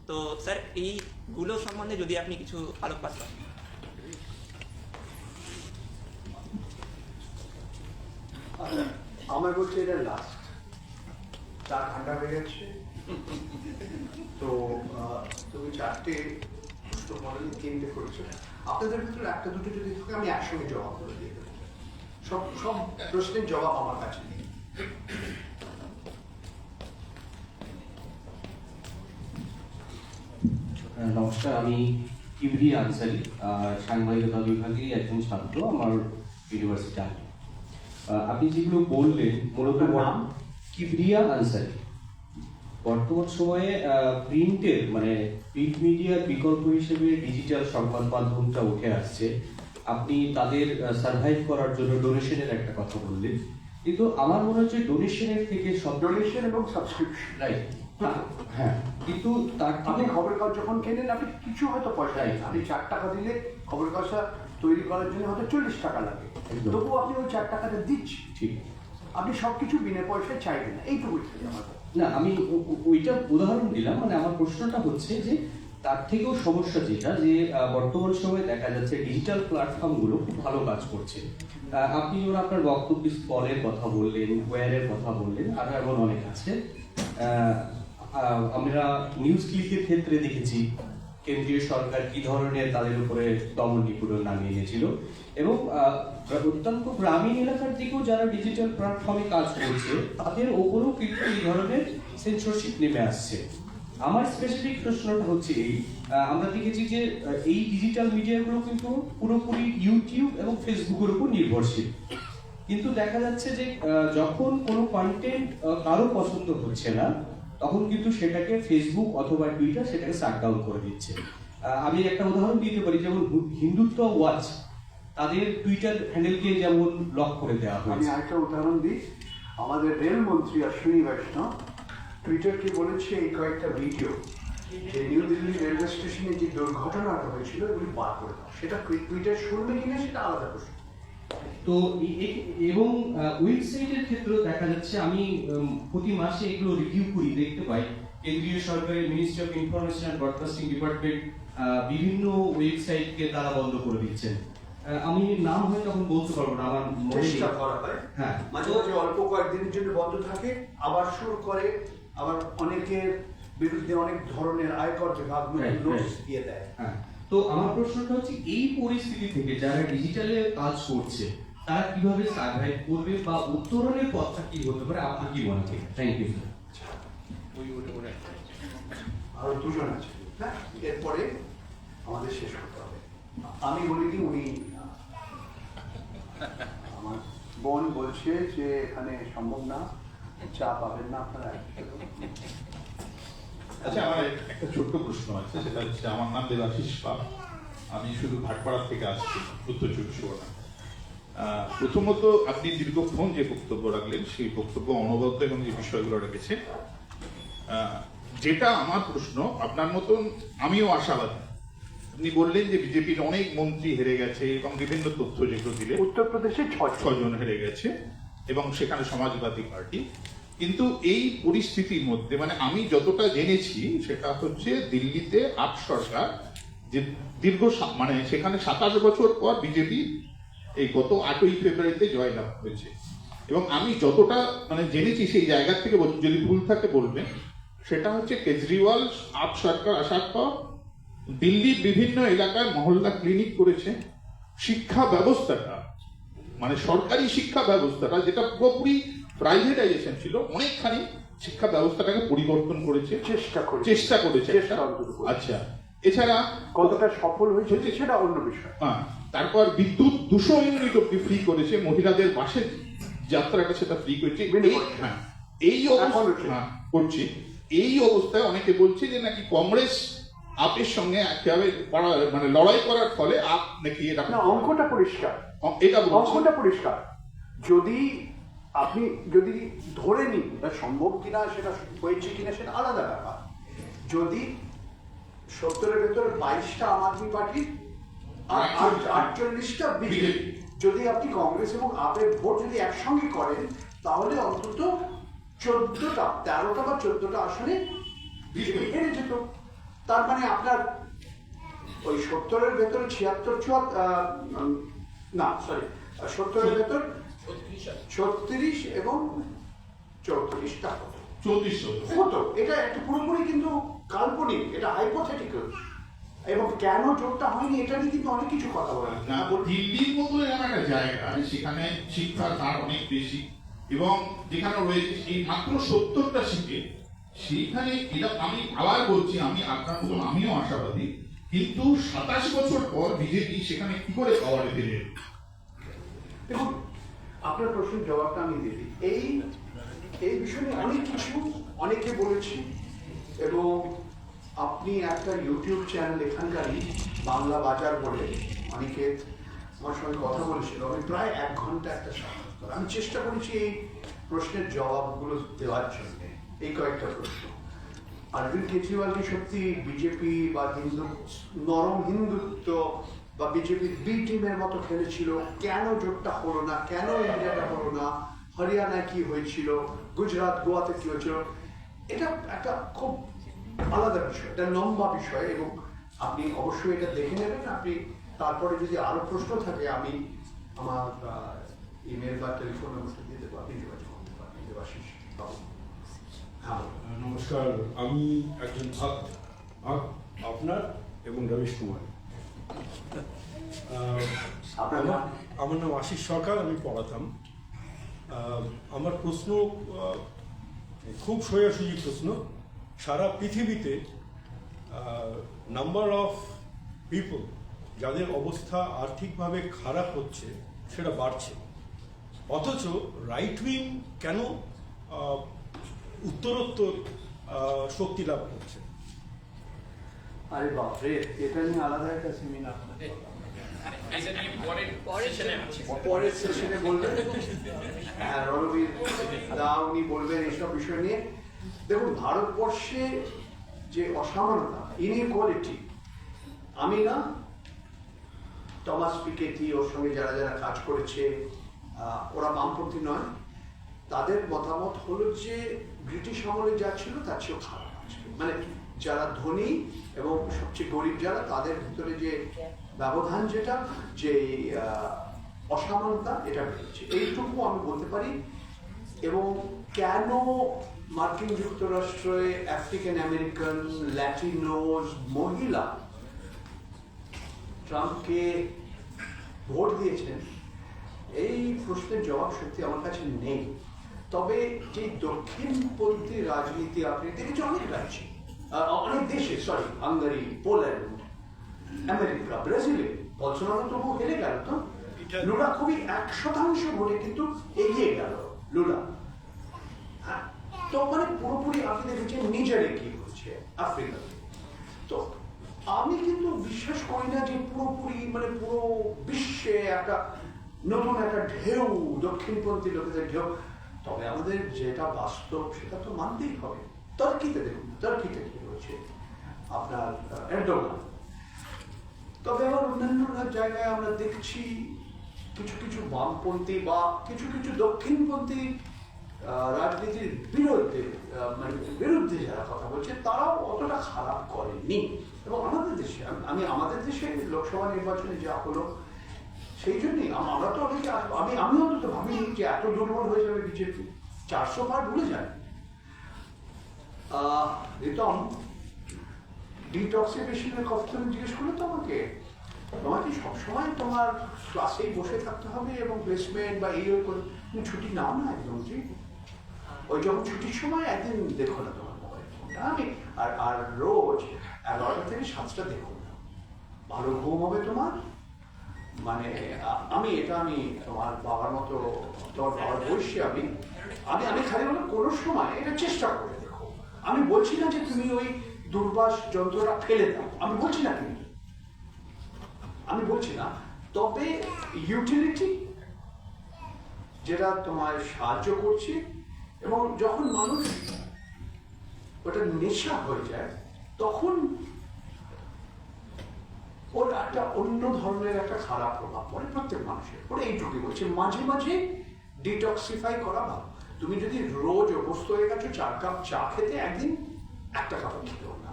তো স্যার, এইগুলো সম্বন্ধে যদি আপনি কিছু আলোকপাত করেন। আমার বলছে এটা লাস্ট, চা ঠান্ডা হয়ে গেছে, তো তুমি 4টে প্রশ্ন মডেল 3টে করেছো, আপনাদের ভিতরে একটা দুটো যদি থাকে আমি একসঙ্গে জবাব করে দিয়ে দেবো। সব প্রশ্নের জবাব আমার কাছে নেই। নমস্কার, আমি কিবরিয়া আনসারি, সাংবাদিকতা বিভাগে একজন ছাত্র আমার ইউনিভার্সিটি। আপনি যেগুলো বললেন মূলত নাম কিবরিয়া আনসারি। বর্তমান সময়ে প্রিন্টের মানে প্রিন্ট মিডিয়ার বিকল্প হিসেবে ডিজিটাল সংবাদ মাধ্যমটা উঠে আসছে। আপনি তাদের সার্ভাইভ করার জন্য ডোনেশনের একটা কথা বললেন, কিন্তু আমার মনে হচ্ছে ডোনেশনের থেকে সব ডোনেশন এবং সাবস্ক্রিপশন, রাইট। হ্যাঁ, কিন্তু তার আপনি থেকে খবরের কাগজ যখন কেনেন আপনি কিছু হয়তো পয়সা নেই, আপনি 4 টাকা দিলে খবরের কাগজটা তৈরি করার জন্য হয়তো 40 টাকা লাগে, একদম। তবুও আপনি ওই 4 টাকাটা দিচ্ছেন, ঠিক। আপনি সবকিছু বিনা পয়সায় চাইবেন না, এইটুকুই আমার। না, আমি ওইটা উদাহরণ দিলাম, মানে আমার প্রশ্নটা হচ্ছে যে তার থেকেও সমস্যা যেটা যে বর্তমান সময়ে দেখা যাচ্ছে ডিজিটাল প্ল্যাটফর্মগুলো খুব ভালো কাজ করছে। আপনি যেমন আপনার বক্তব্য স্পলের কথা বললেন, ওয়্যারের কথা বললেন, আরো এমন অনেক আছে। আমরা নিউজ ক্লিকের ক্ষেত্রে দেখেছি কেন্দ্রীয় সরকার কি ধরনের তাদের উপরে দমন নিপীড়ন নামিয়ে এনেছিল, এবং অত্যন্ত গ্রামীণ এলাকার দিকেও যারা ডিজিটাল প্ল্যাটফর্মে কাজ করছে তাদের ওপরেও কিন্তু এই ধরনের সেন্সরশিপ নেমে আসছে। আমার স্পেসিফিক প্রশ্নটা হচ্ছে এই, আমরা দেখেছি যে এই ডিজিটাল মিডিয়াগুলো কিন্তু পুরোপুরি ইউটিউব এবং ফেসবুকের উপর নির্ভরশীল, কিন্তু দেখা যাচ্ছে যে যখন কোনো কন্টেন্ট কারো পছন্দ হচ্ছে না তখন কিন্তু সেটাকে ফেসবুক অথবা টুইটার সেটাকে শাটডাউন করে দিচ্ছে। আমি একটা উদাহরণ দিতে পারি, যেমন হিন্দুত্ব ওয়াচ তাদের টুইটার হ্যান্ডেলকে যেমন লক করে দেওয়া আমি হয়েছে। আরেকটা উদাহরণ দিই, আমাদের রেলমন্ত্রী অশ্বিনী বৈষ্ণব টুইটারকে বলেছে এই কয়েকটা ভিডিও যে নিউ দিল্লি রেলওয়ে স্টেশনে যে দুর্ঘটনাটা হয়েছিল এগুলি বার করে দাও, সেটা টুইটার শুনবে কিনা সেটা আলাদা প্রশ্ন। তো এবং ওয়েবসাইটের ক্ষেত্রেও দেখা যাচ্ছে, আমি প্রতি মাসে এগুলো রিভিউ করি, দেখতে পাই কেন্দ্রীয় সরকারের ministry of information and broadcasting department বিভিন্ন ওয়েবসাইটকে তারা বন্ধ করে দিচ্ছেন। আমি নাম হয়তো তখন বলতে পারবো না, আমার মনে নেই। চেষ্টা করা হয়, হ্যাঁ, মাঝে মাঝে অল্প কয়েকদিনের জন্য বন্ধ থাকে, আবার শুরু করে, আবার অনেকের বিরুদ্ধে অনেক ধরনের আয়কর বিভাগ নোটিশ দিয়ে দেয়। হ্যাঁ। তো আমার প্রশ্নটা হচ্ছে এই পরিস্থিতি থেকে যারা ডিজিটালে কাজ করছে তারা কিভাবে সার্ভাইভ করবে বা উত্তরণের পথটা কি হতে পারে, আপনার কি মনে হয়? Thank you sir. আরো দুজন আছে, হ্যাঁ, এরপরে আমাদের শেষ করতে হবে। আমি বলি কি, উনি আমার বোন বলছে যে এখানে সম্ভব না, চা পাবেন না আপনারা। আচ্ছা, আমার একটা ছোট্ট প্রশ্ন আছে, সেটা হচ্ছে আমার নাম দেবাশিস পাল, আমি শুধু ভাটপাড়া থেকে আসছি, উত্তর 24 পরগনা। প্রথমত আপনি দীর্ঘক্ষণ যে বক্তব্য রাখলেন সেই বক্তব্য অনবদ্য এবং যে বিষয়গুলো রেখেছে, যেটা আমার প্রশ্ন, আপনার মতন আমিও আশাবাদী আপনি বললেন যে বিজেপির অনেক মন্ত্রী হেরে গেছে এবং বিভিন্ন তথ্য যেগুলো দিলে উত্তরপ্রদেশে ছজন হেরে গেছে এবং সেখানে সমাজবাদী পার্টি। কিন্তু এই পরিস্থিতির মধ্যে মানে আমি যতটা জেনেছি সেটা হচ্ছে দিল্লিতে আপ সরকার যে দীর্ঘ মানে সেখানে 27 বছর পর বিজেপি এই গত 8ই ফেব্রুয়ারিতে জয়লাভ করেছে। এবং আমি যতটা মানে জেনেছি সেই জায়গা থেকে যদি ভুল থাকে বলবেন, সেটা হচ্ছে কেজরিওয়াল আপ সরকার আসার পর দিল্লির বিভিন্ন এলাকায় মহল্লা ক্লিনিক করেছে। শিক্ষা ব্যবস্থাটা মানে সরকারি শিক্ষা ব্যবস্থাটা যেটা পুরোপুরি প্রাইভেটাইজেশন ছিল, অনেকখানি শিক্ষা ব্যবস্থাটাকে পরিবর্তন করেছে, চেষ্টা করেছে। আচ্ছা, এছাড়া কতটা সফল হয়েছে সেটা অন্য বিষয়। হ্যাঁ, তারপর বিদ্যুৎ 200 ইউনিট অব্দি ফ্রি করেছে, মহিলাদের বাসের যাত্রাটা সেটা ফ্রি করেছে। হ্যাঁ, এই অবস্থা করছে। এই অবস্থায় অনেকে বলছে যে নাকি কংগ্রেস আপের সঙ্গে একেবারে মানে লড়াই করার ফলে আপ নাকি এটা অঙ্কটা পরিষ্কার, এটা অঙ্কটা পরিষ্কার। যদি আপনি যদি ধরে নিন এটা সম্ভব কিনা, সেটা হয়েছে কিনা সেটা আলাদা ব্যাপার। যদি 70-এর ভেতরে 22টা আম আদমি পার্টি আর 48টা বিজেপি, যদি আপনি কংগ্রেস এবং আপের ভোট যদি একসঙ্গে করেন তাহলে অন্তত 13টা বা 14টা আসনে বিজেপি হেরে যেত। তার মানে আপনার ওই 70-এর ভেতরে 70-এর ভেতর 36 এবং 34টা হতো। এটা একটা পুরোপুরি কিন্তু কাল্পনিক, এটা হাইপোথেটিক্যাল। এবং কেন জোটটা হয়নি এটা নিয়ে কিন্তু অনেক কিছু কথা বলা হয়। দিল্লির মতো এমন একটা জায়গা সেখানে শিক্ষার হার অনেক বেশি এবং যেখানে রয়েছে এই মাত্র 70টা সিটে, সেইখানে এটা আমি আবার বলছি, আমি আপনার মতন আমিও আশাবাদী, কিন্তু 27 বছর পর বিজেপি সেখানে কি করে পাওয়ারে দিলে? দেখুন, আপনার প্রশ্নের জবাবটা আমি দিই। এই বিষয়ে অনেক কিছু অনেকে বলেছি এবং আপনি একটা ইউটিউব চ্যানেল এখানকারই বাংলা বাজার বলে অনেকে আমার সঙ্গে কথা বলেছিল। আমি প্রায় 1 ঘন্টা একটা সাক্ষাৎকার আমি চেষ্টা করেছি এই প্রশ্নের জবাবগুলো দেওয়ার জন্য। এই কয়েকটা প্রশ্ন, অরবিন্দ কেজরিওয়াল কি সত্যি বিজেপি বা নরম হিন্দুত্ব বা বিজেপির বি টিমের মতো খেলেছিল? কেন জোটটা হলো না? কেন ইন্ডিয়াটা হলো না? হরিয়ানায় কি হয়েছিল? গুজরাট গোয়াতে কি হয়েছিল? এটা একটা খুব আলাদা বিষয়, এটা লম্বা বিষয় এবং আপনি অবশ্যই এটা দেখে নেবেন। আপনি তারপরে যদি আরো প্রশ্ন থাকে আমি আমার ইমেল বা টেলিফোন নম্বরটা দিয়ে দেবো, আপনি যোগাযোগ করতে পারেন। দেবাশিস বাবু। হ্যাঁ, নমস্কার, আমি একজন ভক্ত আপনার এবং রমেশ কুমার। আমার নাম আশিস সরকার, আমি পড়াতাম। আমার প্রশ্ন খুব সোজাসুজি প্রশ্ন। সারা পৃথিবীতে নাম্বার অফ পিপল যাদের অবস্থা আর্থিকভাবে খারাপ হচ্ছে সেটা বাড়ছে, অথচ রাইট উইং কেন উত্তরোত্তর শক্তি লাভ করছে? আরে বাপরে, এটা নিয়ে আলাদা একটা সেমিনার পরের সেশনে বলবেন। হ্যাঁ, রণবীর দা উনি বলবেন এইসব বিষয় নিয়ে। দেখুন, ভারতবর্ষে যে অসমানতা, ইনইকুয়ালিটি, আমি না, টমাস পিকেটি ওর সঙ্গে যারা যারা কাজ করেছে, ওরা বামপন্থী নয়, তাদের মতামত হলো যে ব্রিটিশ আমলে যা ছিল তার চেয়েও খারাপ আছে। মানে যারা ধনী এবং সবচেয়ে গরিব যারা, তাদের ভিতরে যে ব্যবধান, যেটা যে অসমানতা, এটা বেড়েছে, এইটুকু আমি বলতে পারি। এবং কেন মার্কিন যুক্তরাষ্ট্রে আফ্রিকান আমেরিকান, ল্যাটিনোজ মহিলা ট্রাম্পকে ভোট দিয়েছেন, এই প্রশ্নের জবাব সত্যি আমার কাছে নেই। তবে যে দক্ষিণপন্থী রাজনীতি আপনি দেখেছেন অনেক রাজ্যে, অনেক দেশে, হাঙ্গারি, পোল্যান্ড, আমেরিকা, ব্রাজিলে, বলসোনারো তবু হেরে গেল। তো লুলা খুবই 1% ভোটে কিন্তু এগিয়ে গেল লুলা। হ্যাঁ, তো মানে পুরোপুরি আপনি দেখেছেন নিজারে কি হচ্ছে আফ্রিকাতে। তো আমি কিন্তু বিশ্বাস করি না যে পুরোপুরি মানে পুরো বিশ্বে একটা নতুন একটা ঢেউ, দক্ষিণপন্থী লোকেদের ঢেউ। তবে আমাদের যেটা বাস্তব সেটা তো মানতেই হবে। টার্কিতে দেখুন, টার্কিতে কি হচ্ছে আপনার এরদোগান, তবে আবার অন্যান্য জায়গায় আমরা দেখছি কিছু কিছু বামপন্থী বা কিছু কিছু দক্ষিণপন্থী রাজনীতির বিরুদ্ধে মানে বিরুদ্ধে যারা কথা বলছে তারাও অতটা খারাপ করেনি। এবং আমাদের দেশে আমাদের দেশে লোকসভা নির্বাচনে যা হলো সেই জন্যই আমরা তো অনেকে আমি অন্তত ভাবিনি যে এত দুর্বল হয়ে যাবে বিজেপি, 400 পার ভুলে যায়। রিতম, ডিটক্সিফিকেশনের কথা তুমি জিজ্ঞেস করলে তো তোমাকে সবসময় তোমার ক্লাসেই বসে থাকতে হবে এবং প্লেসমেন্ট বা এই করে তুমি ছুটি নাও না একদম ঠিক। ওই যখন ছুটির সময় একদিন দেখো না তোমার মোবাইল ফোনটা, আর রোজ 11টা থেকে 7টা দেখো না, ভালো ঘুম হবে তোমার। মানে আমি তোমার বাবার মতো, তোমার বাবার বয়সী আমি খালি বলে কোনো সময় এটা চেষ্টা করে দেখো। আমি বলছি না যে তুমি ওই দুর্বাস যন্ত্রটা ফেলে দাও, আমি বলছি না, তবে ইউটিলিটি যেটা তোমায় সাহায্য করছে, এবং যখন মানুষ ওটা নেশা হয়ে যায় তখন ওর একটা অন্য ধরনের একটা খারাপ প্রভাব পড়ে প্রত্যেক মানুষের। ওরা এইটুকুই বলছে, মাঝে মাঝে ডিটক্সিফাই করা ভালো। তুমি যদি রোজ অভ্যস্ত হয়ে গেছো 4 কাপ চা খেতে, একদিন 1টা কাপ খেতেও না,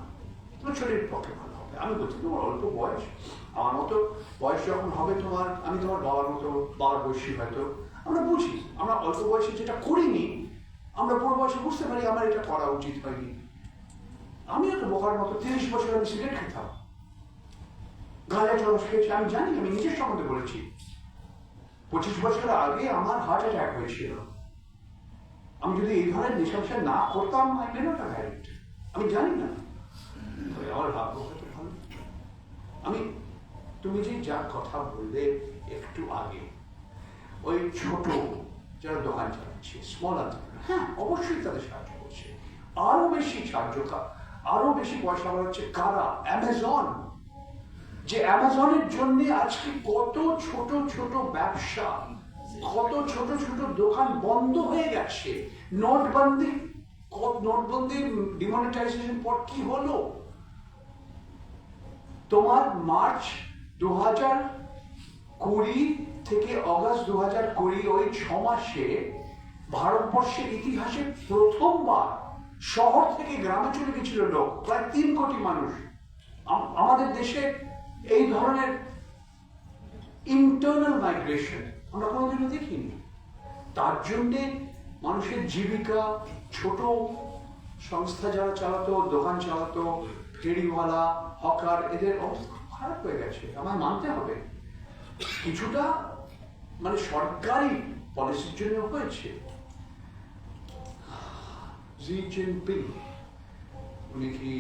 তোমার শরীরের পক্ষে ভালো হবে। আমি বলছি তোমার অল্প বয়স, আমার মতো বয়স যখন হবে তোমার, আমি তোমার বাবার মতো, বাবার বয়সী হয়তো, আমরা বুঝি, আমরা অল্প বয়সে যেটা করিনি আমরা বড় বয়সে বুঝতে পারি আমার এটা করা উচিত হয়নি। আমিও তো বোকার মতো 30 বছর আমি সিগারেট খেতাম, গাঁজা চরস খেয়েছি, আমি জানি, আমি নিজের সম্বন্ধে বলেছি। 25 বছর আগে আমার হার্ট অ্যাটাক হয়েছিল। আমি যদি এই ধরনের নেশা না করতাম আমি জানি না, আমার ভাগ্য হয়তো ভালো। তুমি যে যা কথা বললে একটু আগে, ওই ছোট যারা দোকান চালাচ্ছে, স্মল এন্টারপ্রেনার, হ্যাঁ অবশ্যই তাদের সাহায্য করছে। আরো বেশি সাহায্য, আরো বেশি পয়সা বাড়াচ্ছে কারা? অ্যামাজন। যে অ্যামাজনের জন্য আজকে কত ছোট ছোট ব্যবসা, কত ছোট ছোট দোকান বন্ধ হয়ে গেছে। নোটবন্দি ডিমনিটাইজেশন পর কি হলো? তোমার মার্চ 2020 থেকে অগাস্ট 2020, ওই 6 মাসে ভারতবর্ষের ইতিহাসে প্রথমবার শহর থেকে গ্রামে চলে গেছিল লোক, প্রায় 3 কোটি মানুষ। আমাদের দেশে এই ধরনের ইন্টারনাল মাইগ্রেশন আমরা কোনোদিনও দেখিনি। তার জন্যে মানুষের জীবিকা, ছোট সংস্থা যারা চালাতো, দোকান চালাতো, ফেরিওয়ালা, হকার, এদের অবস্থা খারাপ হয়ে গেছে। আমায় মানতে হবে কিছুটা মানে সরকারি পলিসির জন্য হয়েছে। জি জিনপিং উনি কি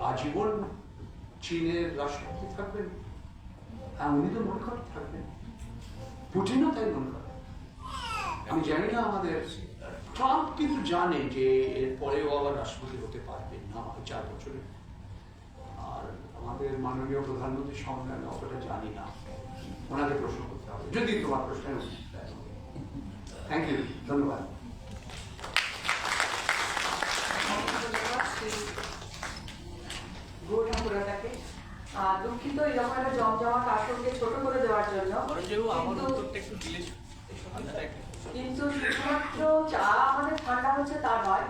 আজীবন চীনের রাষ্ট্রপতি থাকবেন? হ্যাঁ, উনি তো মনে করেন থাকবেন, পুটিনও তাই মনে করেন। আমি জানি না আমাদের ট্রাম্প কিন্তু জানে যে এরপরেও আবার রাষ্ট্রপতি হতে পারবেন না 4 বছরে। আর আমাদের মাননীয় প্রধানমন্ত্রী সম্মেলনে অতটা জানি না, ওনাকে প্রশ্ন করতে হবে যদি তোমার প্রশ্নের উত্তর দেয়। থ্যাংক ইউ, ধন্যবাদ। দুঃখিত এরকম একটা জমজমাট আসরকে ছোট করে দেওয়ার জন্য, কিন্তু শুধুমাত্র চা আমাদের ঠান্ডা হচ্ছে তা নয়,